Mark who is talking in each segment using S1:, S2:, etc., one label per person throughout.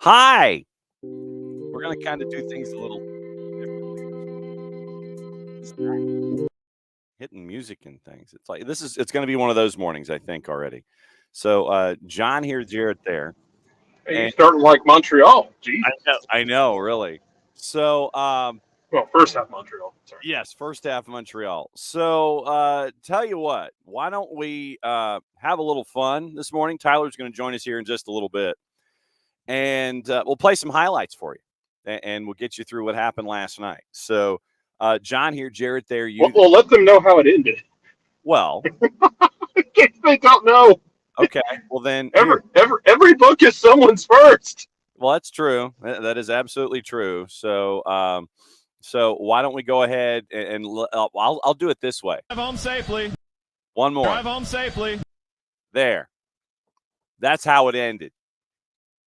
S1: Hi. We're going to kind of do things a little differently. Hitting music and things. It's like it's going to be one of those mornings, I think, already. So John here, Jared there.
S2: Hey, you starting like Montreal. Geez.
S1: I know, really. So
S2: well, first half Montreal. Sorry.
S1: Yes, first half Montreal. So tell you what, why don't we have a little fun this morning? Tyler's going to join us here in just a little bit. And we'll play some highlights for you, and we'll get you through what happened last night. So, John here, Jared there.
S2: Well, let them know how it ended.
S1: Well,
S2: in case they don't know.
S1: Okay. Well, then
S2: every book is someone's first.
S1: Well, that's true. That is absolutely true. So, so why don't we go ahead and I'll do it this way.
S3: Drive home safely.
S1: One more.
S3: Drive home safely.
S1: There. That's how it ended.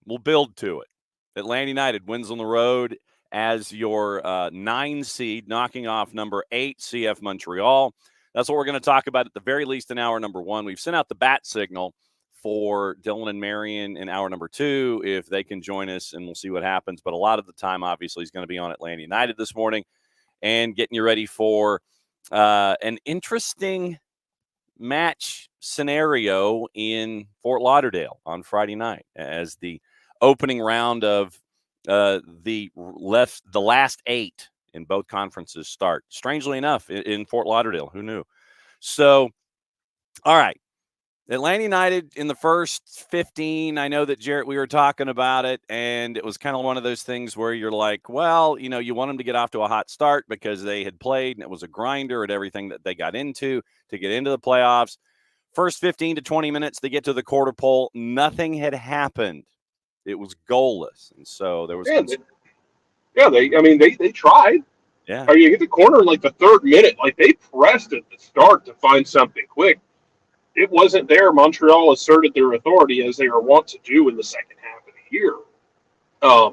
S1: We'll build to it. Atlanta United wins on the road as your 9 seed, knocking off number 8 CF Montreal. That's what we're going to talk about at the very least in hour number 1. We've sent out the bat signal for Dylan and Marion in hour number 2 if they can join us, and we'll see what happens. But a lot of the time, obviously, is going to be on Atlanta United this morning and getting you ready for an interesting match scenario in Fort Lauderdale on Friday night as the opening round of the last 8 in both conferences start. Strangely enough, in Fort Lauderdale. Who knew? So, all right. Atlanta United in the first 15, I know that, Jarrett, we were talking about it, and it was kind of one of those things where you're like, well, you know, you want them to get off to a hot start because they had played, and it was a grinder at everything that they got into to get into the playoffs. First 15 to 20 minutes, they get to the quarter pole. Nothing had happened. It was goalless, and so there was
S2: they tried.
S1: Yeah.
S2: Or you hit the corner in like the 3rd minute. Like they pressed at the start to find something quick. It wasn't there. Montreal asserted their authority as they are wont to do in the second half of the year. I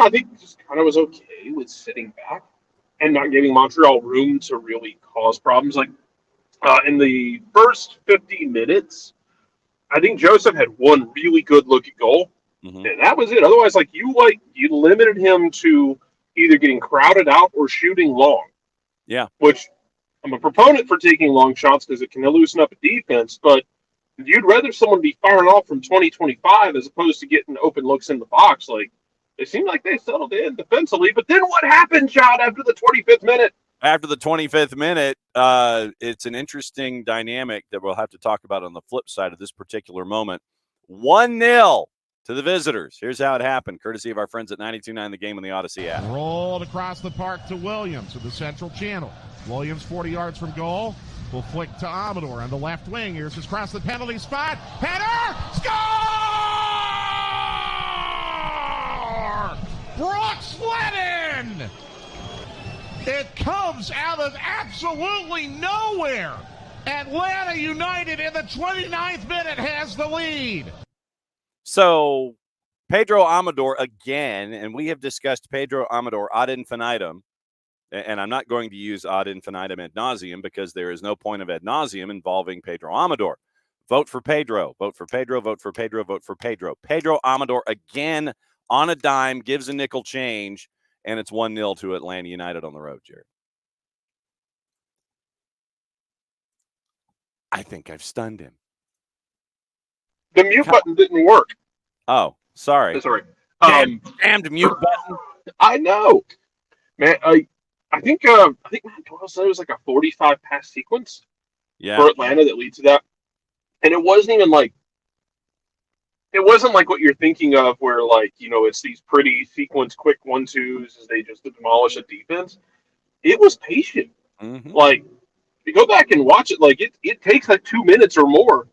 S2: think just kind of was okay with sitting back and not giving Montreal room to really cause problems. Like in the first 50 minutes, I think Joseph had one really good looking goal, and that was it. Otherwise, you limited him to either getting crowded out or shooting long.
S1: Yeah.
S2: Which I'm a proponent for taking long shots because it can loosen up a defense, but you'd rather someone be firing off from 20-25 as opposed to getting open looks in the box. Like, it seemed like they settled in defensively, but then what happened, John, after the 25th minute?
S1: After the 25th minute, it's an interesting dynamic that we'll have to talk about on the flip side of this particular moment. 1-0 to the visitors. Here's how it happened, courtesy of our friends at 92.9 The Game on the Odyssey app.
S3: Rolled across the park to Williams to the central channel. Williams 40 yards from goal. Will flick to Amador on the left wing. Here's his cross the penalty spot. Header! Score! Brooks Lennon! It comes out of absolutely nowhere. Atlanta United in the 29th minute has the lead.
S1: So, Pedro Amador again, and we have discussed Pedro Amador ad infinitum, and I'm not going to use ad infinitum ad nauseum because there is no point of ad nauseum involving Pedro Amador. Vote for Pedro. Vote for Pedro. Vote for Pedro. Vote for Pedro. Pedro Amador again on a dime, gives a nickel change, and it's 1-0 to Atlanta United on the road, Jared. I think I've stunned him.
S2: The mute button didn't work.
S1: Oh, sorry.
S2: Sorry.
S1: Damned mute button.
S2: I know. Man, I think Matt Doyle said it was like a 45 pass sequence for Atlanta that leads to that. And it wasn't like what you're thinking of where it's these pretty sequence quick 1-2s as they just demolish a defense. It was patient.
S1: Mm-hmm.
S2: Like, you go back and watch it, it takes 2 minutes or more.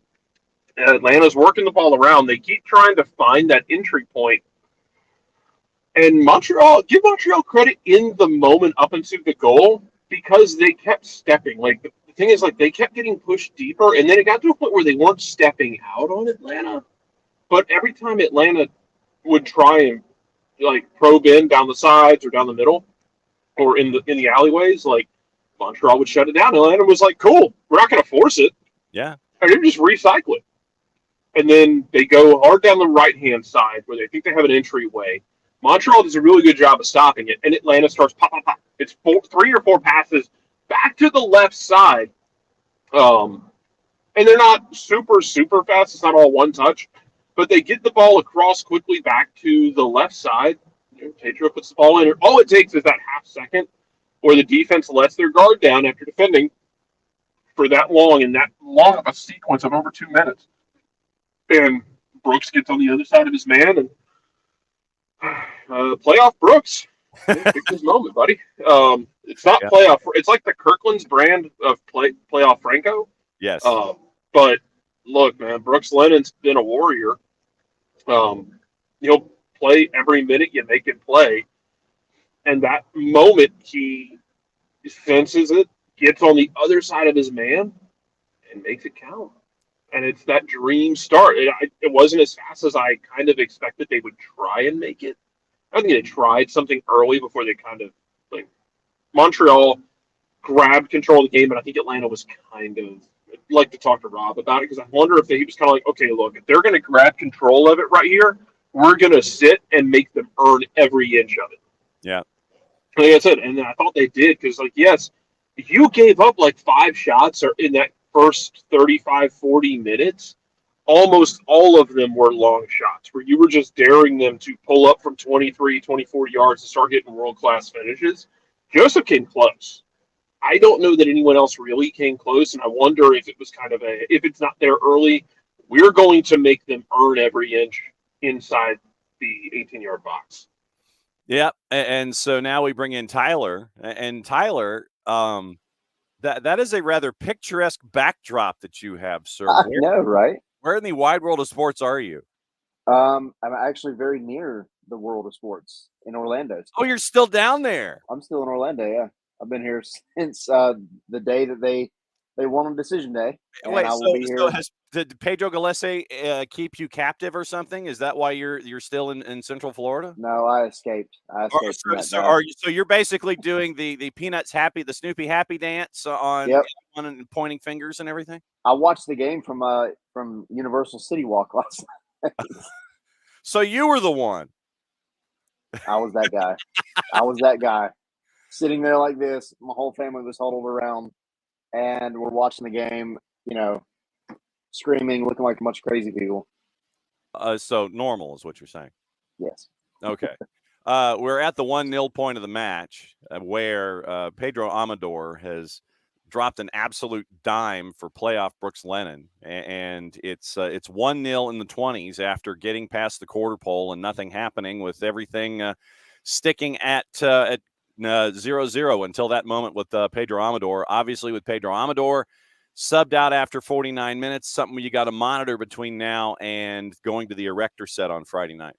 S2: Atlanta's working the ball around. They keep trying to find that entry point. And give Montreal credit in the moment up into the goal because they kept stepping. Like, the thing is, they kept getting pushed deeper, and then it got to a point where they weren't stepping out on Atlanta. But every time Atlanta would try and, probe in down the sides or down the middle or in the alleyways, Montreal would shut it down. Atlanta was like, cool, we're not going to force it.
S1: Yeah.
S2: And they just recycle it. and then they go hard down the right-hand side where they think they have an entryway. Montreal does a really good job of stopping it, and Atlanta starts pop, pop, pop. It's 3 or 4 passes back to the left side, and they're not super, super fast. It's not all one touch, but they get the ball across quickly back to the left side. Pedro puts the ball in. All it takes is that half second where the defense lets their guard down after defending for that long, and that long of a sequence of over 2 minutes. And Brooks gets on the other side of his man, and playoff Brooks. Pick his moment, buddy. It's not playoff. It's like the Kirkland's brand of playoff Franco.
S1: Yes.
S2: But look, man, Brooks Lennon's been a warrior. He'll play every minute you make him play. And that moment, he senses it, gets on the other side of his man, and makes it count. And it's that dream start. It wasn't as fast as I kind of expected they would try and make it. I think they tried something early before they kind of, like, Montreal grabbed control of the game, but I think Atlanta was kind of, I'd like to talk to Rob about it, because I wonder if he was kind of like, okay, look, if they're going to grab control of it right here, we're going to sit and make them earn every inch of it.
S1: Yeah.
S2: Like I said, and I thought they did, because, like, yes, you gave up like 5 shots or in that first 35, 40 minutes. Almost all of them were long shots where you were just daring them to pull up from 23, 24 yards and start getting world-class finishes. Joseph came close. I don't know that anyone else really came close, and I wonder if it was kind of if it's not there early, we're going to make them earn every inch inside the 18-yard box.
S1: Yeah, and so now we bring in Tyler, and Tyler, that is a rather picturesque backdrop that you have, sir.
S4: I know, right?
S1: Where in the wide world of sports are you?
S4: I'm actually very near the world of sports in Orlando.
S1: Oh, you're still down there.
S4: I'm still in Orlando, yeah. I've been here since the day that they won on decision day.
S1: Wait,
S4: I will be here.
S1: Did Pedro Gillespie keep you captive or something? Is that why you're still in Central Florida?
S4: No, I escaped.
S1: So you're basically doing the Peanuts happy, the Snoopy happy dance on and pointing fingers and everything?
S4: I watched the game from Universal City Walk last night.
S1: So you were the one.
S4: I was that guy. Sitting there like this, my whole family was huddled around, and we're watching the game, screaming, looking like a bunch of crazy people.
S1: So normal is what you're saying?
S4: Yes.
S1: Okay. We're at the 1-0 point of the match where Pedro Amador has dropped an absolute dime for playoff Brooks Lennon, and it's 1-0 in the 20s after getting past the quarter pole and nothing happening, with everything sticking at 0-0 until that moment with Pedro Amador. Obviously, with Pedro Amador subbed out after 49 minutes, something you got to monitor between now and going to the Erector set on Friday night.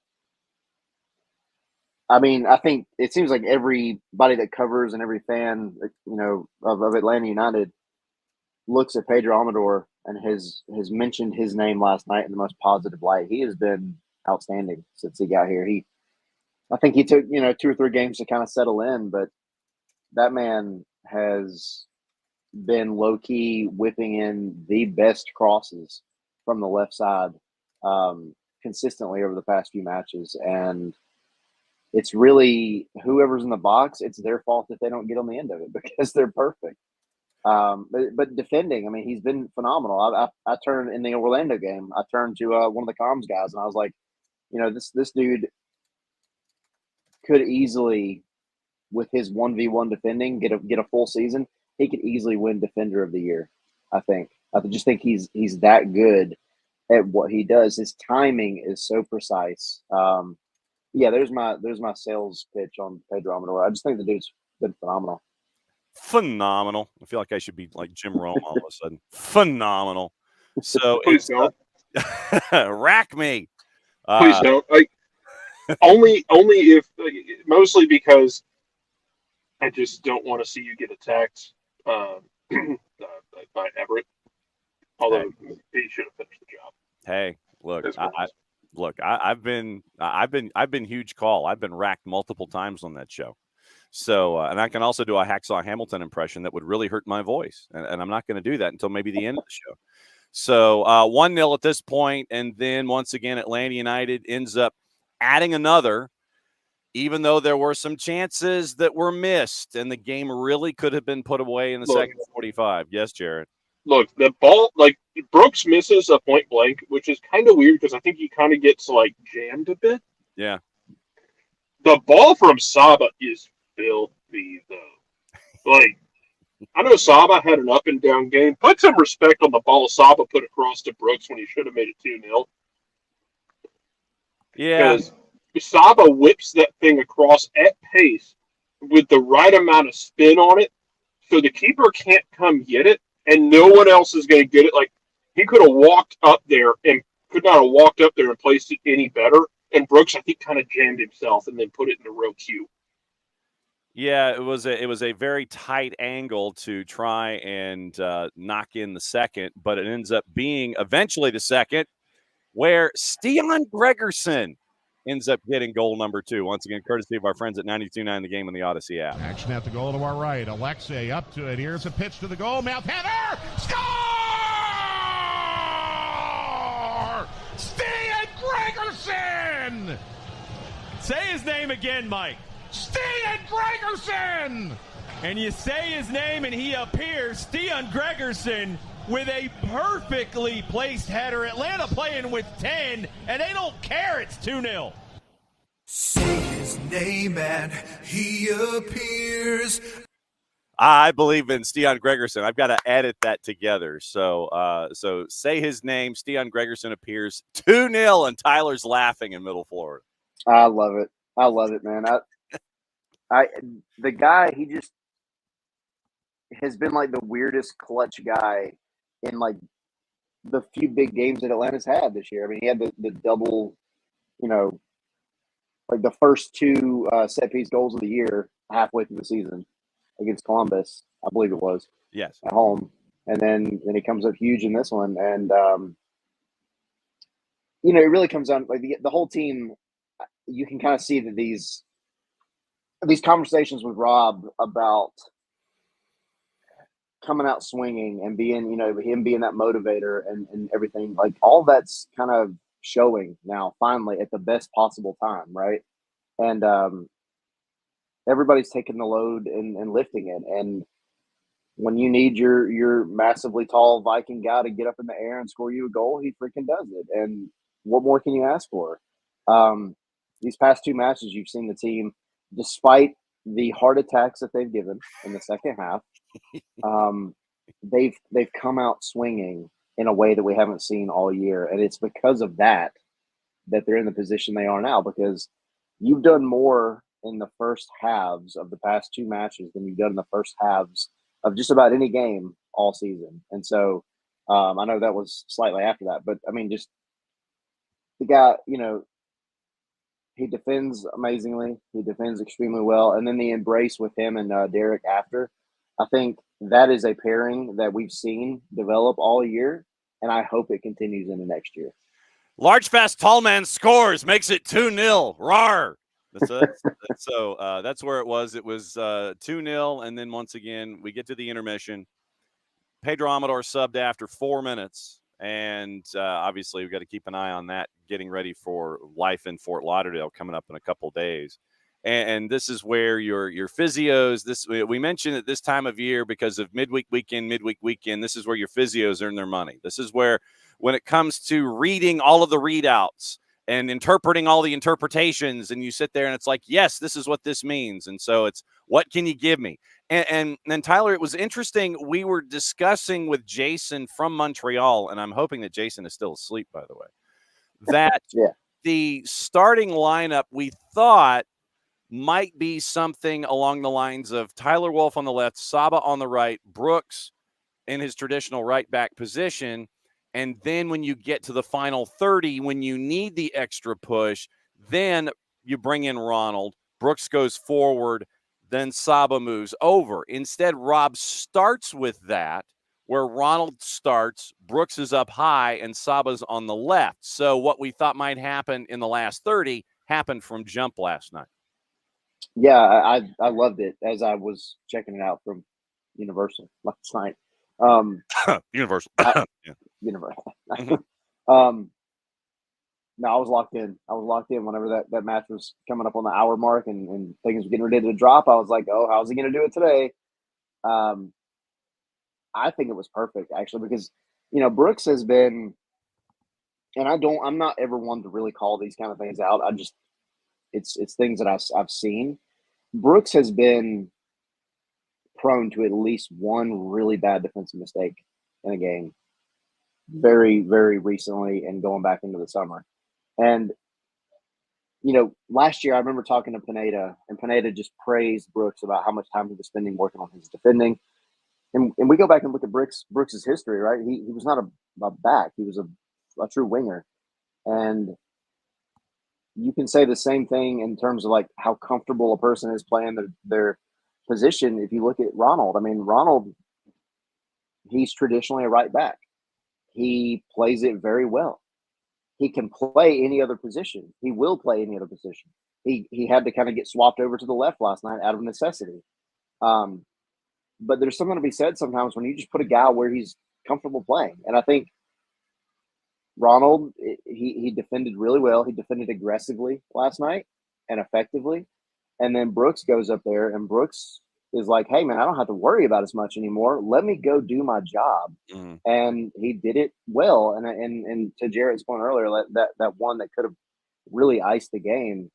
S4: I mean, I think it seems like everybody that covers and every fan, of Atlanta United looks at Pedro Amador and has mentioned his name last night in the most positive light. He has been outstanding since he got here. I think he took, 2 or 3 games to kind of settle in, but that man has been low-key whipping in the best crosses from the left side consistently over the past few matches. And it's really whoever's in the box, it's their fault if they don't get on the end of it, because they're perfect. But defending, I mean, he's been phenomenal. I turned in the Orlando game, I turned to one of the comms guys, and I was like, this dude could easily, with his 1v1 defending, get a full season. He could easily win Defender of the Year. I just think he's that good at what he does. His timing is so precise. There's my sales pitch on Pedro Amador. I just think the dude's been phenomenal.
S1: Phenomenal. I feel like I should be like Jim Rome all of a sudden. Phenomenal. So
S2: Please don't.
S1: Rack me.
S2: Please don't. Only if, mostly because I just don't want to see you get attacked by Everett. Although he should have finished the job.
S1: Hey, look, I've been huge call. I've been racked multiple times on that show. So, and I can also do a Hacksaw Hamilton impression that would really hurt my voice, and I'm not going to do that until maybe the end of the show. So 1-0 at this point, and then once again, Atlanta United ends up adding another, even though there were some chances that were missed, and the game really could have been put away in the second 45. Yes, Jared.
S2: Look, the ball, like, Brooks misses a point blank, which is kind of weird because I think he kind of gets, like, jammed a bit.
S1: Yeah.
S2: The ball from Saba is filthy, though. Like, I know Saba had an up and down game. Put some respect on the ball Saba put across to Brooks when he should have made it 2-0.
S1: Yeah.
S2: Because Saba whips that thing across at pace with the right amount of spin on it, so the keeper can't come get it, and no one else is going to get it. Like, he could have walked up there and could not have walked up there and placed it any better. And Brooks, I think, kind of jammed himself and then put it in the row Q.
S1: Yeah, it was a very tight angle to try and knock in the second, but it ends up being eventually the second, where Stian Gregerson ends up getting goal number 2. Once again, courtesy of our friends at 92.9 The Game on the Odyssey app.
S3: Action at the goal to our right. Alexei up to it. Here's a pitch to the goal. Mouth header. Score! Stian Gregerson!
S5: Say his name again, Mike.
S3: Stian Gregerson!
S5: And you say his name and he appears. Stian Gregerson with a perfectly placed header. Atlanta playing with 10, and they don't care. It's 2-0.
S6: Say his name and he appears.
S1: I believe in Stian Gregerson. I've got to edit that together. So say his name. Stian Gregerson appears. 2-0, and Tyler's laughing in Middle Florida.
S4: I love it. I love it, man. The guy, he just has been like the weirdest clutch guy in like the few big games that Atlanta's had this year. I mean, he had the double, like the first 2 set piece goals of the year halfway through the season against Columbus, I believe it was.
S1: Yes.
S4: At home. And then he comes up huge in this one. And, it really comes down, like the whole team, you can kind of see that these conversations with Rob about coming out swinging and being, him being that motivator and everything, like all that's kind of showing now finally at the best possible time, right? And everybody's taking the load and lifting it. And when you need your massively tall Viking guy to get up in the air and score you a goal, he freaking does it. And what more can you ask for? These past 2 matches, you've seen the team, despite the heart attacks that they've given in the second half, they've come out swinging in a way that we haven't seen all year. And it's because of that they're in the position they are now, because you've done more in the first halves of the past 2 matches than you've done in the first halves of just about any game all season. And so I know that was slightly after that, but I mean, just the guy, he defends amazingly. He defends extremely well. And then the embrace with him and Derek after, I think that is a pairing that we've seen develop all year, and I hope it continues into next year.
S1: Large, fast, tall man scores, makes it 2-0. Rawr. That's where it was. It was 2-0, and then once again, we get to the intermission. Pedro Amador subbed after 4 minutes. And obviously, we've got to keep an eye on that, getting ready for life in Fort Lauderdale coming up in a couple of days. And this is where your physios, we mentioned at this time of year because of midweek weekend, this is where your physios earn their money. This is where, when it comes to reading all of the readouts and interpreting all the interpretations, and you sit there and it's like, yes, this is what this means. And so it's, what can you give me? And then, Tyler, it was interesting. We were discussing with Jason from Montreal, and I'm hoping that Jason is still asleep, by the way, that the starting lineup we thought might be something along the lines of Tyler Wolff on the left, Saba on the right, Brooks in his traditional right back position. And then when you get to the final 30, when you need the extra push, then you bring in Ronald. Brooks goes forward. Then Saba moves over. Instead, Rob starts with that, where Ronald starts, Brooks is up high, and Saba's on the left. So what we thought might happen in the last 30 happened from jump last night.
S4: Yeah, I loved it as I was checking it out from Universal last night.
S1: Universal.
S4: Yeah.
S1: Mhm.
S4: No, I was locked in. I was locked in whenever that match was coming up on the hour mark and things were getting ready to drop. I was like, oh, how's he going to do it today? I think it was perfect, actually, because, Brooks has been, and I'm not ever one to really call these kind of things out. It's things that I've seen. Brooks has been prone to at least one really bad defensive mistake in a game very, very recently and going back into the summer. And, last year I remember talking to Pineda, and Pineda just praised Brooks about how much time he was spending working on his defending. And we go back and look at Brooks's history, right? He was not a back. He was a true winger. And you can say the same thing in terms of like how comfortable a person is playing their position. If you look at Ronald, I mean, Ronald, he's traditionally a right back. He plays it very well. He can play any other position. He will play any other position. He had to kind of get swapped over to the left last night out of necessity. But there's something to be said sometimes when you just put a guy where he's comfortable playing. And I think Ronald, he defended really well. He defended aggressively last night and effectively. And then Brooks goes up there, and Brooks is like, hey, man, I don't have to worry about as much anymore. Let me go do my job.
S1: Mhm.
S4: And he did it well. And to Jarrett's point earlier, that one that could have really iced the game,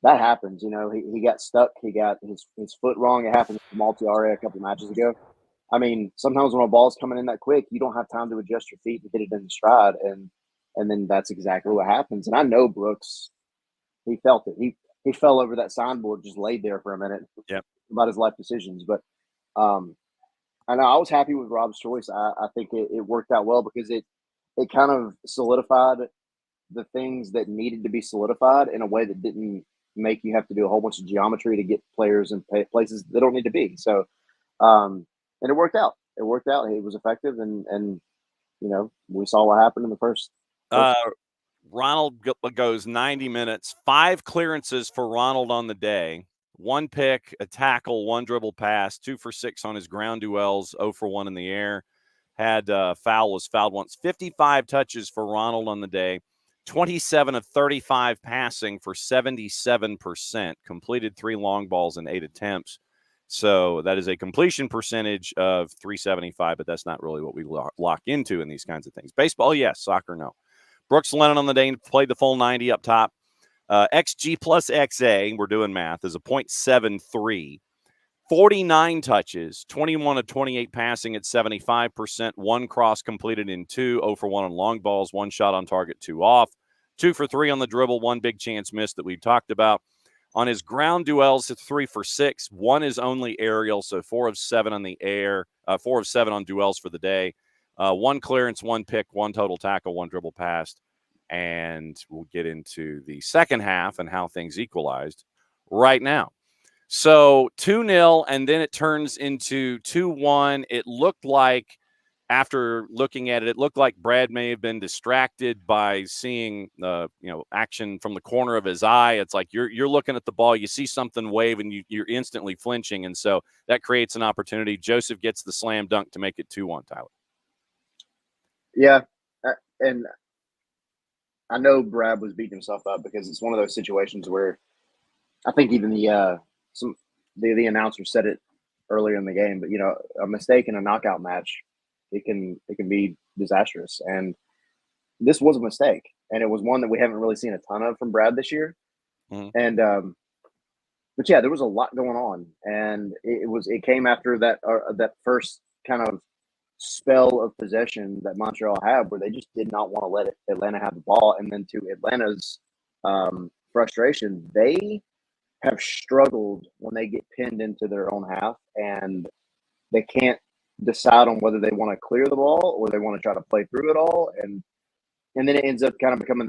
S4: that happens. He got stuck. He got his foot wrong. It happened to Maltiare a couple matches ago. I mean, sometimes when a ball's coming in that quick, you don't have time to adjust your feet and get it in stride, and then that's exactly what happens. And I know Brooks, he felt it. He fell over that signboard, just laid there for a minute
S1: Yep.
S4: about his life decisions. But I know I was happy with Rob's choice. I think it worked out well because it kind of solidified the things that needed to be solidified in a way that didn't make you have to do a whole bunch of geometry to get players in places they don't need to be. So, and it worked out. It worked out. It was effective, and we saw what happened in the first.
S1: Ronald goes 90 minutes, 5 clearances for Ronald on the day, 1 pick, a tackle, 1 dribble pass, 2 for 6 on his ground duels, 0 for 1 in the air. Had was fouled once. 55 touches for Ronald on the day, 27 of 35 passing for 77%, completed 3 long balls in 8 attempts. So that is a completion percentage of 375, but that's not really what we lock into in these kinds of things. Baseball, yes. Soccer, no. Brooks Lennon on the day played the full 90 up top. XG plus XA, we're doing math, is a .73. 49 touches, 21 of 28 passing at 75%, 1 cross completed in 2, 0 for 1 on long balls, 1 shot on target, 2 off, 2 for 3 on the dribble, 1 big chance missed that we talked about. On his ground duels, it's 3 for 6. 1 is only aerial, so 4 of 7 on the air, 4 of 7 on duels for the day. 1 clearance, 1 pick, 1 total tackle, 1 dribble passed. And we'll get into the second half and how things equalized right now. So 2-0, and then it turns into 2-1. It looked like, after looking at it, it looked like Brad may have been distracted by seeing action from the corner of his eye. It's like you're looking at the ball, you see something wave, and you're instantly flinching, and so that creates an opportunity. Joseph gets the slam dunk to make it 2-1, Tyler.
S4: Yeah, and I know Brad was beating himself up because it's one of those situations where I think even the announcer said it earlier in the game, but a mistake in a knockout match, it can be disastrous. And this was a mistake, and it was one that we haven't really seen a ton of from Brad this year.
S1: Mm-hmm.
S4: And but yeah, there was a lot going on, and it came after that first kind of spell of possession that Montreal had, where they just did not want to let Atlanta have the ball. And then to Atlanta's frustration, they have struggled when they get pinned into their own half, and they can't decide on whether they want to clear the ball or they want to try to play through it all. And then it ends up kind of becoming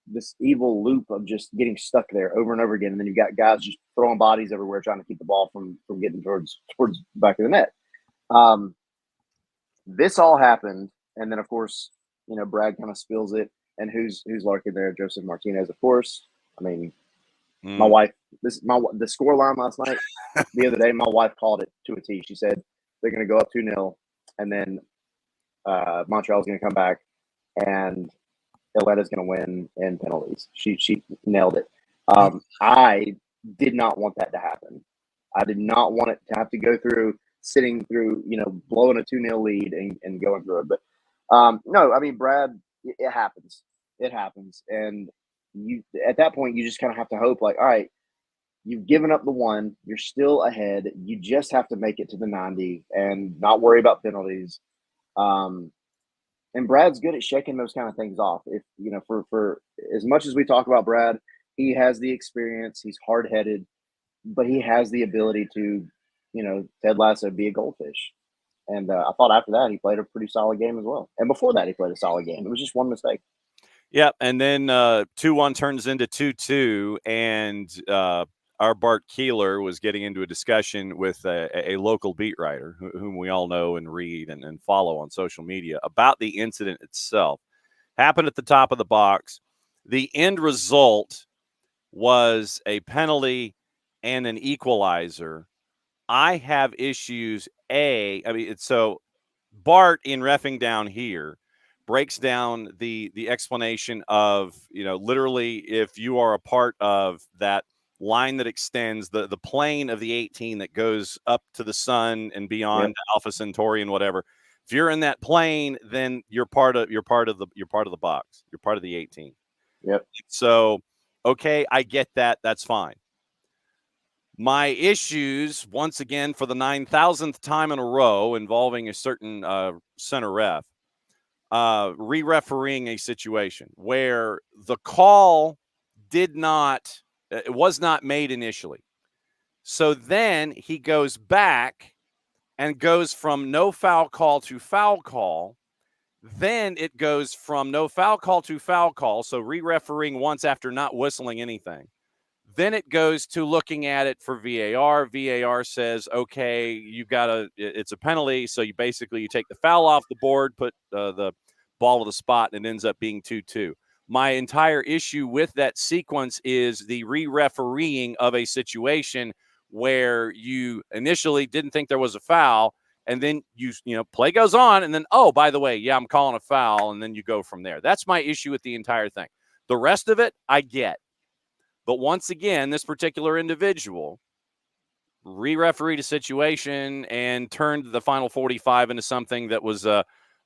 S4: this evil loop of just getting stuck there over and over again. And then you've got guys just throwing bodies everywhere, trying to keep the ball from getting towards the back of the net. This all happened, and then of course, Brad kind of spills it, and who's lurking there? Joseph Martinez, of course. I mean, My wife, the score line last night, the other day, my wife called it to a T. She said they're going to go up 2-0, and then Montreal's going to come back, and Atlanta's going to win in penalties. She nailed it. I did not want that to happen. I did not want it to have to go through sitting through, blowing a 2-0 lead and going through it. But no, I mean, Brad, it happens. It happens. And you at that point, you just kind of have to hope, like, all right, you've given up the one, you're still ahead. You just have to make it to the 90 and not worry about penalties. And Brad's good at shaking those kind of things off. If for as much as we talk about Brad, he has the experience. He's hard-headed, but he has the ability to, Ted Lasso, be a goldfish. And I thought after that he played a pretty solid game as well. And before that he played a solid game. It was just one mistake.
S1: Yeah, and then 2-1 turns into 2-2, and our Bart Keeler was getting into a discussion with a local beat writer whom we all know and read and follow on social media about the incident itself. Happened at the top of the box. The end result was a penalty and an equalizer. I have issues. So Bart, in reffing down here, breaks down the explanation of, literally, if you are a part of that line that extends the plane of the 18 that goes up to the sun and beyond Alpha Centauri and whatever. If you're in that plane, then you're part of the box. You're part of the 18.
S4: Yep.
S1: So, okay, I get that. That's fine. My issues, once again, for the 9,000th time in a row, involving a certain center ref, re-refereeing a situation where the call was not made initially. So then he goes back and goes from no foul call to foul call. Then it goes from no foul call to foul call. So re-refereeing once after not whistling anything. Then it goes to looking at it for VAR. VAR says, okay, it's a penalty. So you take the foul off the board, put the ball to the spot, and it ends up being 2-2. My entire issue with that sequence is the re-refereeing of a situation where you initially didn't think there was a foul, and then play goes on, and then, oh, by the way, yeah, I'm calling a foul, and then you go from there. That's my issue with the entire thing. The rest of it, I get. But once again, this particular individual re-refereed a situation and turned the final 45 into something that was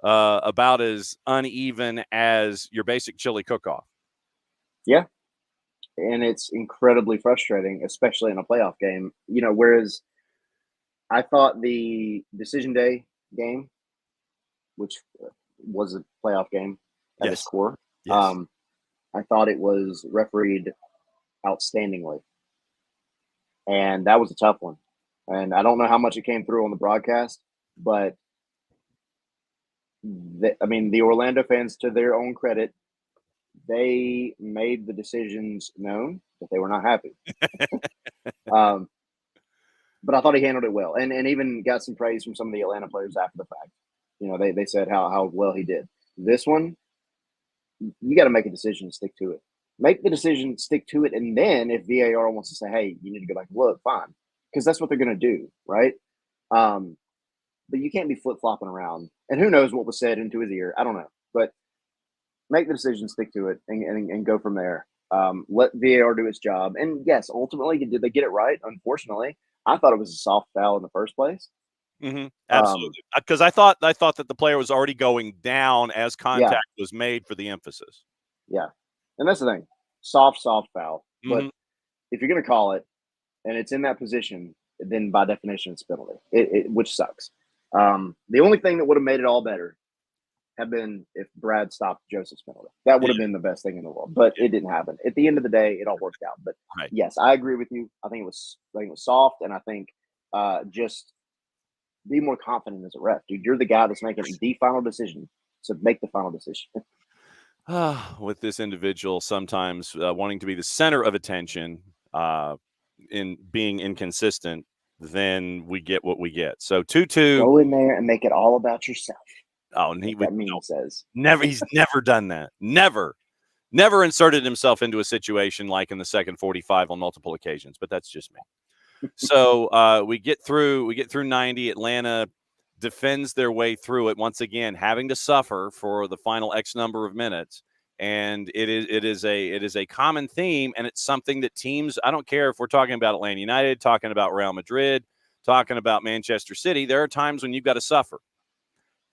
S1: about as uneven as your basic chili cook-off.
S4: Yeah. And it's incredibly frustrating, especially in a playoff game. Whereas I thought the Decision Day game, which was a playoff game at its core, I thought it was refereed outstandingly. And that was a tough one. And I don't know how much it came through on the broadcast, but the Orlando fans, to their own credit, they made the decisions known that they were not happy. But I thought he handled it well, and even got some praise from some of the Atlanta players after the fact. They said how well he did. This one, you got to make a decision and stick to it. Make the decision, stick to it, and then if VAR wants to say, hey, you need to go back and look, fine, because that's what they're going to do, right? But you can't be flip-flopping around. And who knows what was said into his ear. I don't know. But make the decision, stick to it, and go from there. Let VAR do its job. And, yes, ultimately, did they get it right? Unfortunately, I thought it was a soft foul in the first place.
S1: Mm-hmm. Absolutely. Because I thought that the player was already going down as contact was made for the emphasis. Yeah.
S4: And that's the thing. Soft foul.
S1: Mm-hmm.
S4: But if you're going to call it and it's in that position, then by definition it's penalty, which sucks. The only thing that would have made it all better had been if Brad stopped Joseph's penalty. That would have been the best thing in the world. But it didn't happen. At the end of the day, it all worked out. But yes, I agree with you. I think it was soft, and I think just be more confident as a ref. Dude, you're the guy that's making the final decision. So make the final decision.
S1: With this individual sometimes wanting to be the center of attention in being inconsistent, then we get what we get. So 2-2.
S4: Go in there and make it all about yourself.
S1: Oh, and he
S4: says
S1: never. He's never done that. Never. Never inserted himself into a situation like in the second 45 on multiple occasions, but that's just me. So we get through 90. Atlanta defends their way through it once again, having to suffer for the final X number of minutes. And it is a common theme, and it's something that teams, I don't care if we're talking about Atlanta United, talking about Real Madrid, talking about Manchester City, there are times when you've got to suffer.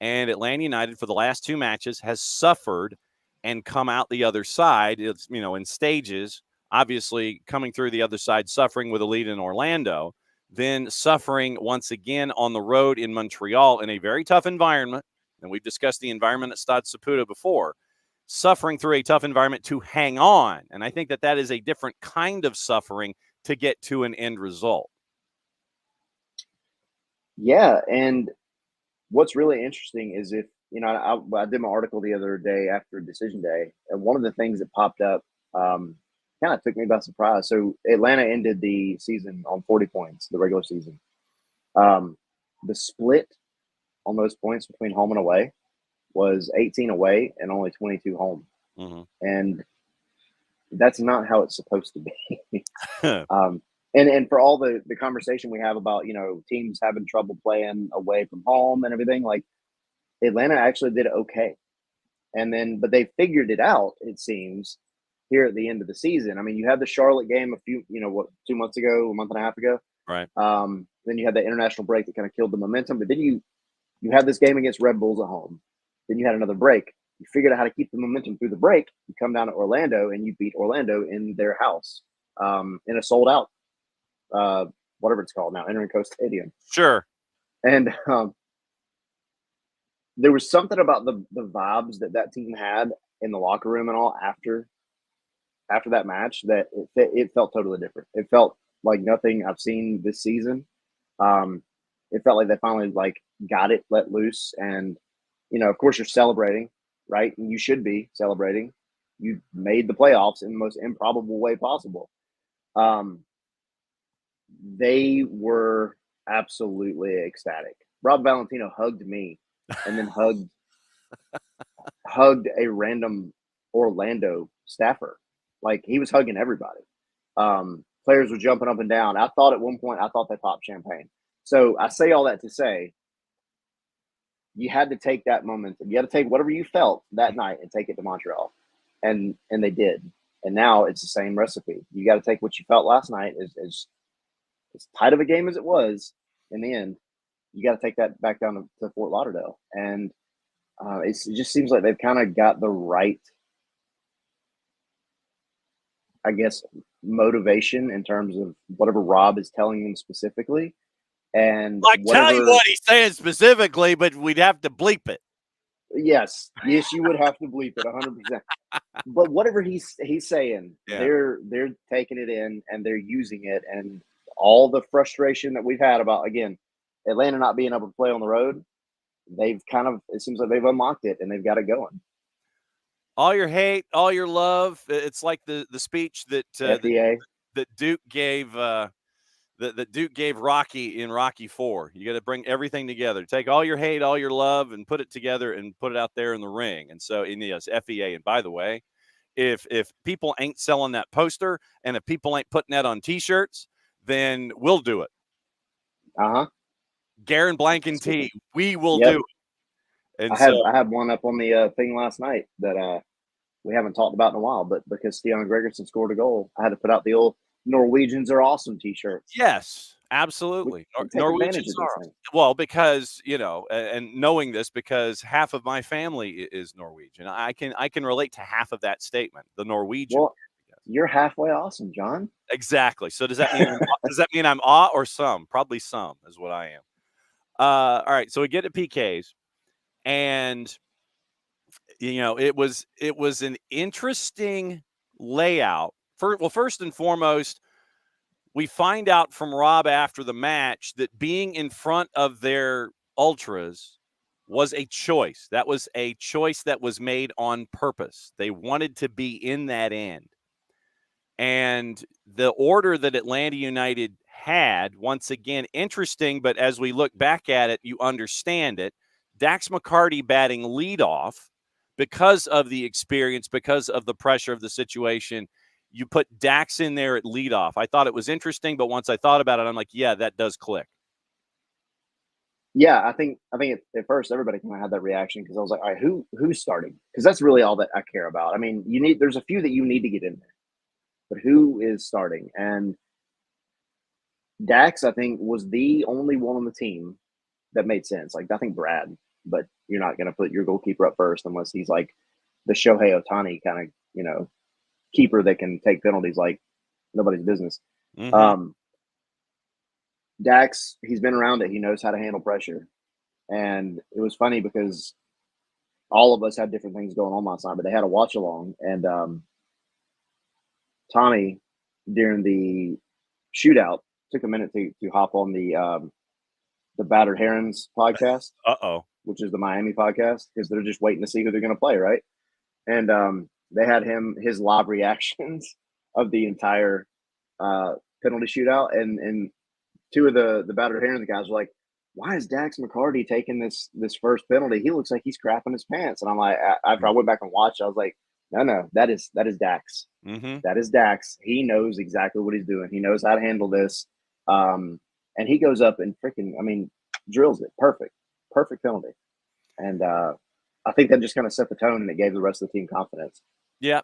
S1: And Atlanta United for the last 2 matches has suffered and come out the other side. It's, in stages, obviously coming through the other side, suffering with a lead in Orlando, then suffering once again on the road in Montreal in a very tough environment. And we've discussed the environment at Stade Saputo before. Suffering through a tough environment to hang on. And I think that is a different kind of suffering to get to an end result.
S4: Yeah, and what's really interesting is if, I did my article the other day after decision day, and one of the things that popped up kind of took me by surprise. So Atlanta ended the season on 40 points, the regular season. The split on those points between home and away was 18 away and only 22 home.
S1: Mm-hmm.
S4: And that's not how it's supposed to be. And for all the conversation we have about, teams having trouble playing away from home and everything, like Atlanta actually did okay. And then, but they figured it out, it seems, here at the end of the season. I mean, you had the Charlotte game 2 months ago, a month and a half ago.
S1: Right.
S4: Then you had the international break that kind of killed the momentum. But then you had this game against Red Bulls at home. Then you had another break. You figured out how to keep the momentum through the break. You come down to Orlando and you beat Orlando in their house in a sold out, whatever it's called now, Entering Coast Stadium.
S1: Sure.
S4: And there was something about the vibes that team had in the locker room and all after that match that it felt totally different. It felt like nothing I've seen this season. It felt like they finally got it let loose, and of course you're celebrating, right? And you should be celebrating. You made the playoffs in the most improbable way possible. They were absolutely ecstatic. Rob Valentino hugged me and then hugged a random Orlando staffer. Like, he was hugging everybody. Players were jumping up and down. I thought at one point, they popped champagne. So I say all that to say, you had to take that momentum. You had to take whatever you felt that night and take it to Montreal. And they did. And now it's the same recipe. You got to take what you felt last night, as tight of a game as it was in the end. You got to take that back down to Fort Lauderdale. And it just seems like they've kind of got the right, I guess, motivation in terms of whatever Rob is telling them specifically. And
S1: tell you what he's saying specifically, but we'd have to bleep it.
S4: Yes, you would have to bleep it 100%. But whatever he's saying,
S1: yeah.
S4: they're taking it in and they're using it. And all the frustration that we've had about, again, Atlanta not being able to play on the road, it seems like they've unlocked it and they've got it going.
S1: All your hate, all your love. It's like the speech that Duke gave that Duke gave Rocky in Rocky IV. You got to bring everything together. Take all your hate, all your love, and put it together and put it out there in the ring. And so, yes, FEA. And by the way, if people ain't selling that poster and if people ain't putting that on T-shirts, then we'll do it. Garen Blanken T. We will do it. And
S4: I had one up on the thing last night that we haven't talked about in a while, but because Stian Gregerson scored a goal, I had to put out the old Norwegians are awesome T-shirts.
S1: Yes, absolutely. Norwegians are awesome. Well, because, and knowing this, because half of my family is Norwegian, I can relate to half of that statement. The Norwegian.
S4: Well, you're halfway awesome, John.
S1: Exactly. So does that mean I'm awe or some? Probably some is what I am. All right. So we get to PKs, and it was an interesting layout. First and foremost, we find out from Rob after the match that being in front of their ultras was a choice. That was a choice that was made on purpose. They wanted to be in that end. And the order that Atlanta United had, once again, interesting, but as we look back at it, you understand it. Dax McCarty batting leadoff because of the experience, because of the pressure of the situation, you put Dax in there at leadoff. I thought it was interesting, but once I thought about it, I'm like, yeah, that does click.
S4: Yeah, I think at first everybody kind of had that reaction because I was like, all right, who's starting? Because that's really all that I care about. I mean, there's a few that you need to get in there, but who is starting? And Dax, I think, was the only one on the team that made sense. Like, I think Brad, but you're not going to put your goalkeeper up first unless he's like the Shohei Ohtani kind of, keeper that can take penalties like nobody's business.
S1: Mm-hmm.
S4: Dax, he's been around it. He knows how to handle pressure. And it was funny because all of us had different things going on last night, but they had a watch along. And Tommy, during the shootout, took a minute to hop on the Battered Herons podcast, which is the Miami podcast, because they're just waiting to see who they're going to play, right? And they had his live reactions of the entire penalty shootout, and two of the Battered Herons guys were like, "Why is Dax McCarty taking this first penalty? He looks like he's crapping his pants." And I'm like, after I went back and watched, I was like, "No, that is Dax.
S1: Mm-hmm.
S4: That is Dax. He knows exactly what he's doing. He knows how to handle this." And he goes up and drills it. Perfect penalty. And I think that just kind of set the tone, and it gave the rest of the team confidence.
S1: Yeah.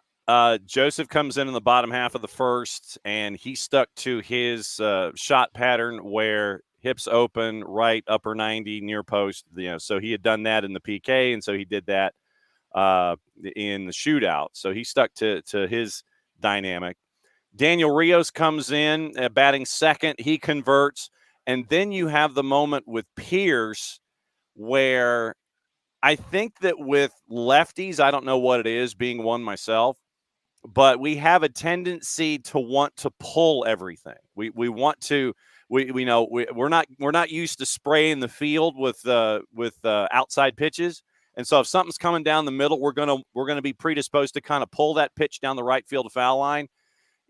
S1: Joseph comes in the bottom half of the first, and he stuck to his shot pattern where hips open, right upper 90, near post. So he had done that in the PK, and so he did that in the shootout. So he stuck to his dynamic. Daniel Rios comes in, batting second. He converts, and then you have the moment with Pierce where I think that with lefties, I don't know what it is, being one myself, but we have a tendency to want to pull everything. We want to. We're not used to spraying the field with outside pitches, and so if something's coming down the middle, we're gonna be predisposed to kind of pull that pitch down the right field foul line.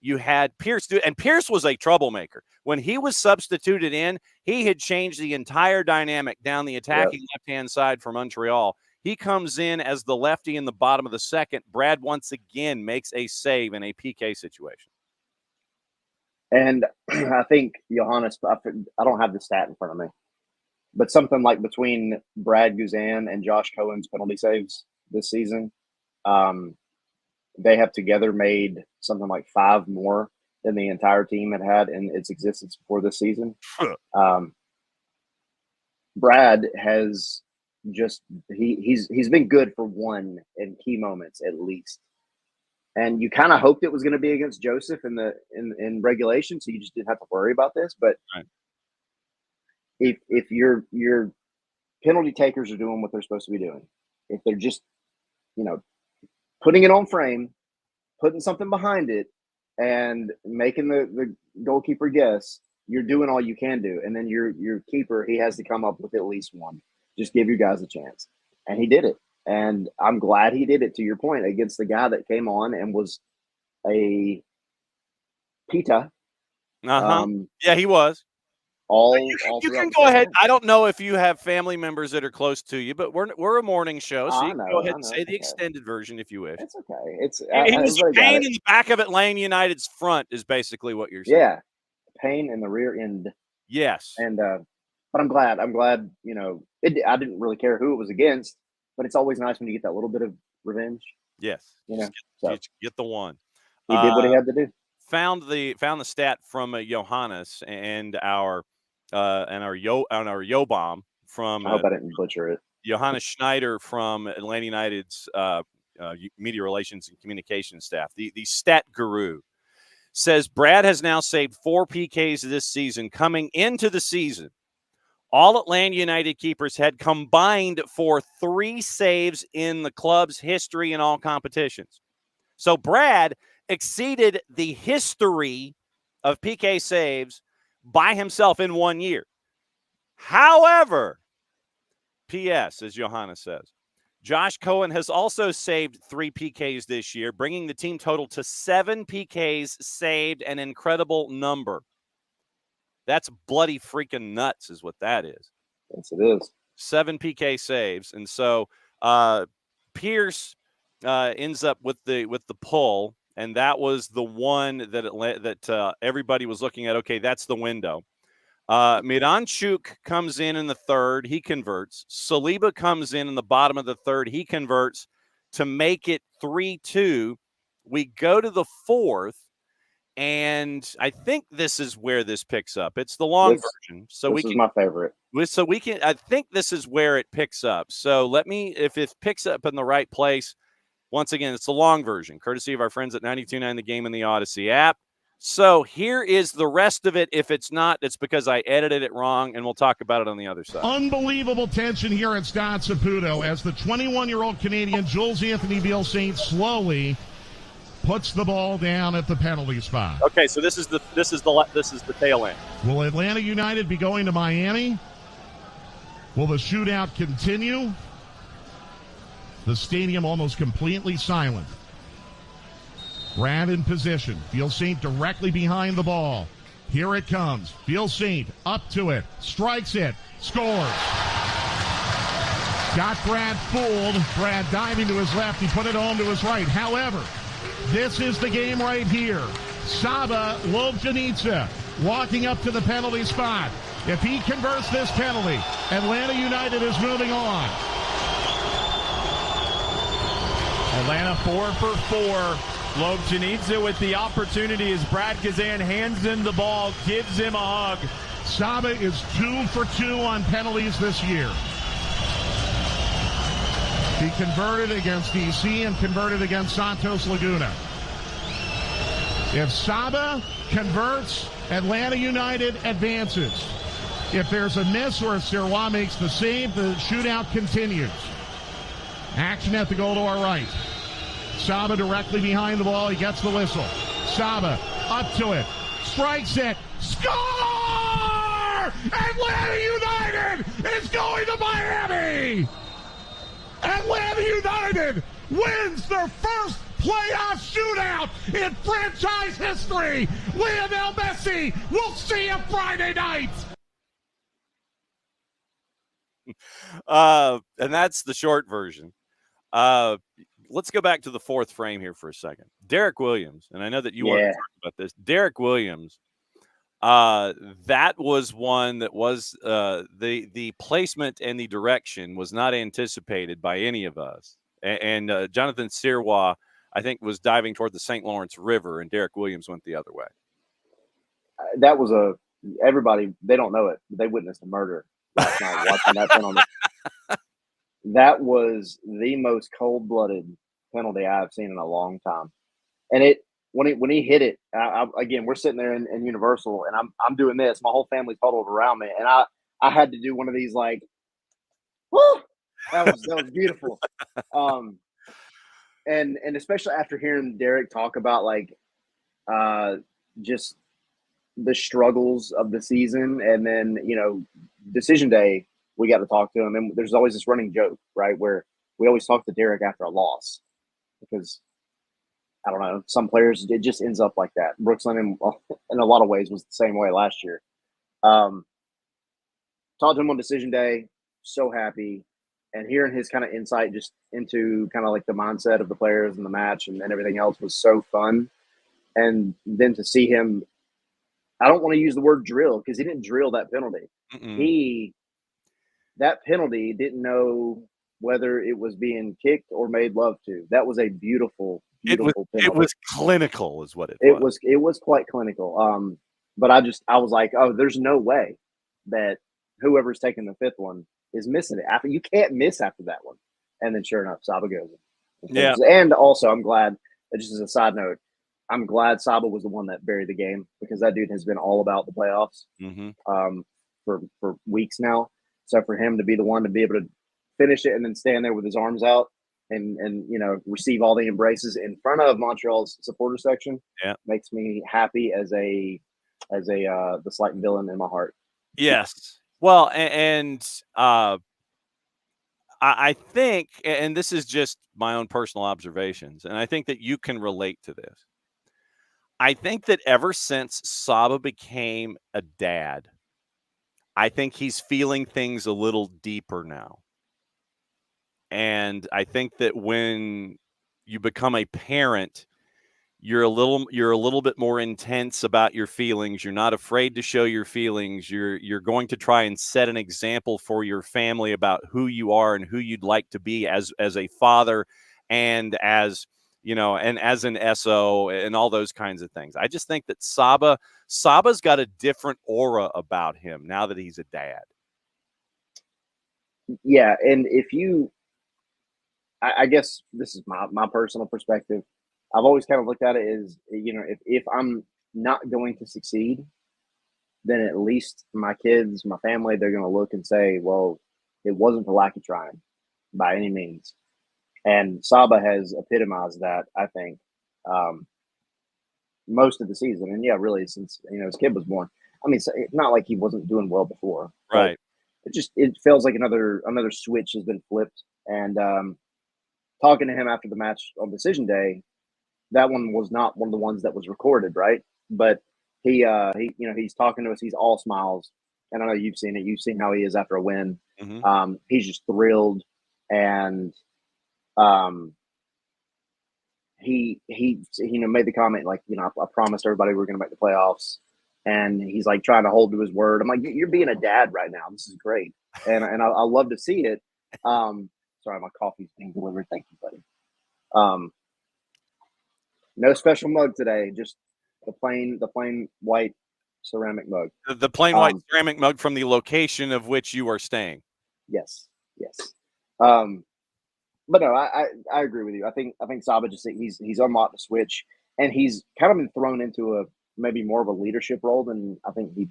S1: You had Pierce do, and Pierce was a troublemaker. When he was substituted in, he had changed the entire dynamic down the attacking left-hand side for Montreal. He comes in as the lefty in the bottom of the second. Brad once again makes a save in a PK situation.
S4: And I think Johannes, I don't have the stat in front of me, but something like between Brad Guzan and Josh Cohen's penalty saves this season, they have together made something like 5 more than the entire team had in its existence before this season. Brad has just he's been good for one in key moments at least, and you kind of hoped it was going to be against Joseph in regulation, so you just didn't have to worry about this. But
S1: right.
S4: if your penalty takers are doing what they're supposed to be doing, if they're just putting it on frame, putting something behind it, and making the goalkeeper guess, you're doing all you can do. And then your keeper, he has to come up with at least one. Just give you guys a chance. And he did it. And I'm glad he did it, to your point, against the guy that came on and was a pita.
S1: Yeah, he was. You can go ahead. I don't know if you have family members that are close to you, but we're a morning show, so you can go ahead and say the extended version if you wish.
S4: It's okay.
S1: He was a pain in the back of Atlanta United's front is basically what you're saying.
S4: Yeah, pain in the rear end.
S1: Yes.
S4: And but I'm glad. I didn't really care who it was against, but it's always nice when you get that little bit of revenge.
S1: Yes. Get the one.
S4: He did what he had to do.
S1: Found the stat from Johannes and our Yobom from.
S4: I hope I didn't butcher it.
S1: Johannes Schneider from Atlanta United's media relations and communications staff. The stat guru says Brad has now saved 4 PKs this season. Coming into the season, all Atlanta United keepers had combined for 3 saves in the club's history in all competitions. So Brad exceeded the history of PK saves by himself in 1 year. However, P.S., as Johannes says, Josh Cohen has also saved 3 PKs this year, bringing the team total to 7 PKs saved, an incredible number. That's bloody freaking nuts is what that is.
S4: Yes, it is.
S1: 7 PK saves. And so Pierce ends up with the pull, and that was the one that everybody was looking at. Okay, that's the window. Miranchuk comes in the third. He converts. Saliba comes in the bottom of the third. He converts to make it 3-2. We go to the fourth, and I think this is where this picks up. It's the long version. So
S4: this is my favorite.
S1: So we can. I think this is where it picks up. So let me, if it picks up in the right place. Once again, it's the long version, courtesy of our friends at 92.9 The Game and the Odyssey app. So here is the rest of it. If it's not, it's because I edited it wrong, and we'll talk about it on the other side.
S3: Unbelievable tension here at Stade Saputo as the 21-year-old Canadian Jules Anthony Ville Saint slowly puts the ball down at the penalty spot.
S1: Okay, so this is the tail end.
S3: Will Atlanta United be going to Miami? Will the shootout continue? The stadium almost completely silent. Brad in position. Ville Saint directly behind the ball. Here it comes. Ville Saint up to it. Strikes it. Scores. Got Brad fooled. Brad diving to his left. He put it on to his right. However, this is the game right here. Saba Lobjanica walking up to the penalty spot. If he converts this penalty, Atlanta United is moving on.
S5: Atlanta 4 for 4. Lobjanica with the opportunity as Brad Kazan hands him the ball, gives him a hug.
S3: Saba is 2 for 2 on penalties this year. He converted against DC and converted against Santos Laguna. If Saba converts, Atlanta United advances. If there's a miss or if Sirois makes the save, the shootout continues. Action at the goal to our right. Saba directly behind the ball. He gets the whistle. Saba up to it. Strikes it. Score! Atlanta United is going to Miami! Atlanta United wins their first playoff shootout in franchise history. Lionel Messi, we'll see you Friday night.
S1: And that's the short version. Let's go back to the fourth frame here for a second. Derek Williams, and I know that you want to talk about this. Derek Williams, that was one that was the placement and the direction was not anticipated by any of us. And Jonathan Sirois, I think, was diving toward the St. Lawrence River, and Derek Williams went the other way.
S4: That was everybody, they don't know it, but they witnessed a murder last night watching that penalty. That was the most cold-blooded penalty I've seen in a long time. And when he hit it, again, we're sitting there in Universal, and I'm doing this. My whole family's huddled around me, and I had to do one of these like, whoo! That was beautiful. And especially after hearing Derek talk about like just the struggles of the season, and then decision day, we got to talk to him, and there's always this running joke, right, where we always talk to Derek after a loss because I don't know, some players, it just ends up like that. Brooks Lennon, in a lot of ways, was the same way last year. Talked to him on decision day, so happy, and hearing his kind of insight just into kind of like the mindset of the players and the match and everything else was so fun. And then to see him, I don't want to use the word drill because he didn't drill that penalty. That penalty didn't know whether it was being kicked or made love to. That was a beautiful penalty.
S1: It was clinical, is what
S4: it was. It was quite clinical. But I was like, oh, there's no way that whoever's taking the fifth one is missing it. You can't miss after that one. And then sure enough, Saba goes in.
S1: Yeah.
S4: And also, I'm glad, just as a side note, I'm glad Saba was the one that buried the game because that dude has been all about the playoffs for weeks now. So for him to be the one to be able to finish it and then stand there with his arms out and receive all the embraces in front of Montreal's supporter section makes me happy as the Slighton villain in my heart.
S1: Yes. Well, and I think, and this is just my own personal observations, and I think that you can relate to this. I think that ever since Saba became a dad, I think he's feeling things a little deeper now. And I think that when you become a parent, you're a little bit more intense about your feelings. You're not afraid to show your feelings. You're going to try and set an example for your family about who you are and who you'd like to be as a father, and as and as an SO, and all those kinds of things. I just think that Saba's got a different aura about him now that he's a dad.
S4: Yeah, and I guess this is my personal perspective. I've always kind of looked at it as, if I'm not going to succeed, then at least my kids, my family, they're going to look and say, well, it wasn't for lack of trying by any means. And Saba has epitomized that, I think, most of the season. And yeah, really, since, his kid was born. I mean, it's not like he wasn't doing well before.
S1: Right.
S4: It feels like another switch has been flipped. And talking to him after the match on decision day, that one was not one of the ones that was recorded, right? But he's talking to us. He's all smiles, and I know you've seen it. You've seen how he is after a win.
S1: Mm-hmm.
S4: He's just thrilled, and he made the comment like, I promised everybody we were going to make the playoffs, and he's like trying to hold to his word. I'm like, you're being a dad right now. This is great, and I love to see it. Sorry, my coffee's being delivered. Thank you, buddy. No special mug today, just the plain white ceramic mug.
S1: The plain white ceramic mug from the location of which you are staying.
S4: Yes. But no, I agree with you. I think Saba just he's unlocked the switch, and he's kind of been thrown into a maybe more of a leadership role than I think he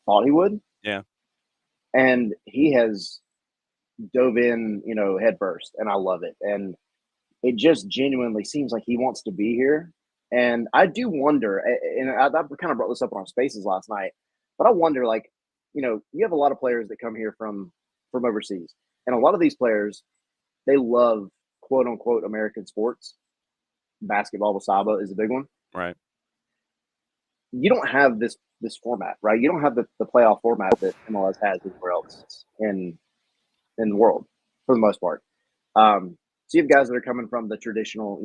S4: thought he would.
S1: Yeah.
S4: And he has dove in, head first, and I love it. And it just genuinely seems like he wants to be here. And I do wonder, and I kind of brought this up on Spaces last night, but I wonder, like, you have a lot of players that come here from overseas, and a lot of these players, they love quote unquote American sports. Basketball with Saba is a big one.
S1: Right.
S4: You don't have this format, right? You don't have the playoff format that MLS has anywhere else in the world for the most part. So you have guys that are coming from the traditional,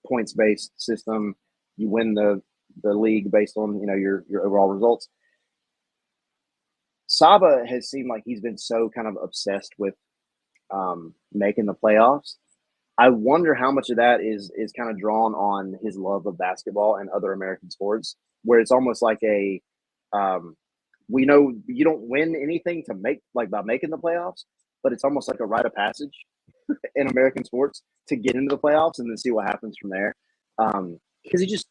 S4: points-based system. You win the league based on, your overall results. Saba has seemed like he's been so kind of obsessed with making the playoffs. I wonder how much of that is kind of drawn on his love of basketball and other American sports, where it's almost like we know you don't win anything by making the playoffs, but it's almost like a rite of passage in American sports to get into the playoffs and then see what happens from there. Because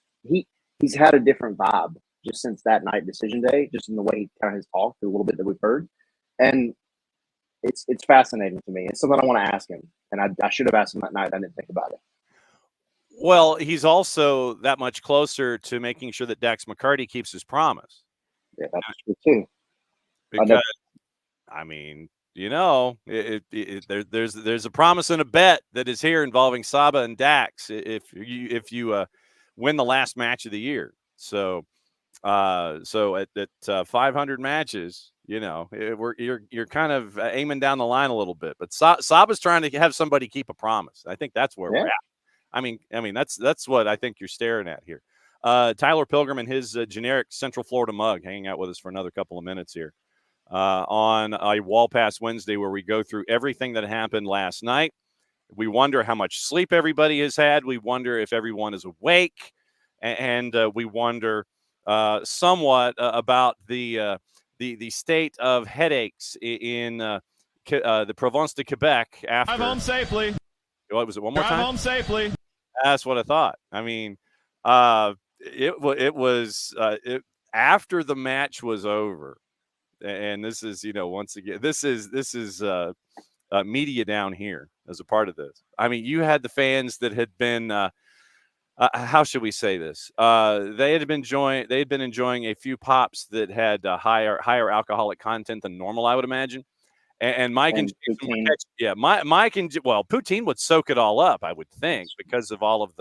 S4: he's had a different vibe just since that night decision day, just in the way he kind of has talked a little bit that we've heard. And it's fascinating to me. It's something I want to ask him. And I should have asked him that night. I didn't think about it.
S1: Well, he's also that much closer to making sure that Dax McCarty keeps his promise.
S4: Yeah, that's true too.
S1: Because, I mean, there's a promise and a bet that is here involving Saba and Dax if you win the last match of the year. So at 500 matches, you're kind of aiming down the line a little bit. But Saba's trying to have somebody keep a promise. I think that's where we're at. I mean that's what I think you're staring at here. Tyler Pilgrim and his generic Central Florida mug hanging out with us for another couple of minutes here. On a Wall Pass Wednesday, where we go through everything that happened last night. We wonder how much sleep everybody has had. We wonder if everyone is awake, and we wonder somewhat about the state of headaches in the Province de Quebec after.
S5: Drive home safely.
S1: What was it? One more time.
S5: Drive home safely.
S1: That's what I thought. I mean, it was after the match was over. And this is, once again, this is media down here as a part of this. I mean, you had the fans that had been, how should we say this? They had been enjoying a few pops that had higher alcoholic content than normal, I would imagine. And Mike and Jason Mike and poutine would soak it all up, I would think, because of all of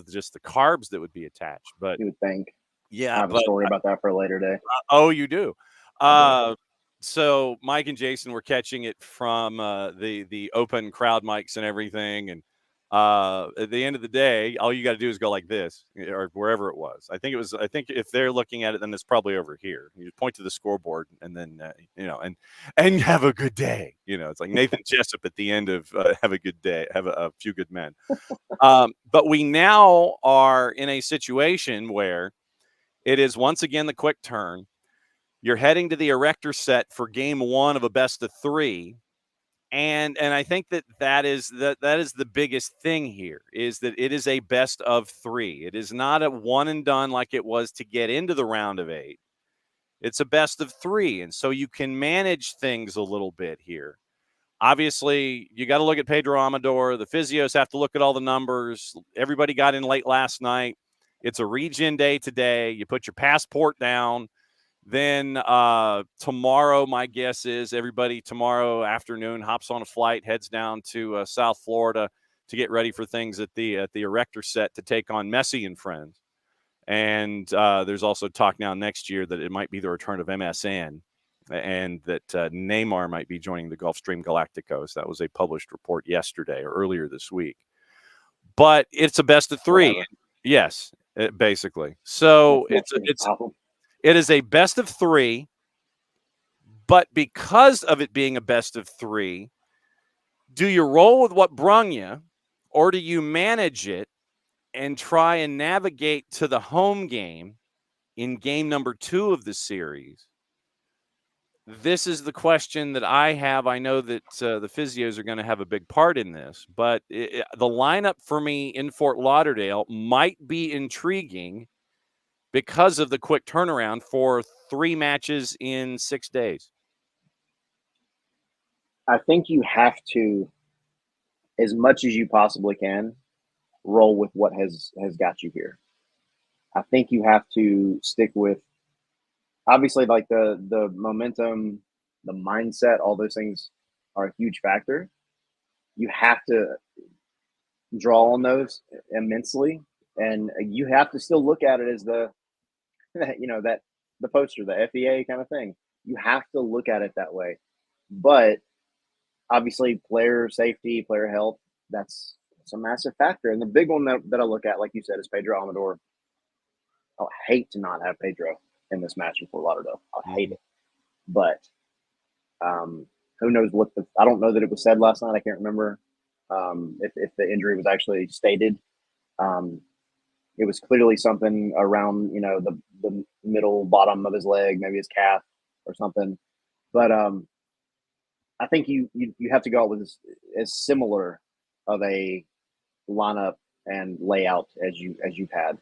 S1: just the carbs that would be attached. But
S4: you would think.
S1: Yeah,
S4: I have a story about that for a later day.
S1: Oh, you do. So Mike and Jason were catching it from the open crowd mics and everything, and At the end of the day, all you got to do is go like this, or wherever it was. I think if they're looking at it, then it's probably over here. You point to the scoreboard, and then and have a good day. It's like Nathan Jessup at the end of have a good day, have a few good men. But we now are in a situation where it is once again the quick turn. You're heading to the erector set for game 1 of a best of 3. And I think that is the biggest thing here, is that it is a best of 3. It is not a one and done like it was to get into the round of 8. It's a best of 3. And so you can manage things a little bit here. Obviously, you got to look at Pedro Amador. The physios have to look at all the numbers. Everybody got in late last night. It's a regen day today. You put your passport down. Then tomorrow, my guess is everybody tomorrow afternoon hops on a flight, heads down to South Florida to get ready for things at the erector set to take on Messi and friends. And there's also talk now next year that it might be the return of MSN, and that Neymar might be joining the Gulfstream Galacticos. That was a published report yesterday or earlier this week. But it's a best of 3.
S4: Whatever.
S1: Yes, basically. So it is a best of 3, but because of it being a best of 3, do you roll with what brung you, or do you manage it and try and navigate to the home game in game number 2 of the series? This is the question that I have. I know that the physios are going to have a big part in this, but the lineup for me in Fort Lauderdale might be intriguing because of the quick turnaround for 3 matches in 6 days.
S4: I think you have to, as much as you possibly can, roll with what has got you here. I think you have to stick with, obviously, like the momentum, the mindset, all those things are a huge factor. You have to draw on those immensely, and you have to still look at it as the poster, the FEA kind of thing. You have to look at it that way. But obviously, player safety, player health, that's a massive factor. And the big one that I look at, like you said, is Pedro Amador. I hate to not have Pedro in this match in Fort Lauderdale. I hate it. But who knows I don't know that it was said last night. I can't remember if the injury was actually stated. It was clearly something around, the middle bottom of his leg, maybe his calf or something. But I think you have to go out with as similar of a lineup and layout as you've had,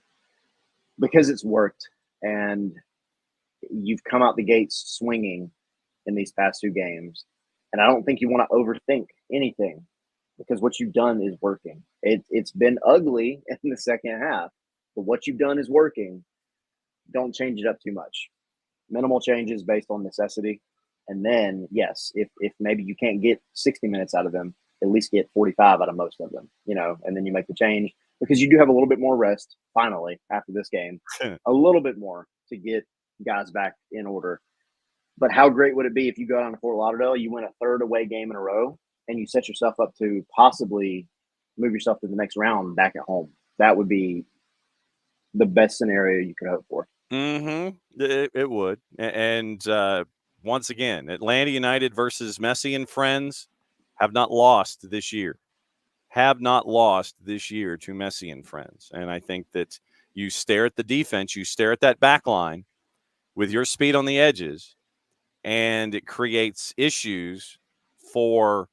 S4: because it's worked and you've come out the gates swinging in these past 2 games. And I don't think you want to overthink anything, because what you've done is working. It's been ugly in the second half, but what you've done is working. Don't change it up too much. Minimal changes based on necessity. And then, yes, if maybe you can't get 60 minutes out of them, at least get 45 out of most of them, and then you make the change, because you do have a little bit more rest finally after this game, a little bit more to get guys back in order. But how great would it be if you go down to Fort Lauderdale, you win a 3rd away game in a row, and you set yourself up to possibly move yourself to the next round back at home? That would be the best scenario you could hope for.
S1: Mm-hmm. It would. And once again, Atlanta United versus Messi and friends have not lost this year. Have not lost this year to Messi and friends. And I think that you stare at the defense, you stare at that back line with your speed on the edges, and it creates issues for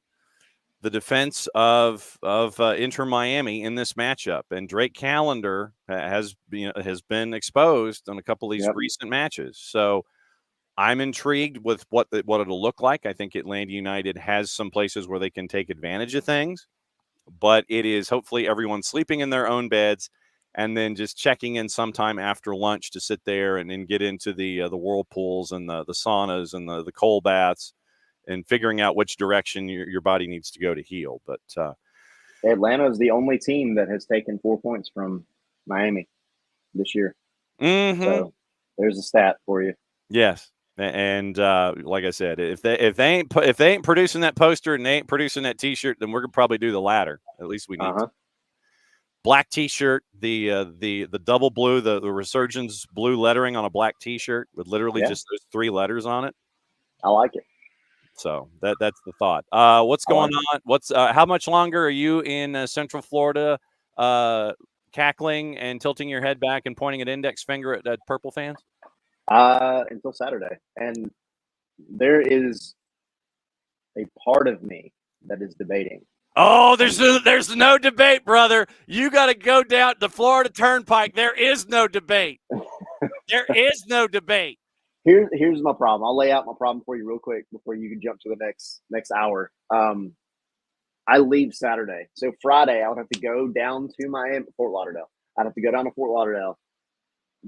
S1: the defense of Inter Miami in this matchup. And Drake Callender has been exposed on a couple of these recent matches. So I'm intrigued with what it'll look like. I think Atlanta United has some places where they can take advantage of things, but it is hopefully everyone sleeping in their own beds and then just checking in sometime after lunch to sit there and get into the whirlpools and the saunas and the cold baths and figuring out which direction your body needs to go to heal. But
S4: Atlanta is the only team that has taken 4 points from Miami this year.
S1: Mm-hmm.
S4: So there's a stat for you.
S1: Yes. And like I said, if they ain't producing that poster and they ain't producing that T-shirt, then we're gonna probably do the latter. At least we need to. Black T-shirt, the double blue, the Resurgence blue lettering on a black T-shirt with literally just those 3 letters on it.
S4: I like it.
S1: So that's the thought. What's going on? What's how much longer are you in Central Florida, cackling and tilting your head back and pointing an index finger at Purple fans?
S4: Until Saturday, and there is a part of me that is debating.
S1: Oh, there's no debate, brother. You got to go down the Florida Turnpike. There is no debate. There is no debate.
S4: Here's my problem. I'll lay out my problem for you real quick before you can jump to the next hour. I leave Saturday, so Friday I would have to go down to Fort Lauderdale. I'd have to go down to Fort Lauderdale,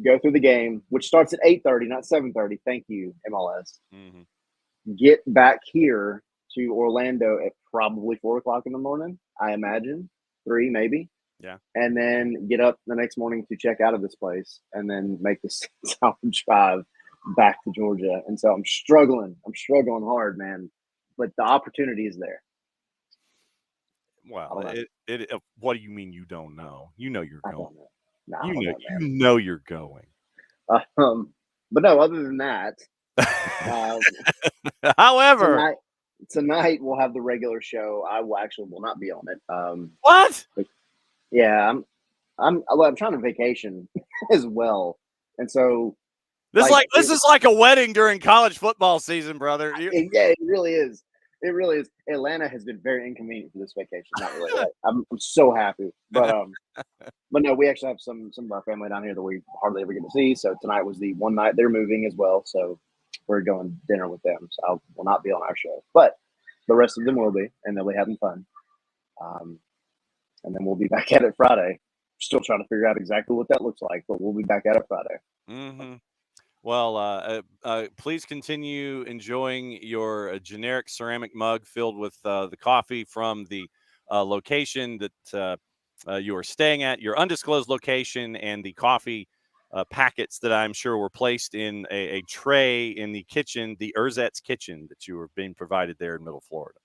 S4: go through the game, which starts at 8:30, not 7:30. Thank you, MLS.
S1: Mm-hmm.
S4: Get back here to Orlando at probably 4:00 in the morning. I imagine 3 maybe.
S1: Yeah. And
S4: then get up the next morning to check out of this place, and then make the south drive back to Georgia. And so I'm struggling hard, man, but the opportunity is there.
S1: Well, what do you mean you don't know? You know you're going.
S4: You
S1: know you're going.
S4: But no, other than that,
S1: however,
S4: tonight we'll have the regular show. I will not be on it.
S1: What?
S4: Yeah, I'm trying to vacation as well, and so
S1: this is like a wedding during college football season, brother.
S4: Yeah, it really is. It really is. Atlanta has been very inconvenient for this vacation. Not really. I'm so happy, but no, we actually have some of our family down here that we hardly ever get to see. So tonight was the one night they're moving as well. So we're going dinner with them. So I will not be on our show, but the rest of them will be, and they'll be having fun. And then we'll be back at it Friday. Still trying to figure out exactly what that looks like, but we'll be back at it Friday.
S1: Mm-hmm. Well, please continue enjoying your generic ceramic mug filled with the coffee from the location that you are staying at, your undisclosed location, and the coffee packets that I'm sure were placed in a tray in the kitchen, the Urzet's kitchen that you were being provided there in Middle Florida.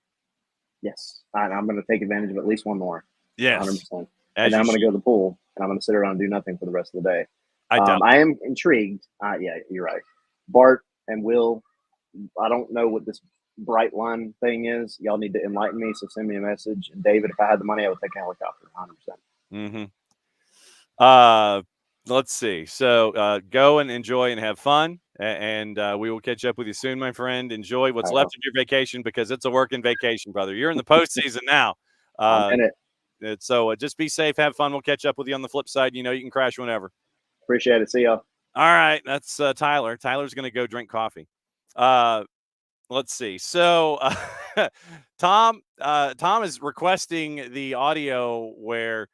S4: Yes, I'm going to take advantage of at least one more.
S1: Yes,
S4: 100%. And then I'm going to go to the pool, and I'm going to sit around and do nothing for the rest of the day.
S1: I
S4: am intrigued. Yeah, you're right. Bart and Will, I don't know what this bright line thing is. Y'all need to enlighten me, so send me a message. And David, if I had the money, I would take a helicopter, 100%.
S1: Mm-hmm. Let's see. So go and enjoy and have fun, and we will catch up with you soon, my friend. Enjoy what's left of your vacation, because it's a working vacation, brother. You're in the postseason now.
S4: I'm in it.
S1: So just be safe, have fun. We'll catch up with you on the flip side. You know you can crash whenever.
S4: Appreciate it. See y'all.
S1: All right. That's Tyler. Tyler's going to go drink coffee. Let's see. So Tom is requesting the audio where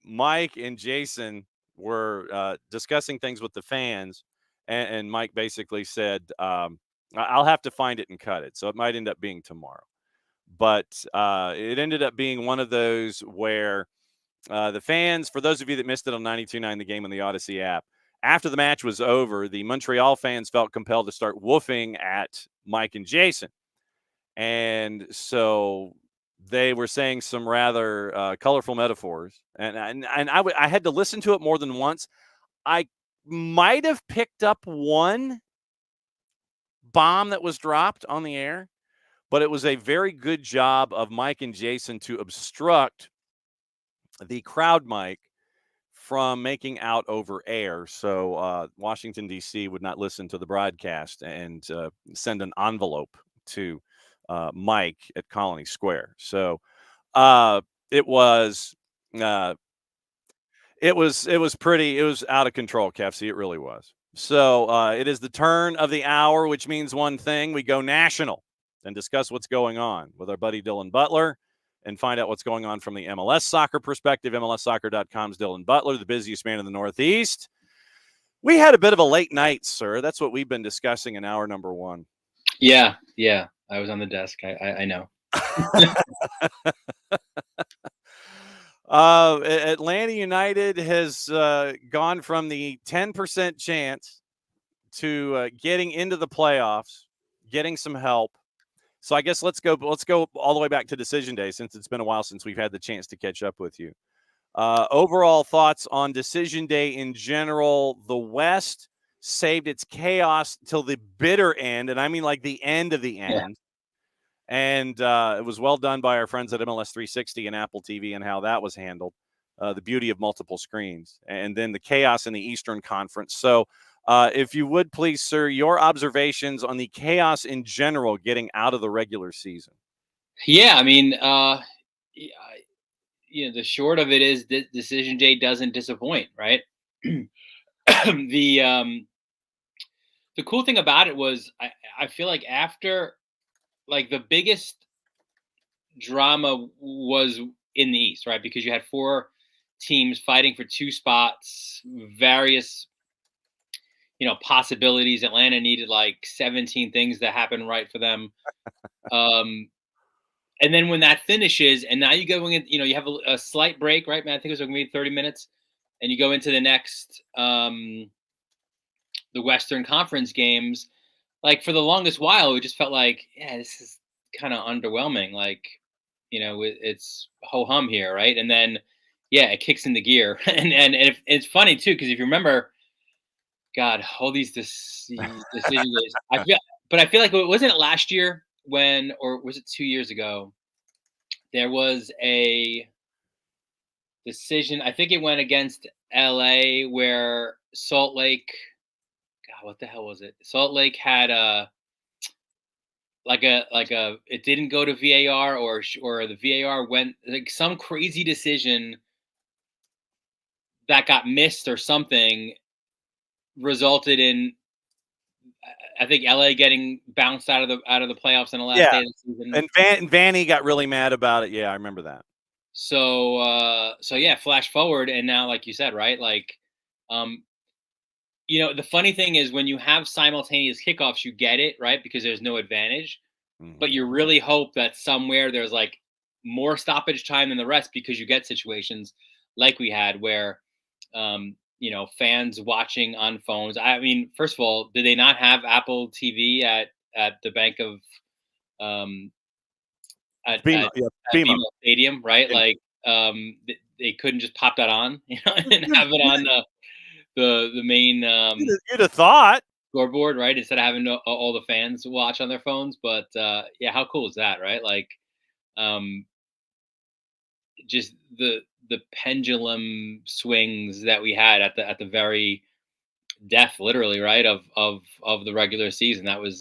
S1: Mike and Jason were discussing things with the fans, and Mike basically said, I'll have to find it and cut it. So it might end up being tomorrow. But it ended up being one of those where the fans, for those of you that missed it on 92.9 The Game on the Odyssey app, after the match was over, the Montreal fans felt compelled to start woofing at Mike and Jason. And so they were saying some rather colorful metaphors. And I had to listen to it more than once. I might have picked up one bomb that was dropped on the air, but it was a very good job of Mike and Jason to obstruct the crowd mic from making out over air. So Washington, D.C. would not listen to the broadcast and send an envelope to Mike at Colony Square. So it was out of control, Kefsey. It really was. So it is the turn of the hour, which means one thing. We go national and discuss what's going on with our buddy Dylan Butler and find out what's going on from the MLS soccer perspective. MLSsoccer.com's Dylan Butler, the busiest man in the Northeast. We had a bit of a late night, sir. That's what we've been discussing in hour number one.
S7: Yeah. I was on the desk. I know.
S1: Atlanta United has gone from the 10% chance to getting into the playoffs, getting some help, So I guess let's go all the way back to decision day, since it's been a while since we've had the chance to catch up with you. Overall thoughts on decision day in general. The West saved its chaos till the bitter end, and I mean like the end of the end. And it was well done by our friends at MLS 360 and Apple TV and how that was handled. The beauty of multiple screens, and then the chaos in the Eastern Conference. So if you would please, sir, your observations on the chaos in general getting out of the regular season.
S7: Yeah, I mean, the short of it is that decision day doesn't disappoint, right? The cool thing about it was I feel like after, like, the biggest drama was in the East, right? Because you had 4 teams fighting for 2 spots, various possibilities. Atlanta needed like 17 things that happened right for them. And then when that finishes, and now you go in, you have a slight break, right, man? I think it was going to be 30 minutes, and you go into the next, the Western Conference games. Like, for the longest while, it just felt like, yeah, this is kind of underwhelming. Like, it's ho hum here, right? And then, yeah, it kicks into gear, and it's funny too, because if you remember, God, all these decisions. I feel like it wasn't last year or was it 2 years ago? There was a decision. I think it went against LA, where Salt Lake. God, what the hell was it? Salt Lake had it didn't go to VAR, or the VAR went, like, some crazy decision that got missed or something, resulted in, I think, LA getting bounced out of the playoffs in the last day of the season.
S1: And Vanny got really mad about it. Yeah, I remember that.
S7: So yeah, flash forward, and now, like you said, right? Like, the funny thing is, when you have simultaneous kickoffs, you get it, right? Because there's no advantage.
S1: Mm-hmm.
S7: But you really hope that somewhere there's like more stoppage time than the rest, because you get situations like we had where, fans watching on phones. I mean, first of all, did they not have Apple TV at the Bank of at
S1: BMO
S7: Stadium, right? Like, they couldn't just pop that on, and have it on the main
S1: you'd have thought
S7: scoreboard, right? Instead of having all the fans watch on their phones. But yeah, how cool is that, right? Like, just the pendulum swings that we had at the very death, literally, right, of the regular season. That was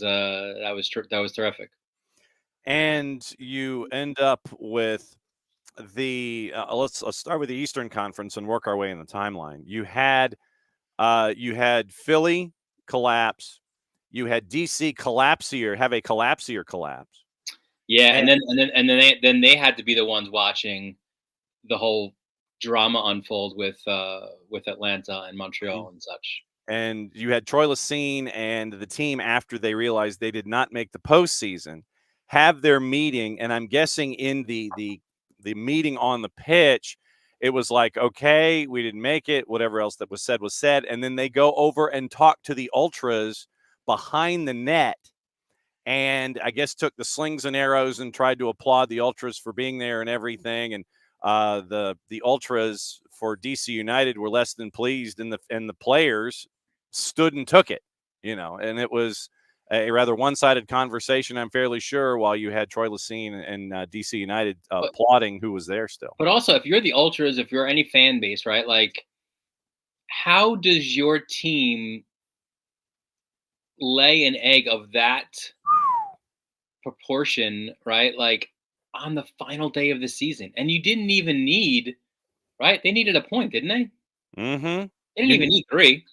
S7: terrific.
S1: And you end up with the let's start with the Eastern Conference and work our way in the timeline. You had Philly collapse. You had DC have a collapse.
S7: Yeah, and then they had to be the ones watching the whole drama unfold with Atlanta and Montreal and such.
S1: And you had Troy Lacine and the team, after they realized they did not make the postseason, have their meeting. And I'm guessing in the meeting on the pitch, it was like, okay, we didn't make it. Whatever else that was said. And then they go over and talk to the ultras behind the net, and I guess took the slings and arrows and tried to applaud the ultras for being there and everything. And the ultras for DC United were less than pleased, and the players stood and took it, and it was a rather one-sided conversation, I'm fairly sure, while you had Troy Lacine and DC United applauding who was there still.
S7: But also, if you're the ultras, if you're any fan base, right, like, how does your team lay an egg of that proportion, right, like, on the final day of the season? And you didn't even need, right? They needed a point, didn't they?
S1: Mm-hmm.
S7: They didn't even need 3.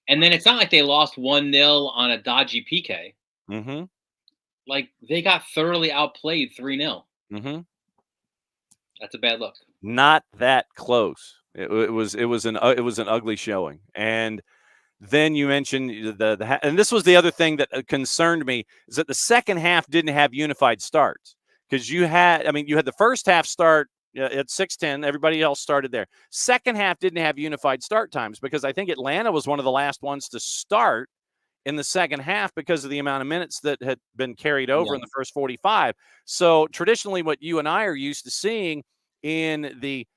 S7: And then it's not like they lost 1-0 on a dodgy PK.
S1: Mm-hmm.
S7: Like, they got thoroughly outplayed 3-0.
S1: Mm-hmm.
S7: That's a bad look.
S1: Not that close. It was an ugly showing. And then you mentioned and this was the other thing that concerned me, is that the second half didn't have unified starts, because you had the first half start at 6:10. Everybody else started there. Second half didn't have unified start times, because I think Atlanta was one of the last ones to start in the second half because of the amount of minutes that had been carried over in the first 45. So traditionally, what you and I are used to seeing in the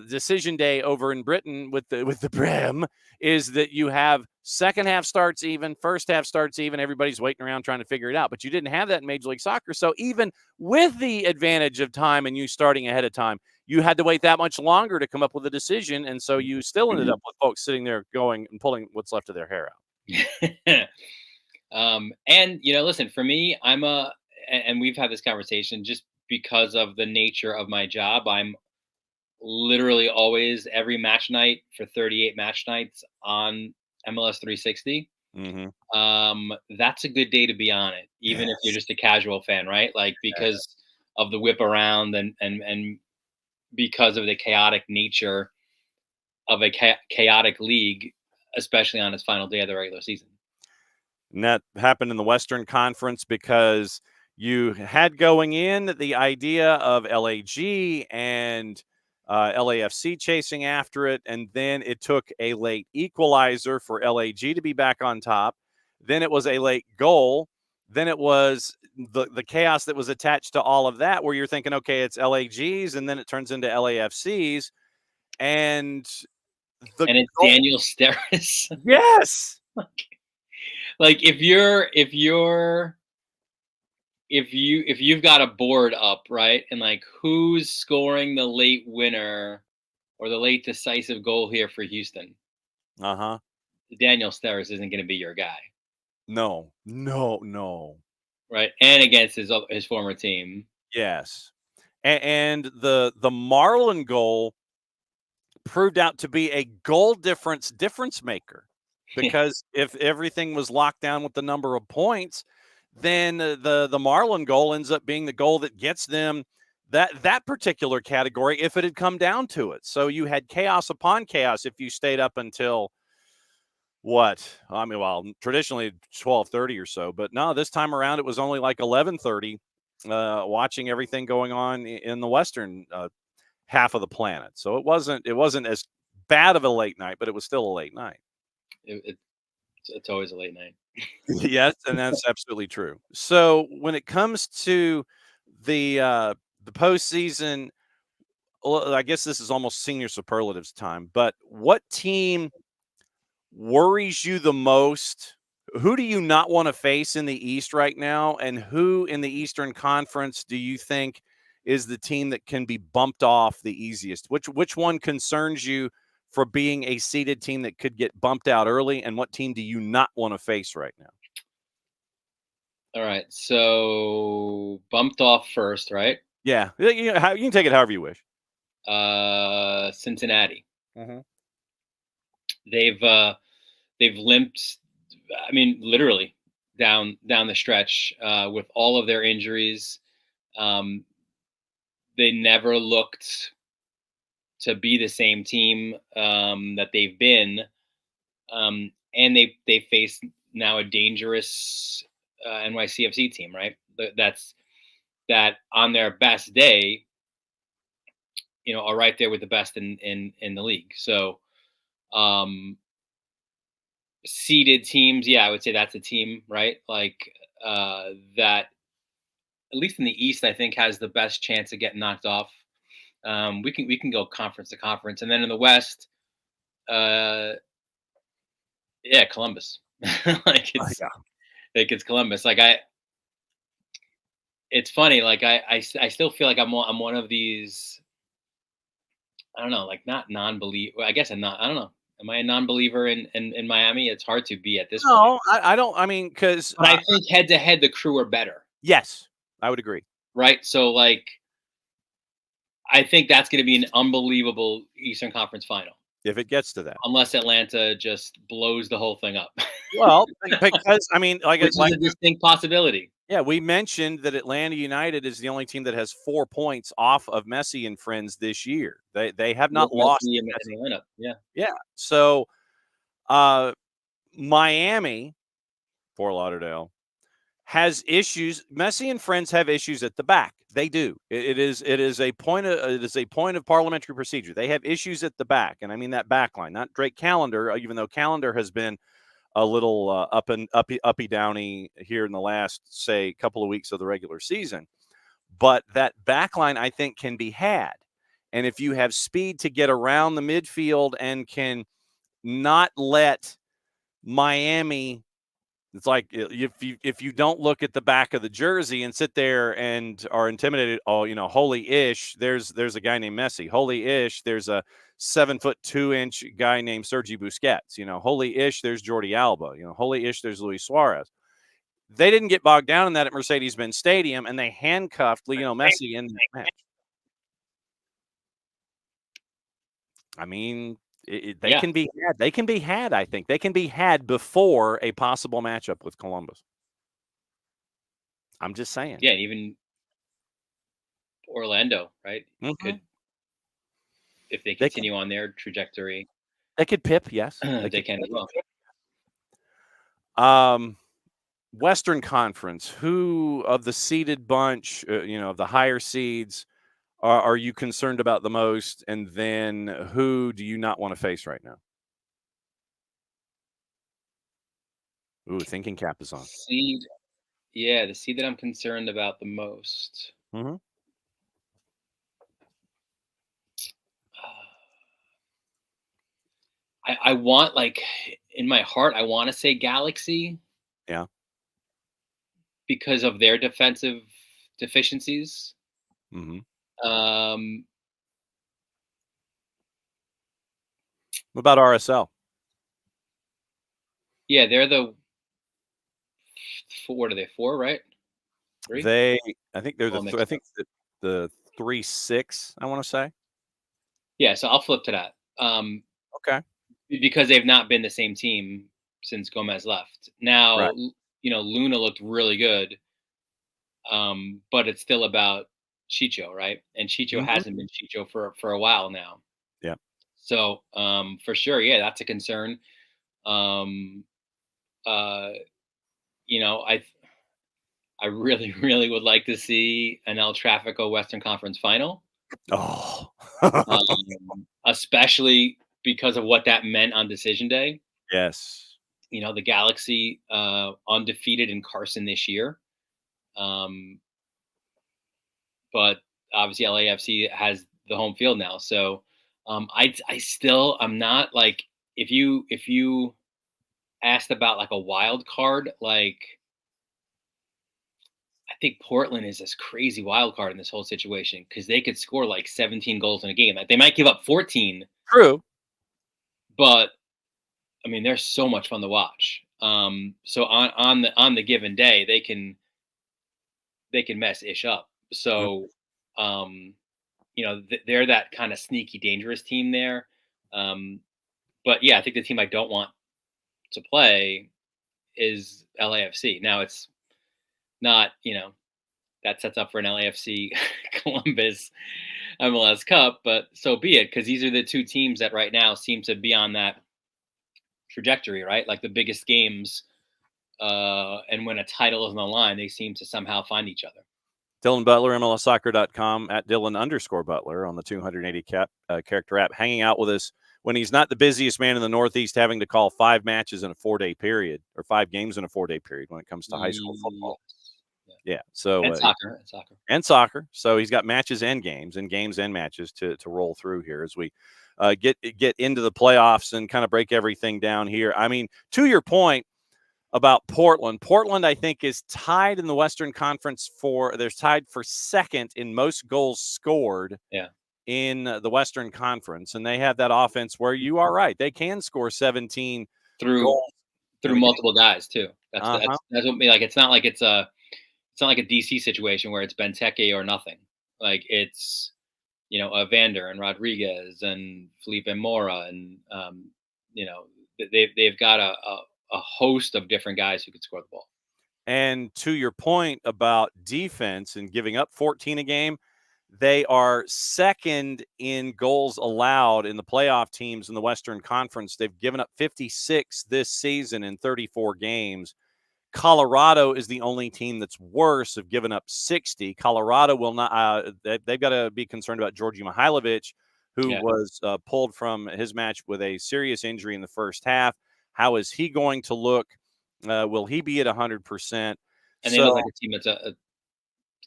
S1: decision day over in Britain with the Prem is that you have second half starts even, first half starts even. Everybody's waiting around trying to figure it out. But you didn't have that in Major League Soccer. So even with the advantage of time and you starting ahead of time, you had to wait that much longer to come up with a decision. And so you still ended up with folks sitting there going and pulling what's left of their hair out.
S7: And, listen, for me, and we've had this conversation just because of the nature of my job. I'm literally always every match night for 38 match nights on MLS 360. That's a good day to be on it, even if you're just a casual fan, right? Like, because of the whip around and because of the chaotic nature of a chaotic league, especially on its final day of the regular season.
S1: And that happened in the Western Conference because you had going in the idea of LAG and LAFC chasing after it, and then it took a late equalizer for LAG to be back on top. Then it was a late goal. Then it was the chaos that was attached to all of that, where you're thinking, okay, it's LAGs, and then it turns into LAFCs, and
S7: it's Daniel Steres.
S1: Yes.
S7: Like if you've got a board up, right, and like who's scoring the late winner or the late decisive goal here for Houston? Daniel Steres isn't going to be your guy.
S1: No.
S7: Right, and against his former team.
S1: Yes, and the Marlon goal proved out to be a goal difference maker, because if everything was locked down with the number of points, then the Marlon goal ends up being the goal that gets them that particular category if it had come down to it. So you had chaos upon chaos if you stayed up until traditionally 12:30 or so, but no, this time around it was only like 11:30, watching everything going on in the Western half of the planet. So it wasn't as bad of a late night, but it was still a late night.
S7: It's always a late night.
S1: Yes, and that's absolutely true. So when it comes to the postseason, I guess this is almost senior superlatives time, but what team worries you the most? Who do you not want to face in the East right now? And who in the Eastern Conference do you think is the team that can be bumped off the easiest? Which one concerns you for being a seeded team that could get bumped out early? And what team do you not want to face right now?
S7: All right. So bumped off first, right?
S1: Yeah. You can take it however you wish.
S7: Cincinnati. They've limped. I mean, literally down the stretch with all of their injuries. They never looked to be the same team that they've been, and they face now a dangerous NYCFC team, right? That on their best day, are right there with the best in the league. So, seeded teams, yeah, I would say that's a team, right? Like that, at least in the East, I think has the best chance of getting knocked off. We can go conference to conference, and then in the West, Columbus. It's Columbus. Like it's funny. Like I still feel like I'm one of these. I don't know, like not non-believer. I guess I'm not. I don't know. Am I a non-believer in Miami? It's hard to be at this point.
S1: No, I don't. I mean, because
S7: I think head to head, the Crew are better.
S1: Yes, I would agree.
S7: Right. So like, I think that's going to be an unbelievable Eastern Conference final.
S1: If it gets to that.
S7: Unless Atlanta just blows the whole thing up.
S1: Well, because, I mean, like
S7: it's a distinct possibility.
S1: Yeah, we mentioned that Atlanta United is the only team that has 4 points off of Messi and friends this year. They have not lost
S7: in the lineup. Yeah.
S1: Yeah. So Miami, Fort Lauderdale, has issues. Messi and friends have issues at the back. They do. It is a point of parliamentary procedure. They have issues at the back, and I mean that back line, not Drake Callender, even though Callender has been a little uppy downy here in the last, say, couple of weeks of the regular season. But that back line, I think, can be had. And if you have speed to get around the midfield and can not let Miami, it's like if you don't look at the back of the jersey and sit there and are intimidated, oh, holy ish, there's a guy named Messi. Holy ish, there's a 7'2" guy named Sergi Busquets. Holy ish, there's Jordi Alba. Holy ish, there's Luis Suarez. They didn't get bogged down in that at Mercedes-Benz Stadium, and they handcuffed Lionel Messi in that match. I mean, they can be had. They can be had, I think. They can be had before a possible matchup with Columbus. I'm just saying.
S7: Yeah, even Orlando, right? Could, if they continue on their trajectory.
S1: They could pip, yes.
S7: They can as well.
S1: Western Conference, who of the seeded bunch, of the higher seeds, are you concerned about the most? And then who do you not want to face right now? Ooh, thinking cap is on.
S7: Seed. Yeah, the seed that I'm concerned about the most.
S1: Mm-hmm.
S7: I want, like, in my heart, I want to say Galaxy.
S1: Yeah.
S7: Because of their defensive deficiencies.
S1: Mm-hmm. What about RSL?
S7: Yeah, they're the what are they? 4, right? 3?
S1: I think they're I think the 3-6. I want to say.
S7: Yeah, so I'll flip to that.
S1: Okay.
S7: Because they've not been the same team since Gomez left. Now,
S1: right.
S7: Luna looked really good, but it's still about Chicho, right? And Chicho hasn't been Chicho for a while now.
S1: Yeah.
S7: So for sure, yeah, that's a concern. I really, really would like to see an El Tráfico Western Conference final.
S1: Oh.
S7: Especially because of what that meant on decision day.
S1: Yes.
S7: The Galaxy undefeated in Carson this year. But obviously LAFC has the home field now. So I'm not, like, if you asked about like a wild card, like, I think Portland is this crazy wild card in this whole situation because they could score like 17 goals in a game. Like, they might give up 14.
S1: True.
S7: But I mean, they're so much fun to watch. So on the given day, they can mess ish up. So, they're that kind of sneaky, dangerous team there. But yeah, I think the team I don't want to play is LAFC. Now, it's not, that sets up for an LAFC Columbus MLS Cup, but so be it, because these are the two teams that right now seem to be on that trajectory, right? Like the biggest games, and when a title is on the line, they seem to somehow find each other.
S1: Dylan Butler, MLSsoccer.com, at Dylan_Butler on the 280 character app, hanging out with us when he's not the busiest man in the Northeast, having to call 5 matches in a 4-day period, or 5 games in a 4-day period when it comes to high school football. Yeah. So and soccer. So he's got matches and games and matches to roll through here as we get into the playoffs and kind of break everything down here. I mean, to your point about Portland, I think, is tied in the Western Conference they're tied for second in most goals scored in the Western Conference. And they have that offense where you are right. They can score 17
S7: through multiple guys too. That's what me, like, it's not like it's a DC situation where it's Benteke or nothing. Like, it's, Evander and Rodriguez and Felipe Mora, and they've got a host of different guys who could score the ball.
S1: And to your point about defense and giving up 14 a game, they are second in goals allowed in the playoff teams in the Western Conference. They've given up 56 this season in 34 games. Colorado is the only team that's worse, have given up 60. Colorado will not. They've got to be concerned about Georgi Mihailovic, who was pulled from his match with a serious injury in the first half. How is he going to look? Will he be at 100%?
S7: And they look like a team that's a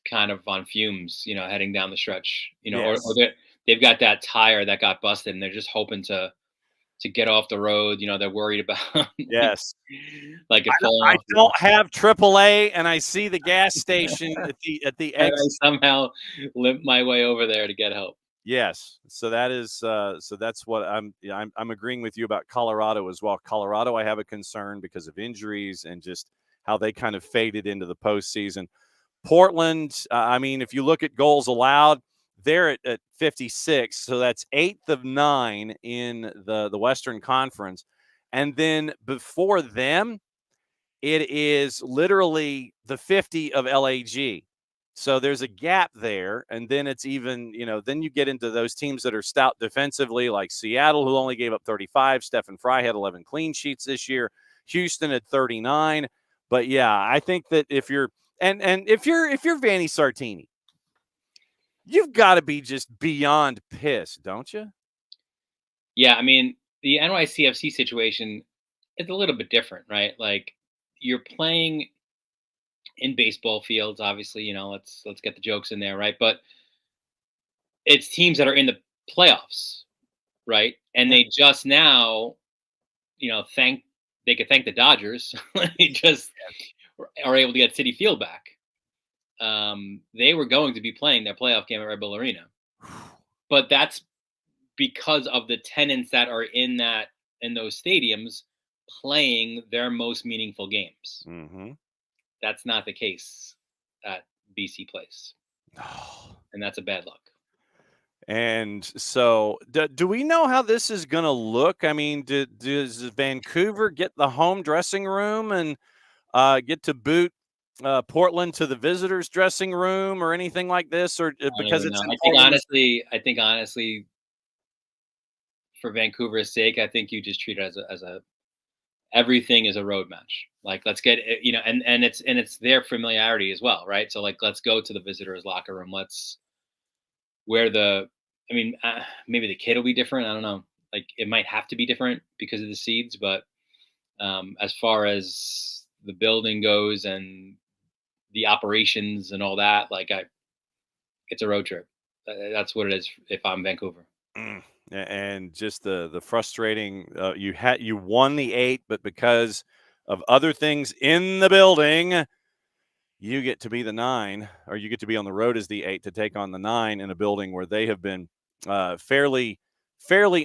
S7: kind of on fumes, heading down the stretch,
S1: Yes.
S7: or they've got that tire that got busted, and they're just hoping to get off the road. They're worried about
S1: Yes.
S7: like it falling
S1: I
S7: off.
S1: don't have AAA, and I see the gas station at the
S7: And I
S1: exit.
S7: somehow limp my way over there to get help.
S1: Yes, so that is so that's what I'm agreeing with you about Colorado as well. Colorado, I have a concern because of injuries and just how they kind of faded into the postseason. Portland, I mean, if you look at goals allowed, they're at 56, so that's 8th of 9 in the Western Conference. And then before them, it is literally the 50 of LAG. So there's a gap there. And then it's even, then you get into those teams that are stout defensively, like Seattle, who only gave up 35. Stephen Fry had 11 clean sheets this year. Houston at 39. But yeah, I think that if you're if you're Vanni Sartini, you've got to be just beyond pissed, don't you?
S7: Yeah, I mean, the NYCFC situation is a little bit different, right? Like, you're playing in baseball fields, obviously, let's get the jokes in there, right? But it's teams that are in the playoffs, right? And they just now, they could thank the Dodgers. They just are able to get Citi Field back. They were going to be playing their playoff game at Red Bull Arena, but that's because of the tenants that are in those stadiums playing their most meaningful games.
S1: Mm-hmm.
S7: That's not the case at BC Place, and that's a bad luck.
S1: And so, do we know how this is going to look? I mean, does Vancouver get the home dressing room and get to boot Portland to the visitors' dressing room or anything like this, or because it's in Portland?
S7: I think honestly, for Vancouver's sake, I think you just treat it as a everything is a road match. Like, let's get and it's their familiarity as well, right? So, like, let's go to the visitors' locker room. Let's wear maybe the kid will be different. I don't know. Like, it might have to be different because of the seeds, but as far as the building goes and the operations and all that, it's a road trip. That's what it is if I'm Vancouver.
S1: And just the frustrating, you won the 8, but because of other things in the building, you get to be the 9, or you get to be on the road as the 8 to take on the 9 in a building where they have been fairly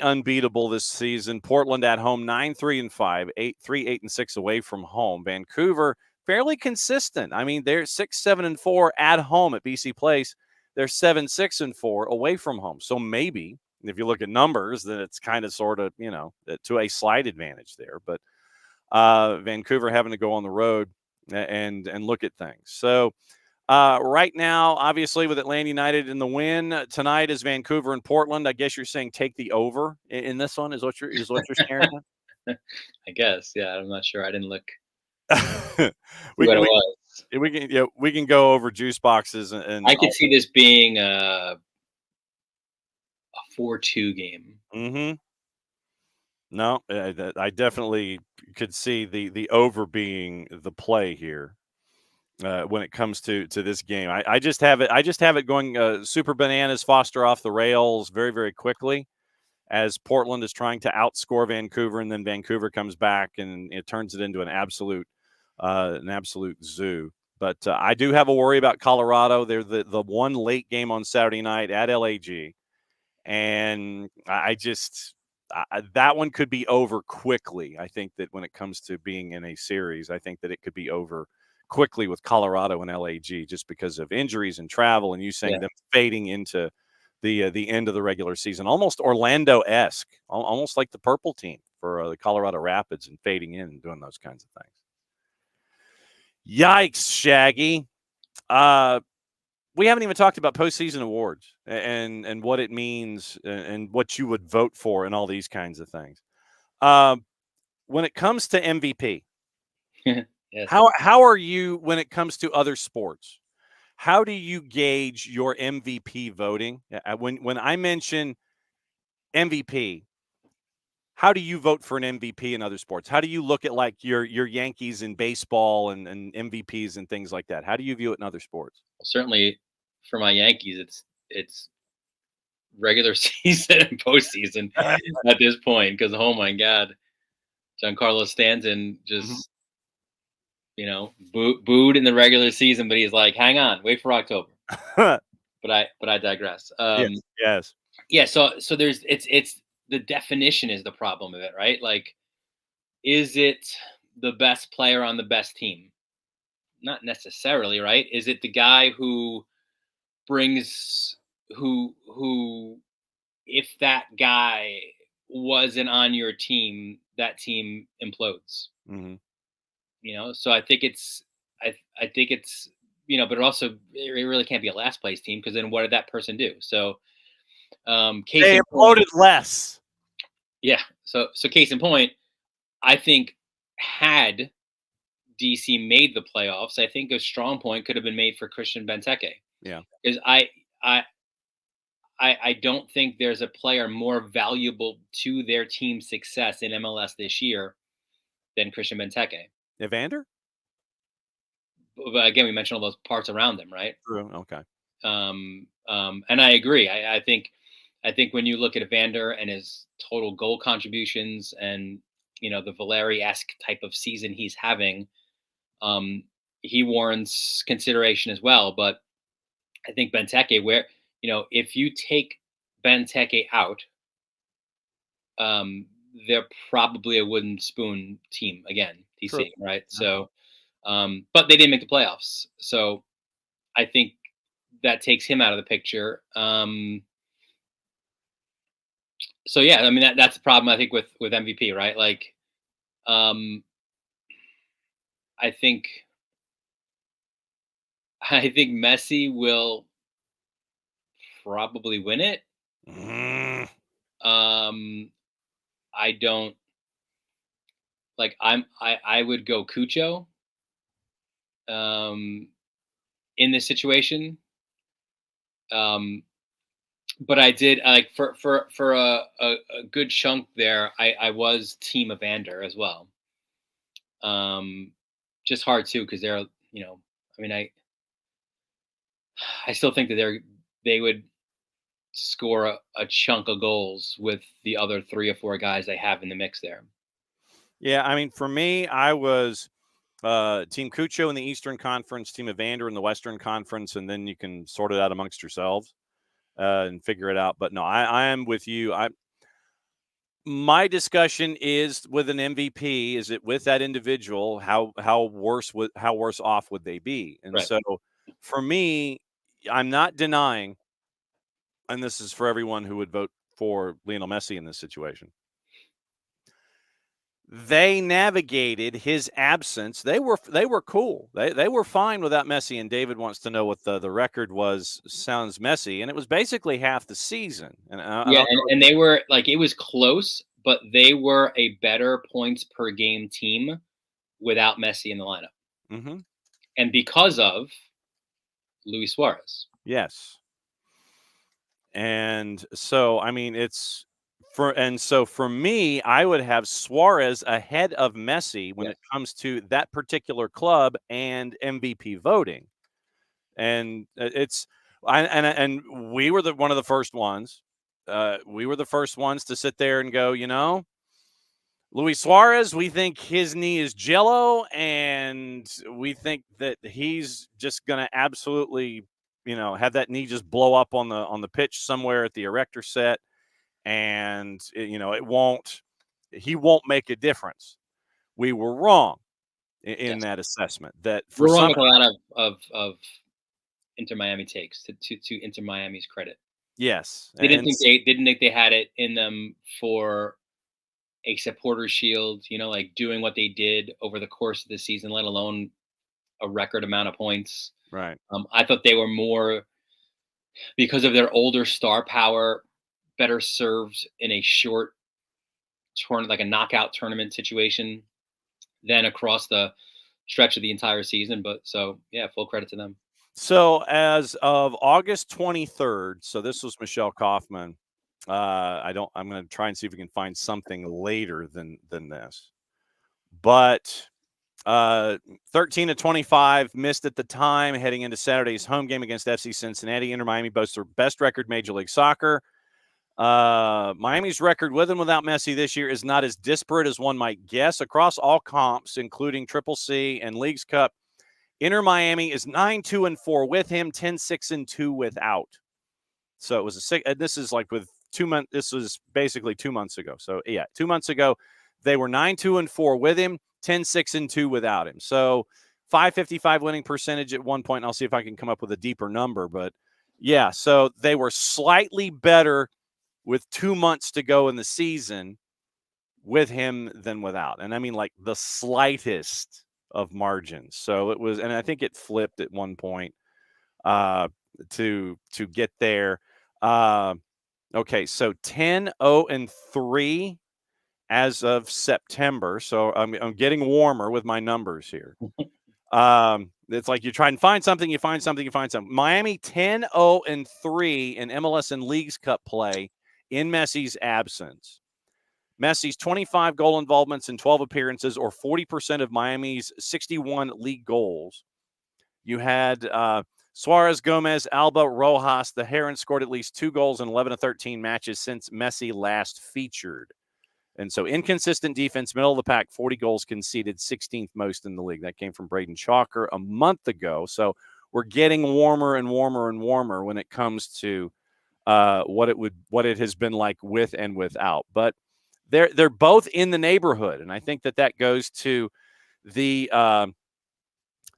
S1: unbeatable this season. Portland at home 9-3-5, 8-3-8-6 away from home. Vancouver fairly consistent. I mean, they're 6-7-4 at home at BC Place. They're 7-6-4 away from home. So maybe if you look at numbers, then it's kind of sort of to a slight advantage there. But Vancouver having to go on the road and look at things. So right now, obviously, with Atlanta United in the win tonight is Vancouver and Portland. I guess you're saying take the over in this one is what you're sharing.
S7: I guess, yeah. I'm not sure. I didn't look.
S1: we can go over juice boxes and
S7: I could see this being a 4-2 game.
S1: Mm-hmm. No, I definitely could see the over being the play here when it comes to this game. I just have it going super bananas, Foster off the rails very, very quickly as Portland is trying to outscore Vancouver, and then Vancouver comes back and it turns it into an absolute zoo. But I do have a worry about Colorado. They're the one late game on Saturday night at LAG, and that one could be over quickly. I think that when it comes to being in a series, I think that it could be over quickly with Colorado and LAG just because of injuries and travel, and you saying them fading into the end of the regular season, almost Orlando-esque, almost like the purple team for the Colorado Rapids, and fading in and doing those kinds of things. Yikes, Shaggy. We haven't even talked about postseason awards and what it means and what you would vote for and all these kinds of things. When it comes to MVP,
S7: yes.
S1: How are you when it comes to other sports? How do you gauge your MVP voting? When I mention MVP, how do you vote for an MVP in other sports? How do you look at like your Yankees in baseball and MVPs and things like that? How do you view it in other sports?
S7: Well, certainly for my Yankees, it's regular season and postseason at this point because oh my god, Giancarlo Stanton just booed in the regular season, but he's like, hang on, wait for October. But I digress.
S1: Yes.
S7: Yeah. So there's it's the definition is the problem of it, right? Like, is it the best player on the best team? Not necessarily, right? Is it the guy who brings who if that guy wasn't on your team, that team implodes.
S1: Mm-hmm.
S7: So I think it's but also it really can't be a last place team because then what did that person do? So
S1: they imploded less.
S7: Yeah. So case in point, I think had DC made the playoffs, I think a strong point could have been made for Christian Benteke.
S1: Yeah.
S7: Because I don't think there's a player more valuable to their team's success in MLS this year than Christian Benteke.
S1: Evander?
S7: But again, we mentioned all those parts around him, right?
S1: True. Okay.
S7: And I agree. I think when you look at Evander and his total goal contributions and the Valeri-esque type of season he's having, he warrants consideration as well. But I think Benteke, where if you take Benteke out, they're probably a wooden spoon team again, DC,
S1: True.
S7: right? So, but they didn't make the playoffs, so I think that takes him out of the picture. So yeah, I mean that's the problem I think with MVP, right? Like, I think Messi will probably win it. I don't like. I would go Cucho. In this situation. But I did like for a good chunk there. I was team Evander as well. Just hard too because they're I mean I still think that they would score a chunk of goals with the other 3 or 4 guys they have in the mix there.
S1: Yeah, I mean, for me, I was Team Cucho in the Eastern Conference, Team Evander in the Western Conference, and then you can sort it out amongst yourselves and figure it out. But no, I am with you. My discussion is with an MVP. Is it with that individual? How worse off would they be? And
S7: right.
S1: So, for me, I'm not denying, and this is for everyone who would vote for Lionel Messi in this situation. They navigated his absence. They were cool. They were fine without Messi. And David wants to know what the record was. Sounds messy, and it was basically half the season.
S7: And they were like, it was close, but they were a better points per game team without Messi in the lineup, and because of Luis Suarez.
S1: Yes, and so I mean for me, I would have Suarez ahead of Messi when it comes to that particular club and MVP voting. And we were one of the first ones. We were the first ones to sit there and go, Luis Suarez, we think his knee is jello, and we think that he's just going to absolutely, have that knee just blow up on the pitch somewhere at the erector set. And he won't make a difference. We were wrong in that assessment. That
S7: we're wrong with a lot of Inter Miami takes to Inter Miami's credit.
S1: Yes,
S7: they didn't think they had it in them for a supporter shield. Like doing what they did over the course of the season, let alone a record amount of points.
S1: Right.
S7: I thought they were more because of their older star power. Better served in a short tournament, like a knockout tournament situation, than across the stretch of the entire season. But so, yeah, full credit to them.
S1: So as of August 23rd, so this was Michelle Kaufman, I'm going to try and see if we can find something later than this. But 13-25 missed at the time, heading into Saturday's home game against FC Cincinnati. Inter Miami boasts their best record Major League Soccer. Miami's record with and without Messi this year is not as disparate as one might guess. Across all comps, including Triple C and Leagues Cup, Inter Miami is 9-2-4 with him, 10-6-2 without. So it was a six. And this is like with 2 months. This was basically 2 months ago. So yeah, 2 months ago, they were 9-2-4 with him, 10-6-2 without him. So 555 winning percentage at one point. And I'll see if I can come up with a deeper number. But yeah, so they were slightly better with 2 months to go in the season with him than without. And I mean, like the slightest of margins. So it was, and I think it flipped at one point to get there. Okay, so 10-0-3 as of September. So I'm getting warmer with my numbers here. It's like you try and find something, you find something, you find something. Miami 10-0-3 in MLS and Leagues Cup play in Messi's absence. Messi's 25 goal involvements in 12 appearances, or 40% of Miami's 61 league goals. You had Suarez, Gomez, Alba, Rojas. The Herons scored at least 2 goals in 11 of 13 matches since Messi last featured. And so inconsistent defense, middle of the pack, 40 goals conceded, 16th most in the league. That came from Braden Chalker a month ago. So we're getting warmer and warmer and warmer when it comes to what it has been like with and without. But they're both in the neighborhood, and I think that goes to the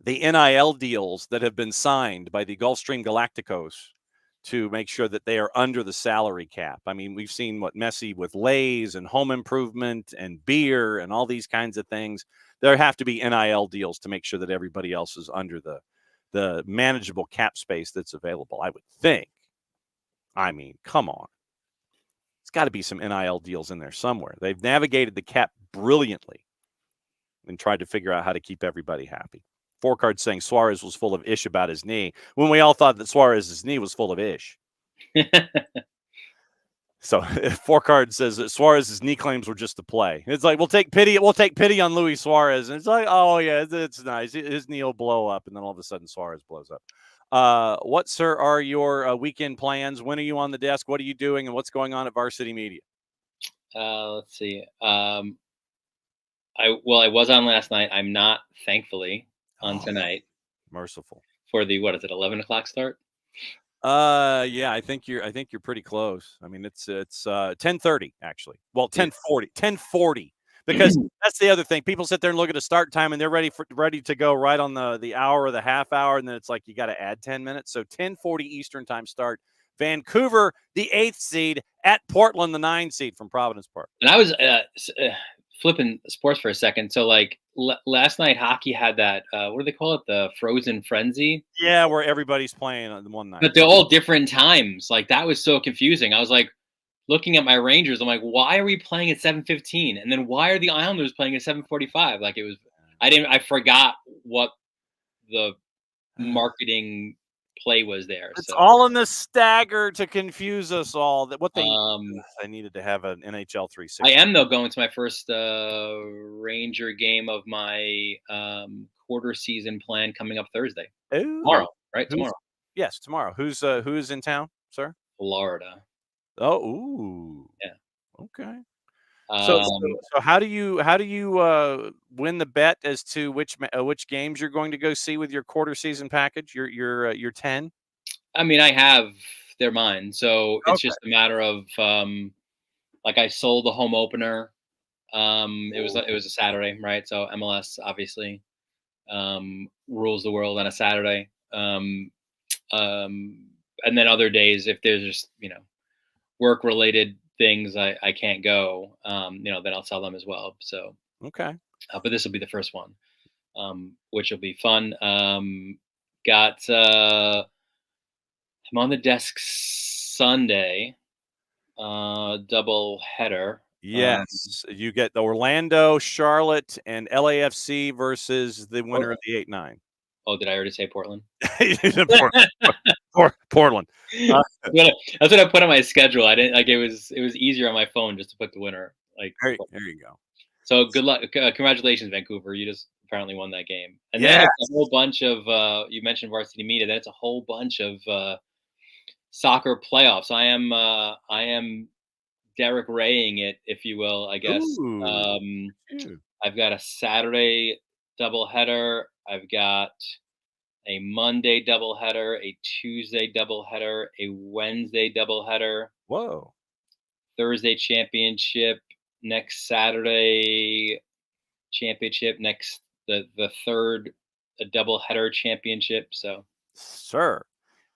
S1: NIL deals that have been signed by the Gulfstream Galacticos to make sure that they are under the salary cap. I mean, we've seen what Messi with Lay's and home improvement and beer and all these kinds of things. There have to be NIL deals to make sure that everybody else is under the manageable cap space that's available, I would think. I mean, come on. It's got to be some NIL deals in there somewhere. They've navigated the cap brilliantly and tried to figure out how to keep everybody happy. Four-card saying Suarez was full of ish about his knee when we all thought that Suarez's knee was full of ish. So Four-card says that Suarez's knee claims were just a play. It's like, we'll take pity on Luis Suarez. And it's like, oh, yeah, it's nice. His knee will blow up, and then all of a sudden Suarez blows up. What, sir, are your weekend plans? When are you on the desk? What are you doing? And what's going on at Varsity Media?
S7: Let's see. I was on last night. I'm not, thankfully, on tonight.
S1: Merciful.
S7: For the, 11 o'clock start?
S1: Yeah, I think you're pretty close. I mean, it's 10:30 actually. Well, 10:40. Because that's the other thing. People sit there and look at a start time and they're ready to go right on the hour or the half hour, and then it's like you got to add 10 minutes. So 10:40 Eastern time start. Vancouver, the 8th seed, at Portland, the 9 seed from Providence Park.
S7: And I was flipping sports for a second. So like last night, hockey had that what do they call it? The Frozen Frenzy.
S1: Yeah, where everybody's playing on one night.
S7: But they're all different times. Like that was so confusing. I was like, looking at my Rangers, I'm like, why are we playing at 7:15? And then why are the Islanders playing at 7:45? Like it was, I forgot what the marketing play was there.
S1: It's all in the stagger to confuse us all. That what they I needed to have an NHL 360.
S7: I am though going to my first Ranger game of my quarter season plan coming up Thursday.
S1: Ooh.
S7: Tomorrow, right? Tomorrow.
S1: Yes, tomorrow. Who's in town, sir?
S7: Florida.
S1: Oh, ooh.
S7: Yeah.
S1: Okay. So how do you win the bet as to which games you're going to go see with your quarter season package? Your 10.
S7: I mean, I have they're mine, so it's just a matter of like I sold the home opener. It was a Saturday, right? So MLS obviously rules the world on a Saturday. And then other days, if there's just work related things I can't go, then I'll sell them as well. So
S1: okay.
S7: But this will be the first one, which will be fun. I'm on the desk Sunday, double header.
S1: Yes, you get the Orlando, Charlotte, and LAFC versus the winner of the 8-9.
S7: Oh, did I already say Portland?
S1: Portland.
S7: That's what I put on my schedule. I didn't like it was easier on my phone just to put the winner. Like
S1: There you go.
S7: So good luck. Congratulations, Vancouver. You just apparently won that game. And then
S1: Yes.
S7: it's a whole bunch of you mentioned varsity media. Then it's a whole bunch of soccer playoffs. I am Derek Raying it, if you will, I guess.
S1: Ooh.
S7: I've got a Saturday doubleheader. I've got a Monday doubleheader, a Tuesday doubleheader, a Wednesday doubleheader.
S1: Whoa.
S7: Thursday championship, next Saturday championship, next the third a doubleheader championship. So,
S1: sir,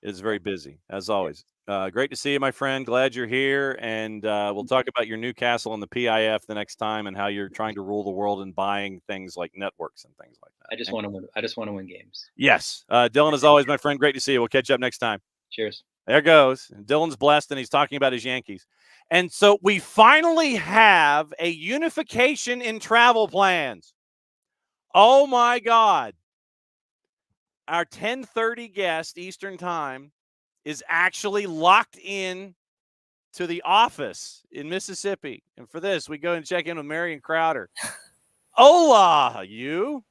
S1: it is very busy as always. Great to see you, my friend. Glad you're here, and we'll talk about your Newcastle and the PIF the next time, and how you're trying to rule the world and buying things like networks and things like that.
S7: I just want to win. I just want to win games.
S1: Yes, Dylan, as always, my friend. Great to see you. We'll catch up next time.
S7: Cheers.
S1: There goes. Dylan's blessed, and he's talking about his Yankees. And so we finally have a unification in travel plans. Oh my God! Our 10:30 guest Eastern Time is actually locked in to the office in Mississippi. And for this, we go and check in with Marion Crowder. Hola, you?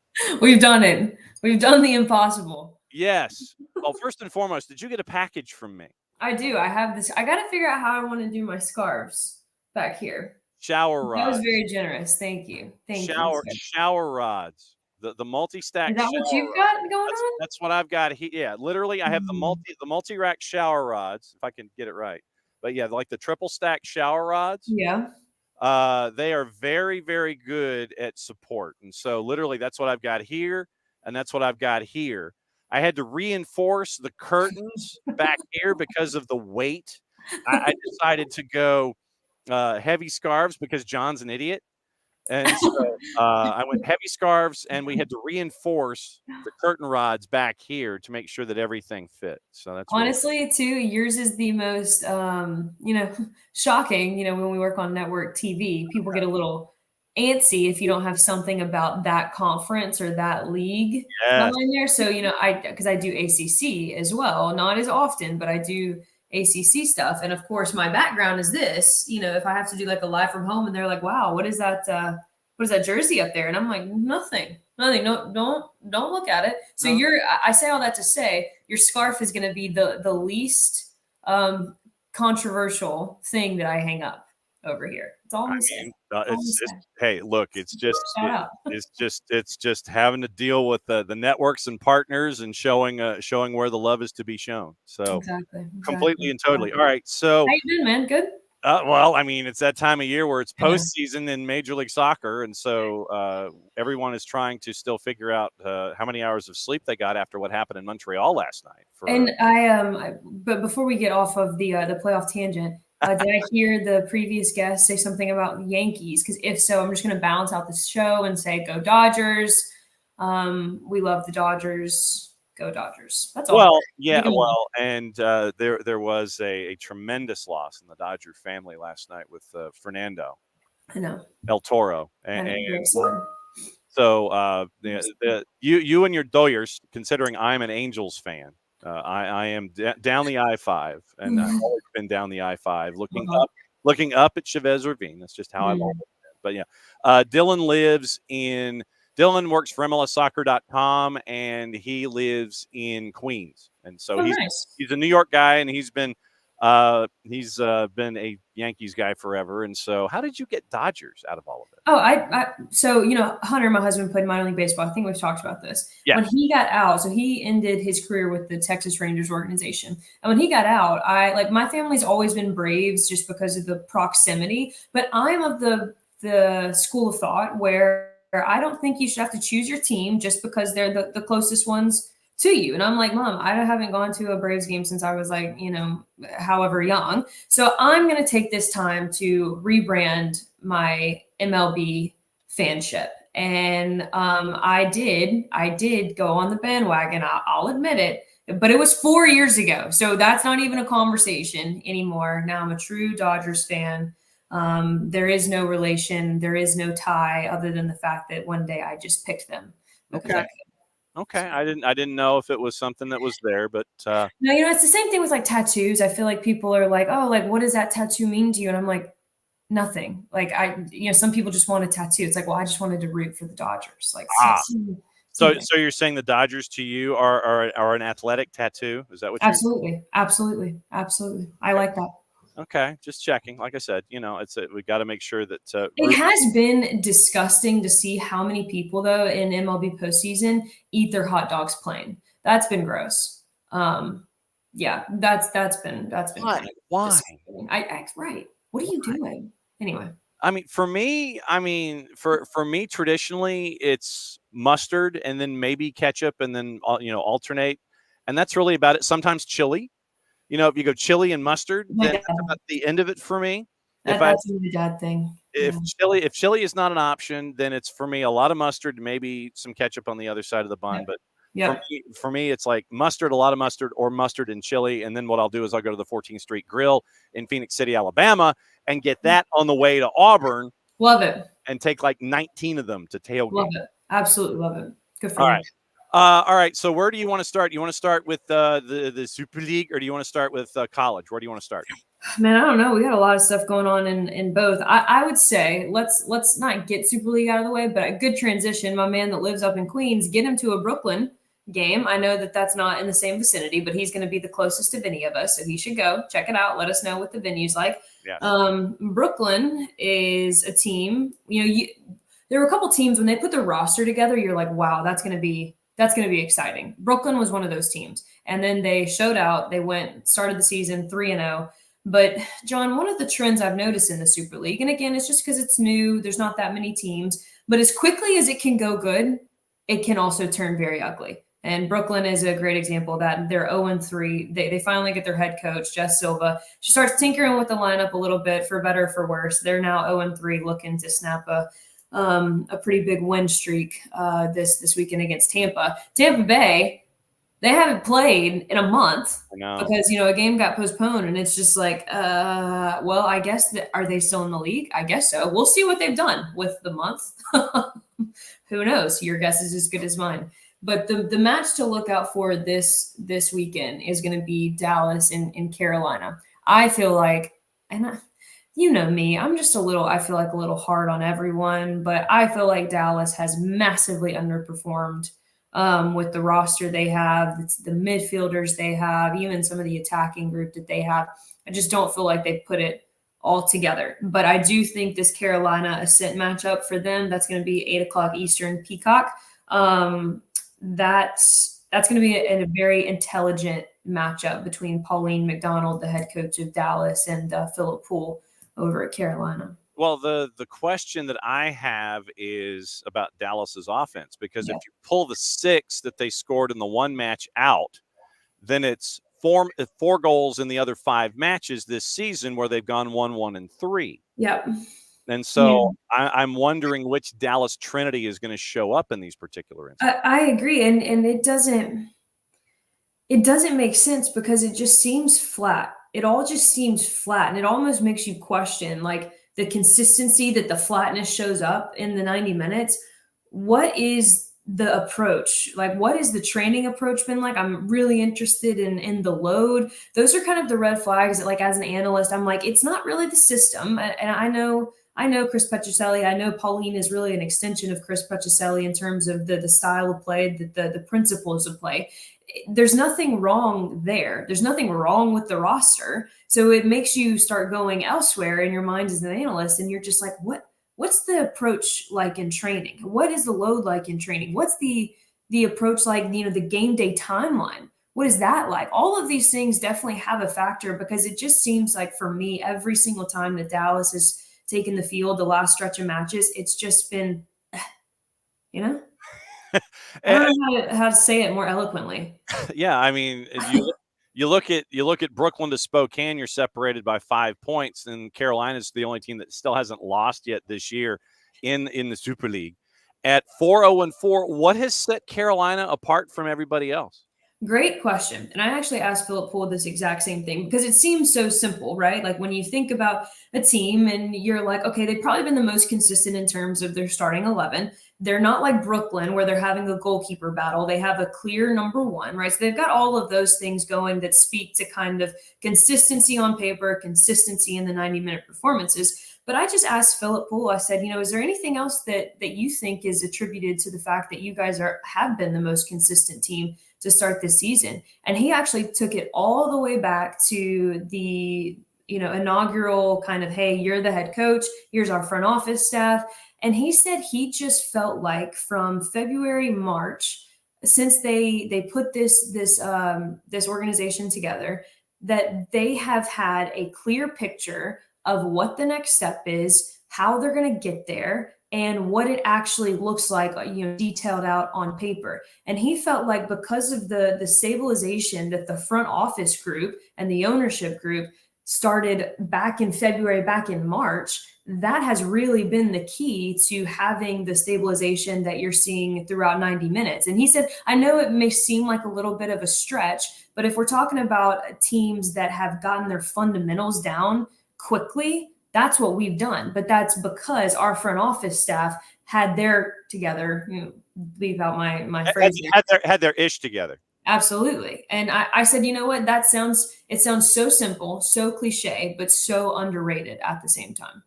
S8: We've done it. We've done the impossible.
S1: Yes. Well, first and foremost, did you get a package from me?
S8: I do. I have this. I got to figure out how I want to do my scarves back here.
S1: Shower rods.
S8: That was very generous. Thank you. Thank you.
S1: Shower rods. The multi-stack.
S8: Is that what you've got going on?
S1: That's what I've got here. Yeah, literally, I have the multi-rack shower rods, if I can get it right. But yeah, like the triple stack shower rods.
S8: Yeah.
S1: They are very, very good at support. And so literally that's what I've got here, and that's what I've got here. I had to reinforce the curtains back here because of the weight. I decided to go heavy scarves because John's an idiot. And so I went heavy scarves, and we had to reinforce the curtain rods back here to make sure that everything fit. So that's
S8: honestly too. Yours is the most, shocking. When we work on network TV, people get a little antsy if you don't have something about that conference or that league behind there. So because I do ACC as well, not as often, but I do ACC stuff. And of course my background is this, if I have to do like a live from home and they're like, wow, what is that jersey up there? And I'm like, nothing. No, don't look at it. So I say all that to say your scarf is going to be the least controversial thing that I hang up over here. It's all I'm saying.
S1: Hey, look, it's just having to deal with the networks and partners and showing where the love is to be shown. So
S8: exactly.
S1: Completely and totally. All right. So
S8: how you doing, man? Good.
S1: Well, I mean, it's that time of year where it's postseason in Major League Soccer, and so everyone is trying to still figure out how many hours of sleep they got after what happened in Montreal last night.
S8: But before we get off of the playoff tangent, did I hear the previous guest say something about Yankees? Because if so, I'm just going to balance out the show and say, go Dodgers. We love the Dodgers. Go Dodgers. That's all.
S1: Well, yeah. Well, and there was a tremendous loss in the Dodger family last night with Fernando.
S8: I know.
S1: El Toro. So you and your Doyers, considering I'm an Angels fan, I am down the I-5, and I've always been down the I-5, looking up at Chavez Ravine. That's just how I've always been. But yeah, Dylan works for MLSsoccer.com, and he lives in Queens. And so he's a New York guy, and he's been a Yankees guy forever. And so how did you get Dodgers out of all of it?
S8: So Hunter, my husband, played minor league baseball. I think we've talked about this. Yeah. When he got out, so he ended his career with the Texas Rangers organization. And when he got out, my family's always been Braves just because of the proximity. But I'm of the school of thought where I don't think you should have to choose your team just because they're the closest ones to you. And I'm like, Mom, I haven't gone to a Braves game since I was like, however young. So I'm going to take this time to rebrand my MLB fanship. And I did go on the bandwagon. I'll admit it, but it was 4 years ago. So that's not even a conversation anymore. Now I'm a true Dodgers fan. There is no relation. There is no tie other than the fact that one day I just picked them.
S1: Okay. Okay, I didn't know if it was something that was there, but
S8: No, it's the same thing with like tattoos. I feel like people are like, oh, like what does that tattoo mean to you? And I'm like, nothing. Like some people just want a tattoo. It's like, well, I just wanted to root for the Dodgers. Like,
S1: so you're saying the Dodgers to you are an athletic tattoo? Is that what
S8: absolutely, absolutely. I like that.
S1: Okay, just checking. Like I said, we got to make sure that
S8: it has been disgusting to see how many people though in MLB postseason eat their hot dogs plain. That's been gross. Yeah, that's been
S1: why?
S8: I right. What are you doing anyway?
S1: I mean, for me, traditionally it's mustard and then maybe ketchup and then alternate, and that's really about it. Sometimes chili. If you go chili and mustard, then that's about the end of it for me.
S8: That's a dad thing.
S1: If chili is not an option, then it's for me a lot of mustard, maybe some ketchup on the other side of the bun. But for me, it's like mustard, a lot of mustard, or mustard and chili. And then what I'll do is I'll go to the 14th Street Grill in Phoenix City, Alabama, and get that on the way to Auburn.
S8: Love it.
S1: And take like 19 of them to tailgate.
S8: Love it. Absolutely love it. Good for you.
S1: Right. All right. So where do you want to start? You want to start with the Super League, or do you want to start with college? Where do you want to start?
S8: Man, I don't know. We got a lot of stuff going on in both. I would say let's not get Super League out of the way, but a good transition. My man that lives up in Queens, get him to a Brooklyn game. I know that that's not in the same vicinity, but he's going to be the closest of any of us, so he should go check it out. Let us know what the venue's like.
S1: Yes.
S8: Brooklyn is a team. There were a couple teams when they put their roster together. You're like, wow, that's going to be exciting. Brooklyn was one of those teams. And then they showed out. They started the season 3-0. But, John, one of the trends I've noticed in the Super League, and again, it's just because it's new, there's not that many teams, but as quickly as it can go good, it can also turn very ugly. And Brooklyn is a great example of that. They're 0-3. They finally get their head coach, Jess Silva. She starts tinkering with the lineup a little bit, for better or for worse. They're now 0-3, looking to snap a pretty big win streak this weekend against Tampa. Tampa Bay, they haven't played in a month because, a game got postponed, and it's just like, well, I guess are they still in the league? I guess so. We'll see what they've done with the month. Who knows? Your guess is as good as mine. But the match to look out for this weekend is going to be Dallas in Carolina. I feel like, and you know me, I feel like a little hard on everyone, but I feel like Dallas has massively underperformed with the roster they have, the midfielders they have, even some of the attacking group that they have. I just don't feel like they put it all together. But I do think this Carolina Ascent matchup for them, that's going to be 8:00 Eastern Peacock. That's going to be a very intelligent matchup between Pauline McDonald, the head coach of Dallas, and Philip Poole over at Carolina.
S1: Well, the question that I have is about Dallas's offense, because if you pull the 6 that they scored in the one match out, then it's four goals in the other 5 matches this season where they've gone 1-1-3.
S8: Yep.
S1: And so I'm wondering which Dallas Trinity is going to show up in these particular instances.
S8: I agree. And it doesn't make sense because it just seems flat. It all just seems flat. And it almost makes you question like the consistency that the flatness shows up in the 90 minutes. What is the approach? Like, what is the training approach been like? I'm really interested in the load. Those are kind of the red flags that, like, as an analyst, I'm like, it's not really the system. And I know Chris Petrocelli. I know Pauline is really an extension of Chris Petrocelli in terms of the style of play, the principles of play. There's nothing wrong there. There's nothing wrong with the roster. So it makes you start going elsewhere in your mind as an analyst, and you're just like, what's the approach like in training? What is the load like in training? What's the approach like, the game day timeline? What is that like? All of these things definitely have a factor, because it just seems like, for me, every single time that Dallas has taken the field, the last stretch of matches, it's just been, I don't know how to say it more eloquently.
S1: Yeah, I mean, you look at Brooklyn to Spokane, you're separated by 5 points, and Carolina's the only team that still hasn't lost yet this year in the Super League. At 4-0-4, what has set Carolina apart from everybody else?
S8: Great question. And I actually asked Philip Poole this exact same thing, because it seems so simple, right? Like, when you think about a team and you're like, okay, they've probably been the most consistent in terms of their starting 11. They're not like Brooklyn where they're having a goalkeeper battle. They have a clear number one, right? So they've got all of those things going that speak to kind of consistency on paper, consistency in the 90-minute performances. But I just asked Philip Poole, I said, is there anything else that you think is attributed to the fact that you guys have been the most consistent team to start this season? And he actually took it all the way back to the inaugural kind of, hey, you're the head coach, here's our front office staff. And he said he just felt like from February, March, since they put this organization together, that they have had a clear picture of what the next step is, how they're going to get there, and what it actually looks like, detailed out on paper. And he felt like because of the stabilization that the front office group and the ownership group started back in February, back in March, that has really been the key to having the stabilization that you're seeing throughout 90 minutes. And he said, I know it may seem like a little bit of a stretch, but if we're talking about teams that have gotten their fundamentals down quickly, that's what we've done. But that's because our front office staff had their together, leave out my phrase.
S1: Had their ish together.
S8: Absolutely. And I said, you know what, it sounds so simple, so cliche, but so underrated at the same time.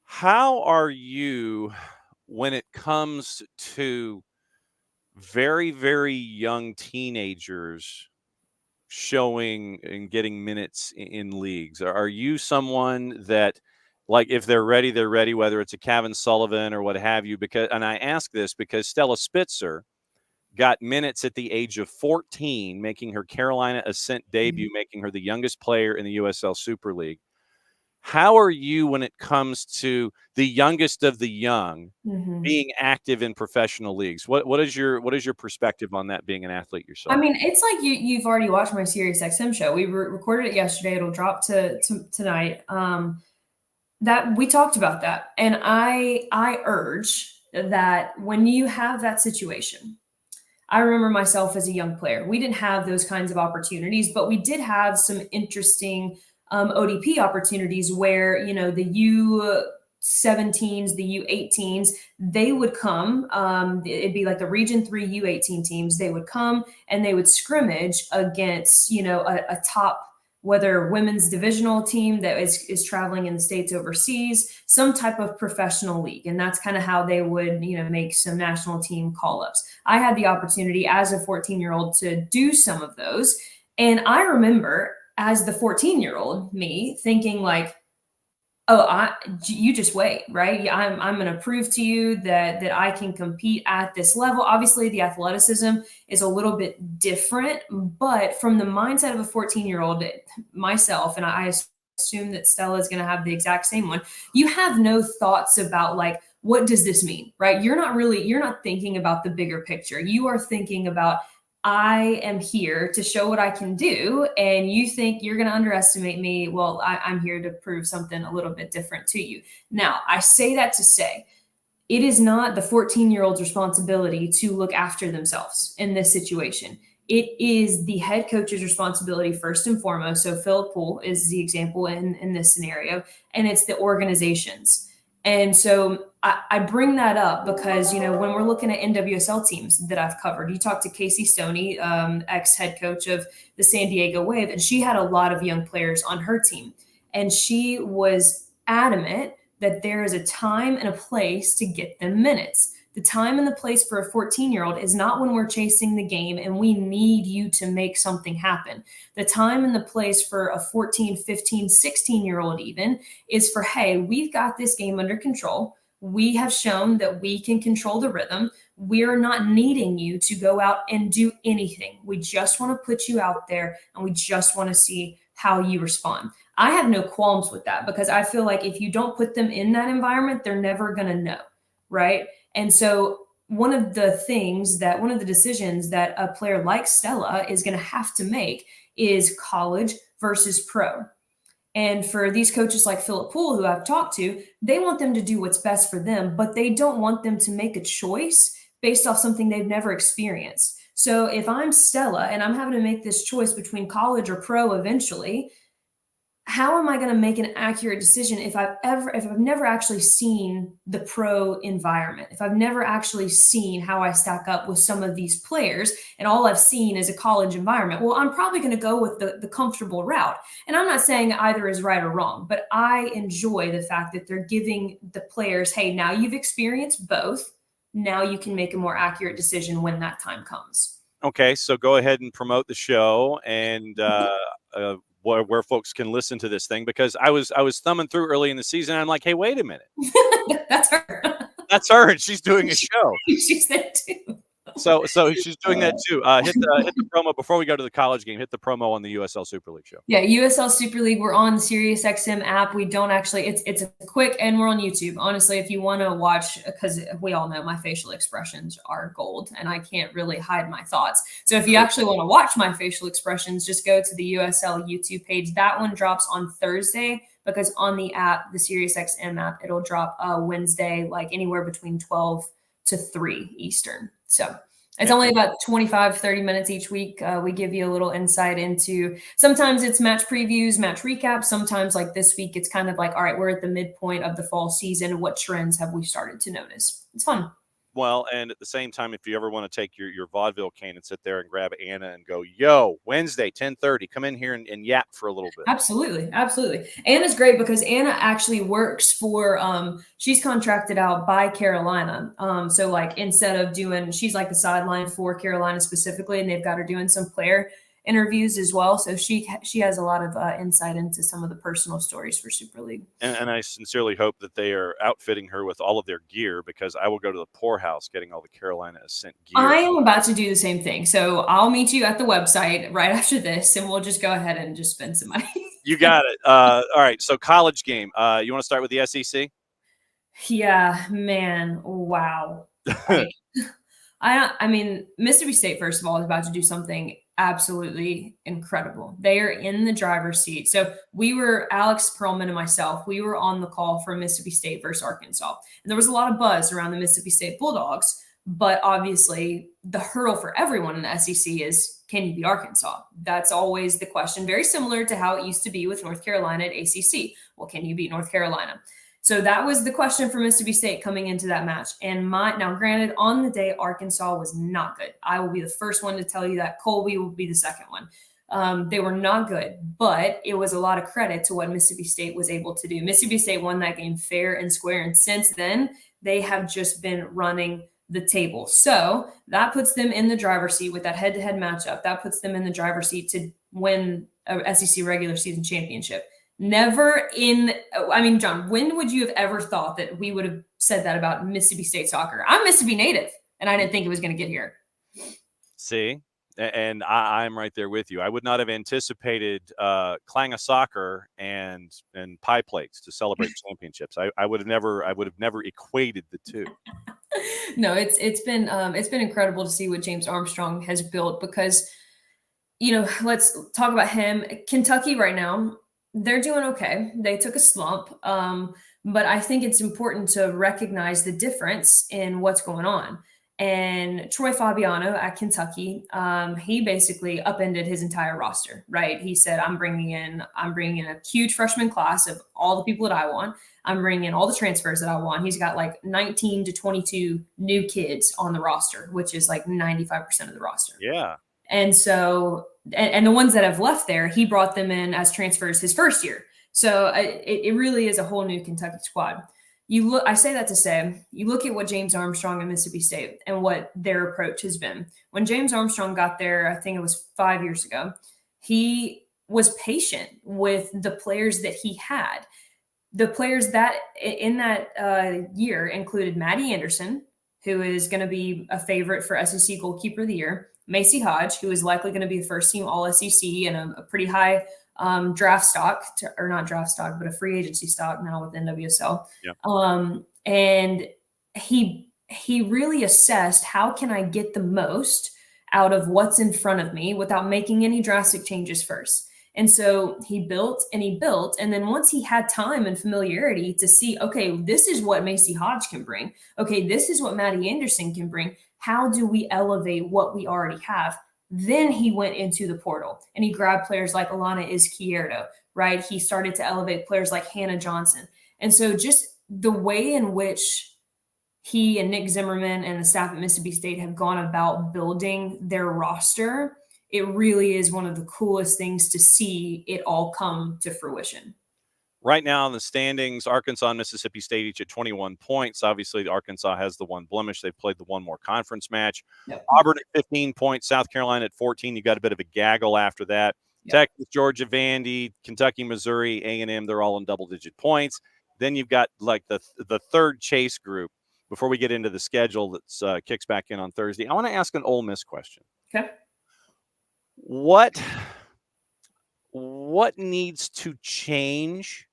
S1: How are you when it comes to very, very young teenagers showing and getting minutes in leagues? Are you someone that, like, if they're ready, whether it's a Kevin Sullivan or what have you? And I ask this because Stella Spitzer got minutes at the age of 14, making her Carolina Ascent debut, making her the youngest player in the USL Super League. How are you when it comes to the youngest of the young being active in professional leagues? What is your perspective on that, being an athlete yourself?
S8: I mean, it's like you've already watched my Sirius XM show. We recorded it yesterday. It'll drop tonight. That we talked about that. And I urge that when you have that situation, I remember myself as a young player. We didn't have those kinds of opportunities, but we did have some interesting ODP opportunities where, the U17s, the U18s, they would come. It'd be like the Region 3 U18 teams. They would come and they would scrimmage against, a top, whether women's divisional team that is traveling in the States overseas, some type of professional league. And that's kind of how they would, make some national team call-ups. I had the opportunity as a 14-year-old to do some of those. And I remember as the 14-year-old me thinking like, you just wait, right? I'm going to prove to you that I can compete at this level. Obviously, the athleticism is a little bit different, but from the mindset of a 14-year-old, myself, and I assume that Stella is going to have the exact same one, you have no thoughts about like, what does this mean, right? You're not thinking about the bigger picture. You are thinking about, I am here to show what I can do, and you think you're going to underestimate me. Well, I'm here to prove something a little bit different to you. Now, I say that to say it is not the 14-year-old's responsibility to look after themselves in this situation. It is the head coach's responsibility first and foremost. So Philip Poole is the example in this scenario, and it's the organizations. And so I bring that up because, when we're looking at NWSL teams that I've covered, you talk to Casey Stoney, ex-head coach of the San Diego Wave, and she had a lot of young players on her team. And she was adamant that there is a time and a place to get them minutes. The time and the place for a 14-year-old is not when we're chasing the game and we need you to make something happen. The time and the place for a 14, 15, 16-year-old even is for, hey, we've got this game under control. We have shown that we can control the rhythm. We're not needing you to go out and do anything. We just want to put you out there and we just want to see how you respond. I have no qualms with that because I feel like if you don't put them in that environment, they're never going to know, right? And so one of the decisions that a player like Stella is going to have to make is college versus pro. And for these coaches like Philip Poole, who I've talked to, they want them to do what's best for them, but they don't want them to make a choice based off something they've never experienced. So if I'm Stella and I'm having to make this choice between college or pro eventually, how am I going to make an accurate decision if I've never actually seen the pro environment, if I've never actually seen how I stack up with some of these players, and all I've seen is a college environment? Well, I'm probably going to go with the comfortable route. And I'm not saying either is right or wrong, but I enjoy the fact that they're giving the players, hey, now you've experienced both. Now you can make a more accurate decision when that time comes.
S1: Okay, so go ahead and promote the show and where folks can listen to this thing, because I was thumbing through early in the season. And I'm like, hey, wait a minute,
S8: That's her.
S1: that's her, and she's doing a show.
S8: She's there too.
S1: So she's doing that too. Hit the promo before we go to the college game. Hit the promo on the USL Super League show.
S8: Yeah, USL Super League. We're on the SiriusXM app. We don't actually. It's a quick, and we're on YouTube. Honestly, if you want to watch, because we all know my facial expressions are gold, and I can't really hide my thoughts. So if you actually want to watch my facial expressions, just go to the USL YouTube page. That one drops on Thursday, because on the app, the SiriusXM app, it'll drop Wednesday, like anywhere between 12 to 3 Eastern. So it's only about 25, 30 minutes each week. We give you a little insight into, sometimes it's match previews, match recaps. Sometimes, like this week, it's kind of like, all right, we're at the midpoint of the fall season. What trends have we started to notice? It's fun.
S1: Well, and at the same time, if you ever want to take your vaudeville cane and sit there and grab Anna and go, yo, Wednesday, 10:30, come in here and yap for a little bit.
S8: Absolutely. Absolutely. Anna's great because Anna actually works for, she's contracted out by Carolina. So like instead of she's like the sideline for Carolina specifically, and they've got her doing some player interviews as well. So she has a lot of insight into some of the personal stories for Super League.
S1: And I sincerely hope that they are outfitting her with all of their gear, because I will go to the poorhouse getting all the Carolina Ascent gear.
S8: I am about to do the same thing. So I'll meet you at the website right after this, and we'll just go ahead and just spend some money.
S1: You got it. All right. So college game. You want to start with the SEC?
S8: Yeah, man. Wow. I mean, Mississippi State, first of all, is about to do something absolutely incredible. They are in the driver's seat. So Alex Perlman and myself, we were on the call for Mississippi State versus Arkansas. And there was a lot of buzz around the Mississippi State Bulldogs, but obviously the hurdle for everyone in the SEC is, can you beat Arkansas? That's always the question, very similar to how it used to be with North Carolina at ACC. Well, can you beat North Carolina? So that was the question for Mississippi State coming into that match. And now granted, on the day, Arkansas was not good. I will be the first one to tell you that. Colby will be the second one. They were not good, but it was a lot of credit to what Mississippi State was able to do. Mississippi State won that game fair and square. And since then, they have just been running the table. So that puts them in the driver's seat with that head-to-head matchup. That puts them in the driver's seat to win a SEC regular season championship. John, when would you have ever thought that we would have said that about Mississippi State soccer? I'm Mississippi native, and I didn't think it was going to get here.
S1: See, and I'm right there with you. I would not have anticipated clang of soccer and pie plates to celebrate championships. I would have never equated the two.
S8: No, it's been incredible to see what James Armstrong has built, because, let's talk about him. Kentucky right now, they're doing okay. They took a slump, but I think it's important to recognize the difference in what's going on. And Troy Fabiano at Kentucky, he basically upended his entire roster, right? He said, I'm bringing in a huge freshman class of all the people that I want. I'm bringing in all the transfers that I want. He's got like 19 to 22 new kids on the roster, which is like 95% of the roster.
S1: Yeah.
S8: And so, and the ones that have left there, he brought them in as transfers his first year. So it really is a whole new Kentucky squad. I say that to say, you look at what James Armstrong and Mississippi State and what their approach has been. When James Armstrong got there, I think it was 5 years ago, he was patient with the players that he had. The players that in that year included Maddie Anderson, who is going to be a favorite for SEC Goalkeeper of the Year, Macy Hodge, who is likely going to be a first-team All-SEC and a pretty high draft stock, or not draft stock, but a free agency stock now with NWSL.
S1: Yeah.
S8: And he really assessed, how can I get the most out of what's in front of me without making any drastic changes first? And so he built. And then once he had time and familiarity to see, okay, this is what Macy Hodge can bring. Okay, this is what Maddie Anderson can bring. How do we elevate what we already have? Then he went into the portal and he grabbed players like Alana Izquierdo, right? He started to elevate players like Hannah Johnson. And so just the way in which he and Nick Zimmerman and the staff at Mississippi State have gone about building their roster, it really is one of the coolest things to see it all come to fruition.
S1: Right now in the standings, Arkansas and Mississippi State each at 21 points. Obviously, Arkansas has the one blemish. They've played the one more conference match.
S8: Yep.
S1: Auburn at 15 points, South Carolina at 14. You got a bit of a gaggle after that.
S8: Yep.
S1: Texas, Georgia, Vandy, Kentucky, Missouri, A&M, they're all in double-digit points. Then you've got like the third chase group before we get into the schedule that kicks back in on Thursday. I want to ask an Ole Miss question.
S8: Okay.
S1: What needs to change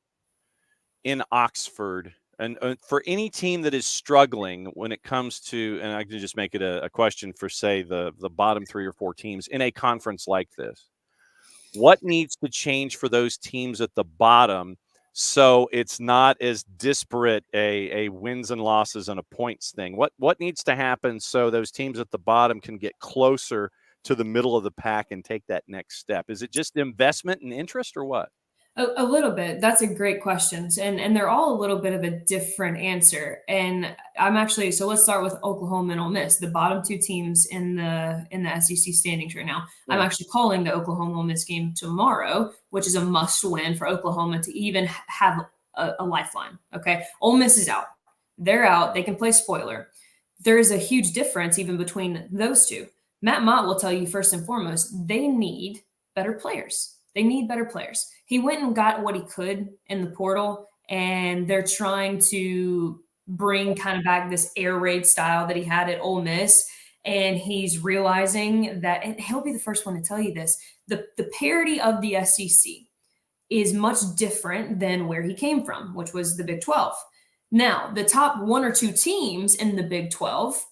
S1: in Oxford and for any team that is struggling when it comes to, and I can just make it a question for, say, the bottom 3 or 4 teams in a conference like this? What needs to change for those teams at the bottom so it's not as disparate a wins and losses and a points thing? What needs to happen so those teams at the bottom can get closer to the middle of the pack and take that next step? Is it just investment and interest or what?
S8: A little bit. That's a great question. And they're all a little bit of a different answer. And so let's start with Oklahoma and Ole Miss, the bottom 2 teams in the SEC standings right now. Yeah. I'm actually calling the Oklahoma Ole Miss game tomorrow, which is a must win for Oklahoma to even have a lifeline. Okay. Ole Miss is out. They're out. They can play spoiler. There is a huge difference even between those two. Matt Mott will tell you first and foremost, they need better players. They need better players. He went and got what he could in the portal, and they're trying to bring kind of back this air raid style that he had at Ole Miss. And he's realizing that, and he'll be the first one to tell you this, the parity of the SEC is much different than where he came from, which was the Big 12. Now, the top 1 or 2 teams in the Big 12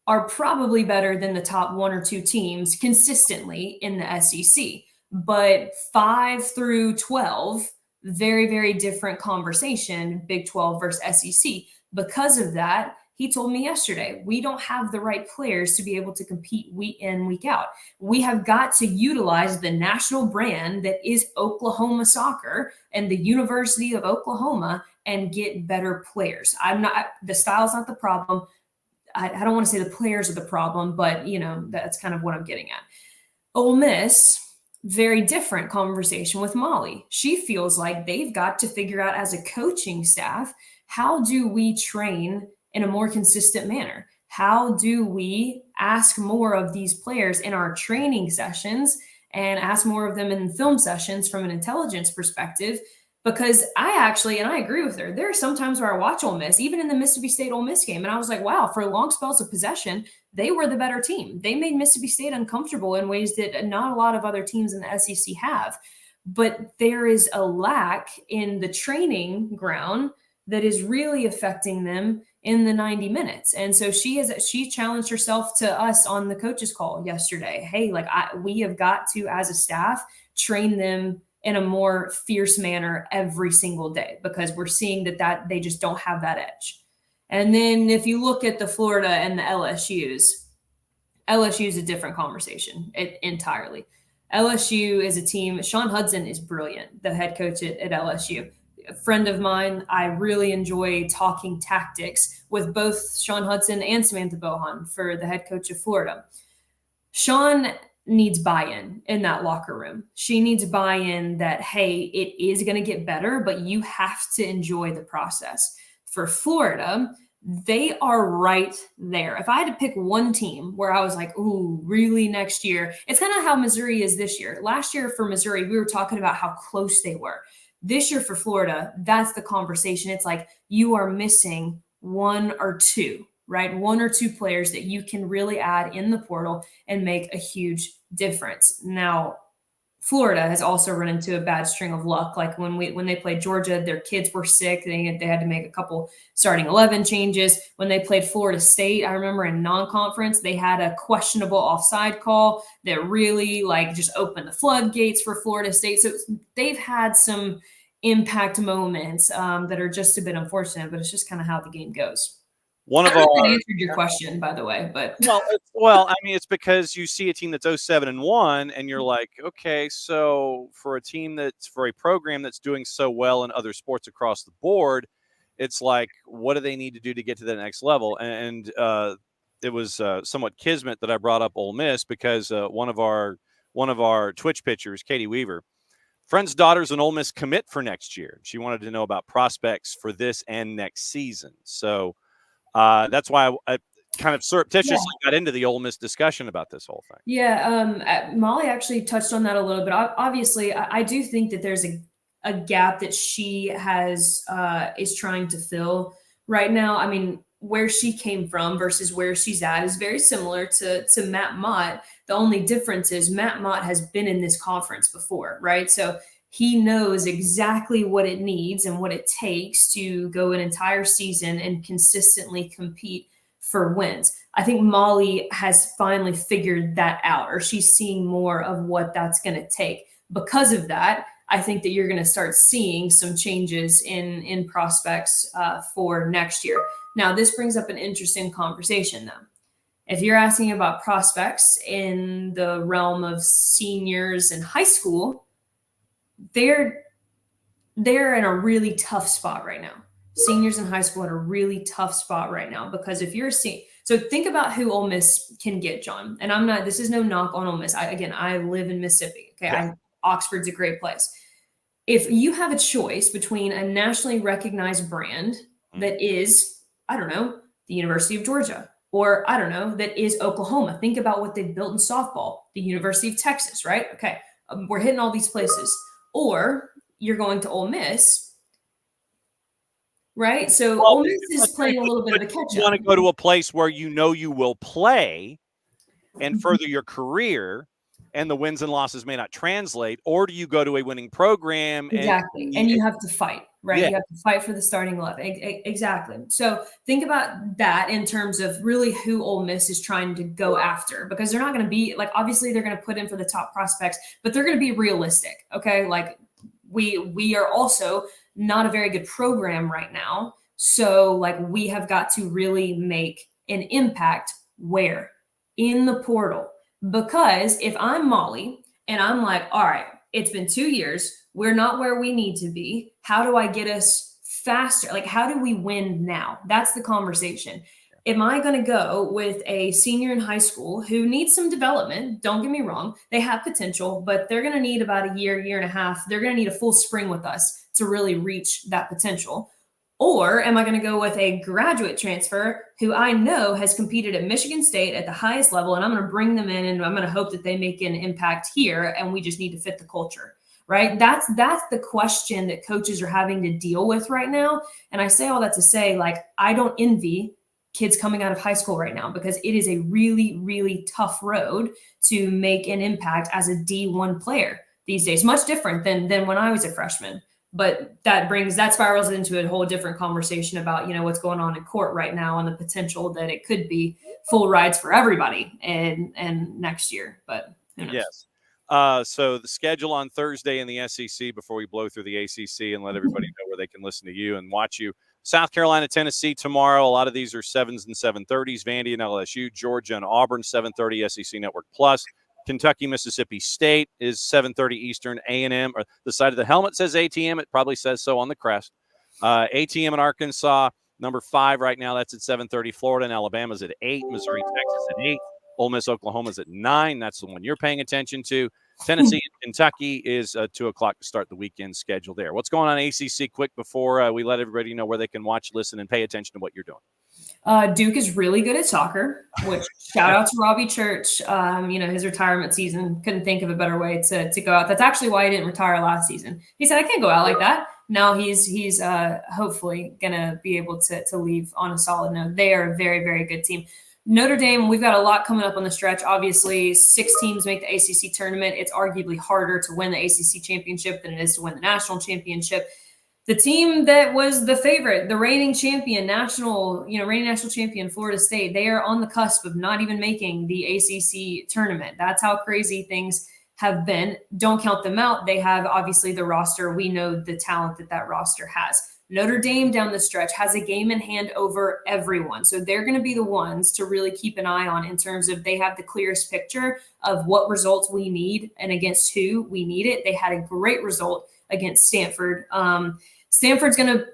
S8: are probably better than the top 1 or 2 teams consistently in the SEC. But 5 through 12, very, very different conversation, Big 12 versus SEC. Because of that, he told me yesterday, we don't have the right players to be able to compete week in, week out. We have got to utilize the national brand that is Oklahoma soccer and the University of Oklahoma and get better players. The style's not the problem. I don't want to say the players are the problem, but that's kind of what I'm getting at. Ole Miss, very different conversation with Molly. She feels like they've got to figure out as a coaching staff, how do we train in a more consistent manner? How do we ask more of these players in our training sessions and ask more of them in film sessions from an intelligence perspective? Because I agree with her, there are some times where I watch Ole Miss, even in the Mississippi State Ole Miss game, and I was like, wow, for long spells of possession, they were the better team. They made Mississippi State uncomfortable in ways that not a lot of other teams in the SEC have. But there is a lack in the training ground that is really affecting them in the 90 minutes. And so she challenged herself to us on the coaches call yesterday. Hey, we have got to, as a staff, train them in a more fierce manner every single day, because we're seeing that they just don't have that edge. And then if you look at the Florida and the LSU is a different conversation entirely. LSU is a team. Sean Hudson is brilliant, the head coach at LSU. A friend of mine, I really enjoy talking tactics with both Sean Hudson and Samantha Bohan for the head coach of Florida. Sean needs buy-in in that locker room. She needs buy-in that, hey, it is going to get better, but you have to enjoy the process. For Florida, they are right there. If I had to pick one team where I was like, ooh, really next year, it's kind of how Missouri is this year. Last year for Missouri, we were talking about how close they were. This year for Florida, that's the conversation. It's like you are missing 1 or 2, right? 1 or 2 players that you can really add in the portal and make a huge difference. Now, Florida has also run into a bad string of luck. Like when they played Georgia, their kids were sick. They had to make a couple starting 11 changes. When they played Florida State, I remember in non-conference, they had a questionable offside call that really just opened the floodgates for Florida State. So they've had some impact moments that are just a bit unfortunate, but it's just kind of how the game goes.
S1: one of
S8: I don't know if
S1: our
S8: that answered your question, by the way, but
S1: well, I mean, it's because you see a team that's 0-7-1, and you're like, okay, so for a program that's doing so well in other sports across the board, it's like, what do they need to do to get to the next level? And it was somewhat kismet that I brought up Ole Miss because one of our Twitch pitchers, Katie Weaver, friend's daughter's an Ole Miss commit for next year. She wanted to know about prospects for this and next season. So that's why I kind of surreptitiously got into the Ole Miss discussion about this whole thing.
S8: Yeah, Molly actually touched on that a little bit. Obviously, I do think that there's a gap that she has is trying to fill right now. I mean, where she came from versus where she's at is very similar to Matt Mott. The only difference is Matt Mott has been in this conference before, right? So he knows exactly what it needs and what it takes to go an entire season and consistently compete for wins. I think Molly has finally figured that out, or she's seeing more of what that's going to take. Because of that, I think that you're going to start seeing some changes in prospects for next year. Now, this brings up an interesting conversation, though. If you're asking about prospects in the realm of seniors in high school, they're in a really tough spot right now. Seniors in high school are in a really tough spot right now because if you're so think about who Ole Miss can get, John. And this is no knock on Ole Miss. I live in Mississippi. Okay.
S1: Yeah.
S8: Oxford's a great place. If you have a choice between a nationally recognized brand that is, I don't know, the University of Georgia, or I don't know, that is Oklahoma. Think about what they've built in softball, the University of Texas, right? Okay. We're hitting all these places. Or you're going to Ole Miss, right? So Ole Miss is playing a little bit of a catch-up.
S1: You want to go to a place where you know you will play and further your career, and the wins and losses may not translate, or do you go to a winning program?
S8: Exactly. And you have to fight, right?
S1: Yeah.
S8: You have to fight for the starting 11. Exactly. So think about that in terms of really who Ole Miss is trying to go after, because they're not going to be like, obviously they're going to put in for the top prospects, but they're going to be realistic. Okay. Like we are also not a very good program right now. So like we have got to really make an impact where? In the portal. Because if I'm Molly and I'm like, all right, it's been 2 years, we're not where we need to be. How do I get us faster? Like, how do we win now? That's the conversation. Am I going to go with a senior in high school who needs some development? Don't get me wrong. They have potential, but they're going to need about a year and a half. They're going to need a full spring with us to really reach that potential. Or am I going to go with a graduate transfer who I know has competed at Michigan State at the highest level, and I'm going to bring them in and I'm going to hope that they make an impact here, and we just need to fit the culture, right? That's the question that coaches are having to deal with right now. And I say all that to say, like, I don't envy kids coming out of high school right now because it is a really, really tough road to make an impact as a D1 player these days. Much different than when I was a freshman. But that spirals into a whole different conversation about, what's going on in court right now and the potential that it could be full rides for everybody and next year. But who knows?
S1: Yes. So the schedule on Thursday in the SEC before we blow through the ACC and let everybody know where they can listen to you and watch you. South Carolina, Tennessee tomorrow. A lot of these are 7s and 7:30s. Vandy and LSU, Georgia and Auburn, 7:30 SEC Network Plus. Kentucky, Mississippi State is 7:30 Eastern. A&M, or the side of the helmet says ATM. It probably says so on the crest. ATM in Arkansas, number 5 right now. That's at 7:30. Florida and Alabama's at 8. Missouri, Texas at 8. Ole Miss, Oklahoma's at 9. That's the one you're paying attention to. Tennessee and Kentucky is 2 o'clock to start the weekend schedule there. What's going on ACC quick before we let everybody know where they can watch, listen, and pay attention to what you're doing?
S8: Duke is really good at soccer, which shout out to Robbie Church. His retirement season, couldn't think of a better way to go out. That's actually why he didn't retire last season. He said, I can't go out like that. Now he's hopefully going to be able to leave on a solid note. They are a very, very good team. Notre Dame, we've got a lot coming up on the stretch. Obviously, 6 teams make the ACC tournament. It's arguably harder to win the ACC championship than it is to win the national championship. The team that was the favorite, the reigning national champion, Florida State, they are on the cusp of not even making the ACC tournament. That's how crazy things have been. Don't count them out. They have obviously the roster. We know the talent that roster has. Notre Dame down the stretch has a game in hand over everyone. So they're going to be the ones to really keep an eye on in terms of they have the clearest picture of what results we need and against who we need it. They had a great result against Stanford. Stanford's going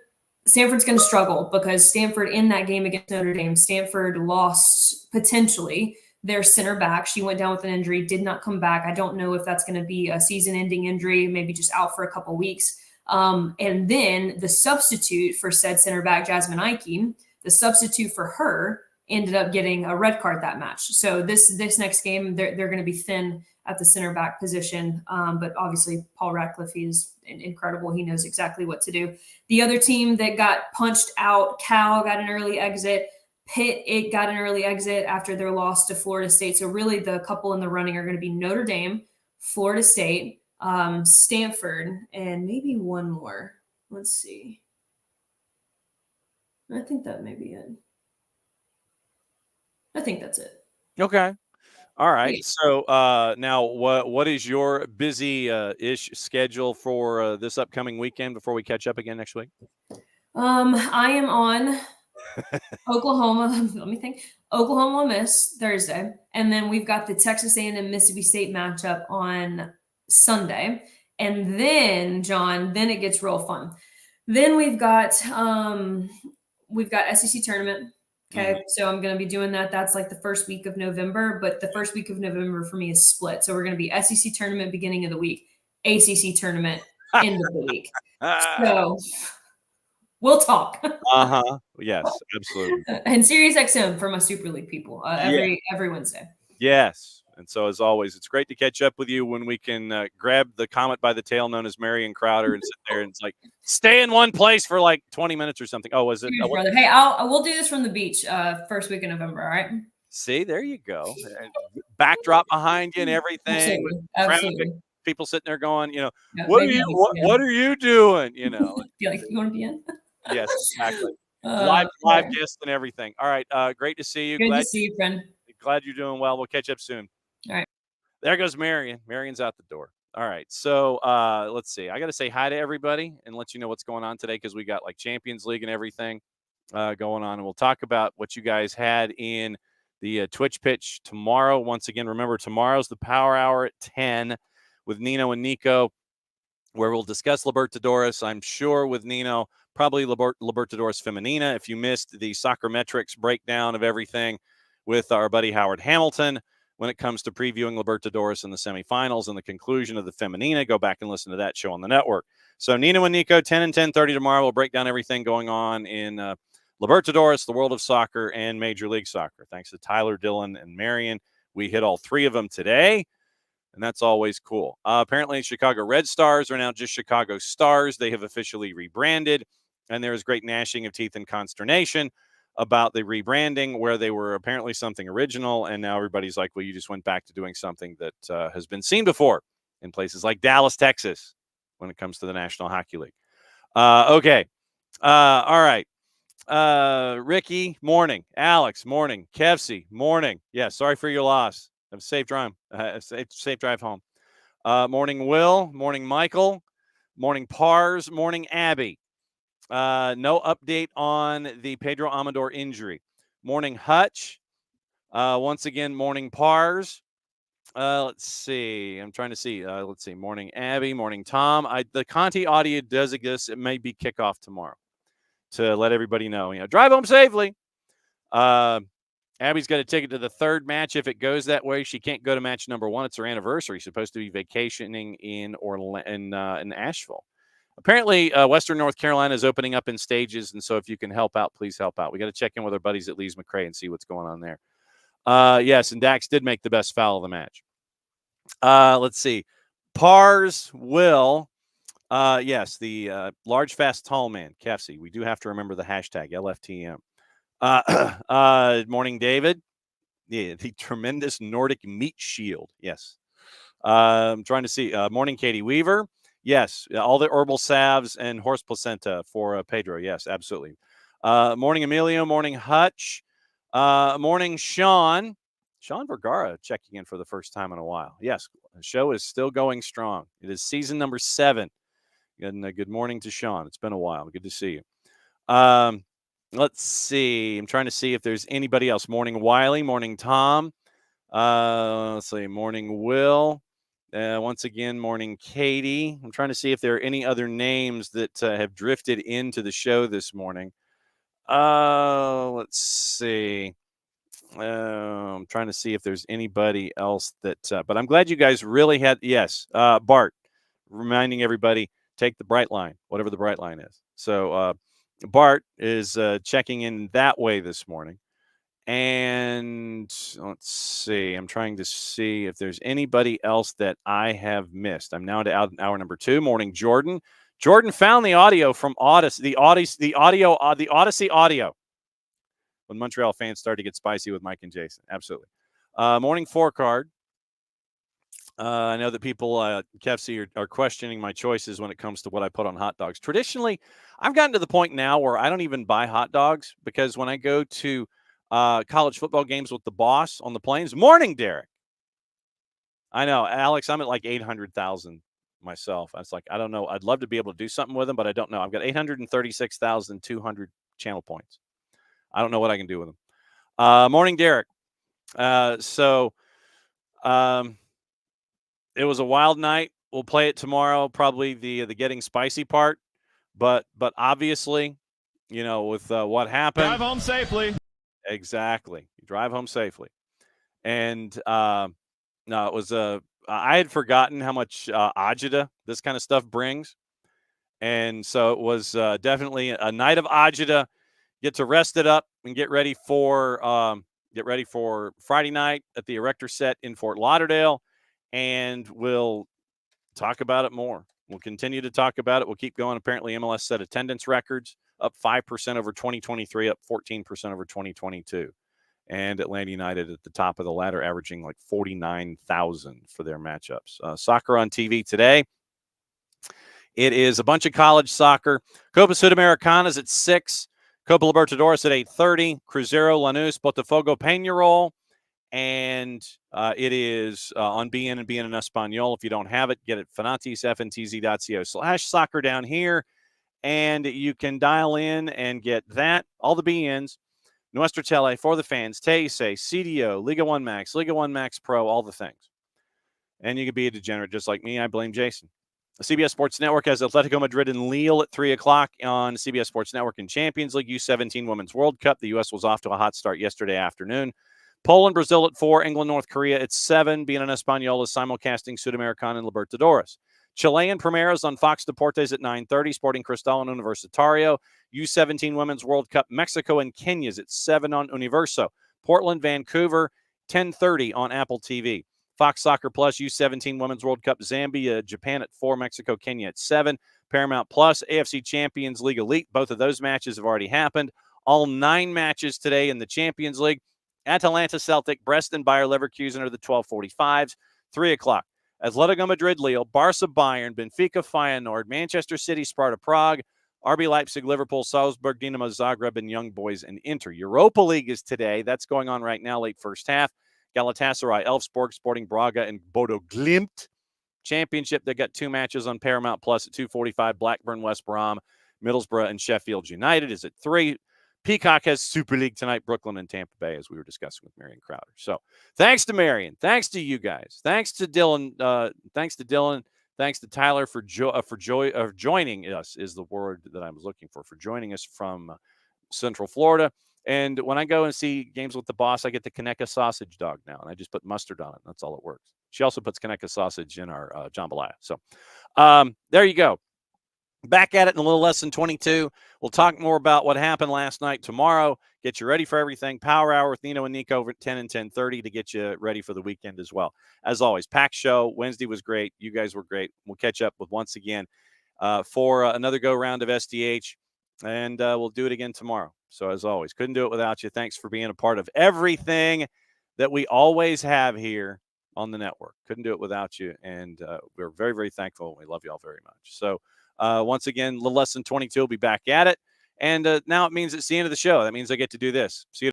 S8: to struggle because Stanford in that game against Notre Dame, Stanford lost potentially their center back. She went down with an injury, did not come back. I don't know if that's going to be a season-ending injury, maybe just out for a couple weeks. And then the substitute for said center back, Jasmine Ike, the substitute for her ended up getting a red card that match. So this next game, they're going to be thin at the center back position. But obviously Paul Radcliffe, he's incredible. He knows exactly what to do. The other team that got punched out, Cal got an early exit. Pitt, it got an early exit after their loss to Florida State. So really the couple in the running are going to be Notre Dame, Florida State, Stanford, and maybe one more. Let's see. I think that may be it. I think that's it.
S1: Okay. All right. So now what is your busy ish schedule for this upcoming weekend before we catch up again next week?
S8: I am on Oklahoma. Let me think. Oklahoma Ole Miss Thursday, and then we've got the Texas A&M Mississippi State matchup on Sunday, and then John, then it gets real fun. Then we've got SEC tournament. Okay, so I'm going to be doing that. That's like the first week of November, but the first week of November for me is split. So we're going to be SEC tournament beginning of the week, ACC tournament end of the week. So we'll talk.
S1: Yes, absolutely.
S8: And Sirius XM for my Super League people every Wednesday.
S1: Yes. And so, as always, it's great to catch up with you when we can grab the comet by the tail known as Marion Crowder and sit there and it's like, stay in one place for like 20 minutes or something. Oh, was it?
S8: Cheers, brother. Hey, we'll do this from the beach first week in November, all right?
S1: See, there you go. Backdrop behind you and everything.
S8: Absolutely.
S1: People sitting there going, what are you doing?
S8: You want to be in?
S1: Yes, exactly. Live guests and everything. All right. Great to see you.
S8: Good to see you, friend.
S1: Glad you're doing well. We'll catch up soon.
S8: All right.
S1: There goes Marion. Marion's out the door. All right. So let's see. I got to say hi to everybody and let you know what's going on today because we got like Champions League and everything going on. And we'll talk about what you guys had in the Twitch pitch tomorrow. Once again, remember, tomorrow's the Power Hour at 10 with Nino and Nico, where we'll discuss Libertadores. I'm sure with Nino, probably Libertadores Femenina. If you missed the soccer metrics breakdown of everything with our buddy Howard Hamilton when it comes to previewing Libertadores in the semifinals and the conclusion of the Femenina, go back and listen to that show on the network. So Nino and Nico, 10 and 10:30 tomorrow. We'll break down everything going on in Libertadores, the world of soccer, and Major League Soccer. Thanks to Tyler, Dylan, and Marion. We hit all three of them today, and that's always cool. Apparently, Chicago Red Stars are now just Chicago Stars. They have officially rebranded, and there is great gnashing of teeth and consternation about the rebranding where they were apparently something original, and now everybody's like, well, you just went back to doing something that has been seen before in places like Dallas, Texas, when it comes to the National Hockey League. Okay. All right. Ricky, morning. Alex, morning. Kevsey, morning. Yeah, sorry for your loss. Have a safe drive. Safe drive home. Morning, Will. Morning, Michael. Morning, Pars. Morning, Abby. No update on the Pedro Amador injury. Morning, Hutch. Once again, morning, Pars. Let's see. I'm trying to see. Let's see. Morning, Abby. Morning, Tom. The Conti audio does exist. It may be kickoff tomorrow to let everybody know. Drive home safely. Abby's got a ticket to the third match. If it goes that way, she can't go to match number 1. It's her anniversary. She's supposed to be vacationing in Asheville. Apparently, Western North Carolina is opening up in stages, and so if you can help out, please help out. We got to check in with our buddies at Lees McRae and see what's going on there. Yes, and Dax did make the best foul of the match. Let's see. Pars will. Yes, the large, fast, tall man, Kefsey. We do have to remember the hashtag LFTM. Morning, David. Yeah, the tremendous Nordic meat shield. Yes. I'm trying to see. Morning, Katie Weaver. Yes, all the herbal salves and horse placenta for Pedro. Yes, absolutely. Morning, Emilio. Morning, Hutch. Morning, Sean. Sean Vergara checking in for the first time in a while. Yes, the show is still going strong. It is season number 7. And good morning to Sean. It's been a while. Good to see you. Let's see. I'm trying to see if there's anybody else. Morning, Wiley. Morning, Tom. Let's see. Morning, Will. Once again, morning, Katie. I'm trying to see if there are any other names that have drifted into the show this morning. Let's see. I'm trying to see if there's anybody else that, but I'm glad you guys really had, yes, Bart, reminding everybody, take the bright line, whatever the bright line is. So Bart is checking in that way this morning. And let's see, I'm trying to see if there's anybody else that I have missed. I'm now to hour number 2. Morning, Jordan. Jordan found the audio from Odyssey, the Odyssey audio. When Montreal fans started to get spicy with Mike and Jason. Absolutely. Morning 4 card. I know that people, Kefsey, are questioning my choices when it comes to what I put on hot dogs. Traditionally, I've gotten to the point now where I don't even buy hot dogs because when I go to college football games with the boss on the planes, morning, Derek. I know, Alex, I'm at like 800,000 myself. I was like, I don't know. I'd love to be able to do something with them, but I don't know. I've got 836,200 channel points. I don't know what I can do with them. Morning, Derek. It was a wild night. We'll play it tomorrow, probably the getting spicy part. But obviously, you know, with what happened.
S5: Drive home safely.
S1: Exactly. You drive home safely. And no, it was I had forgotten how much agita this kind of stuff brings. And so it was definitely a night of agita. Get to rest it up and get ready for Friday night at the Erector Set in Fort Lauderdale, and we'll talk about it more. We'll continue to talk about it. We'll keep going. Apparently, MLS set attendance records up 5% over 2023, up 14% over 2022, and Atlanta United at the top of the ladder, averaging like 49,000 for their matchups. Soccer on TV today. It is a bunch of college soccer. Copa Sudamericana's at 6. Copa Libertadores at 8:30. Cruzeiro, Lanús, Botafogo, Peñarol. And it is on BN and BN in Espanol. If you don't have it, get it Fanatis, fntz.co/soccer down here. And you can dial in and get that, all the BNs, Nuestra Tele, For the Fans, Teise, CDO, Liga 1 Max, Liga 1 Max Pro, all the things. And you can be a degenerate just like me. I blame Jason. The CBS Sports Network has Atletico Madrid and Lille at 3 o'clock on CBS Sports Network in Champions League U17 Women's World Cup. The U.S. was off to a hot start yesterday afternoon. Poland, Brazil at 4, England, North Korea at 7. BN Español is simulcasting Sudamericana and Libertadores. Chilean Primeras on Fox Deportes at 9:30. Sporting Cristal and Universitario. U17 Women's World Cup, Mexico and Kenya's at 7 on Universo. Portland, Vancouver, 10:30 on Apple TV. Fox Soccer Plus, U17 Women's World Cup, Zambia, Japan at 4, Mexico, Kenya at 7. Paramount Plus, AFC Champions League Elite. Both of those matches have already happened. All 9 matches today in the Champions League. Atalanta, Celtic, Brest, and Bayer Leverkusen are the 12:45s. 3 o'clock. Atletico Madrid, Lille, Barca, Bayern, Benfica, Feyenoord, Manchester City, Sparta Prague, RB Leipzig, Liverpool, Salzburg, Dinamo Zagreb, and Young Boys and Inter. Europa League is today. That's going on right now, late first half. Galatasaray, Elfsborg, Sporting Braga, and Bodo Glimt. Championship, they got 2 matches on Paramount Plus at 2:45. Blackburn, West Brom, Middlesbrough, and Sheffield United is at 3. Peacock has Super League tonight, Brooklyn and Tampa Bay, as we were discussing with Marion Crowder. So thanks to Marion. Thanks to you guys. Thanks to Dylan. Thanks to Dylan. Thanks to Tyler for joining us is the word that I was looking for joining us from Central Florida. And when I go and see games with the boss, I get the Kaneka sausage dog now, and I just put mustard on it. That's all it works. She also puts Kaneka sausage in our jambalaya. So there you go. Back at it in a little less than 22. We'll talk more about what happened last night tomorrow. Get you ready for everything. Power Hour with Nino and Nico over at 10 and 10:30 to get you ready for the weekend as well. As always, packed show. Wednesday was great. You guys were great. We'll catch up with once again for another go-round of SDH, and we'll do it again tomorrow. So as always, couldn't do it without you. Thanks for being a part of everything that we always have here on the network. Couldn't do it without you, and we're very, very thankful. We love you all very much. So once again, a little less than 22. We'll be back at it. And now it means it's the end of the show. That means I get to do this. See you.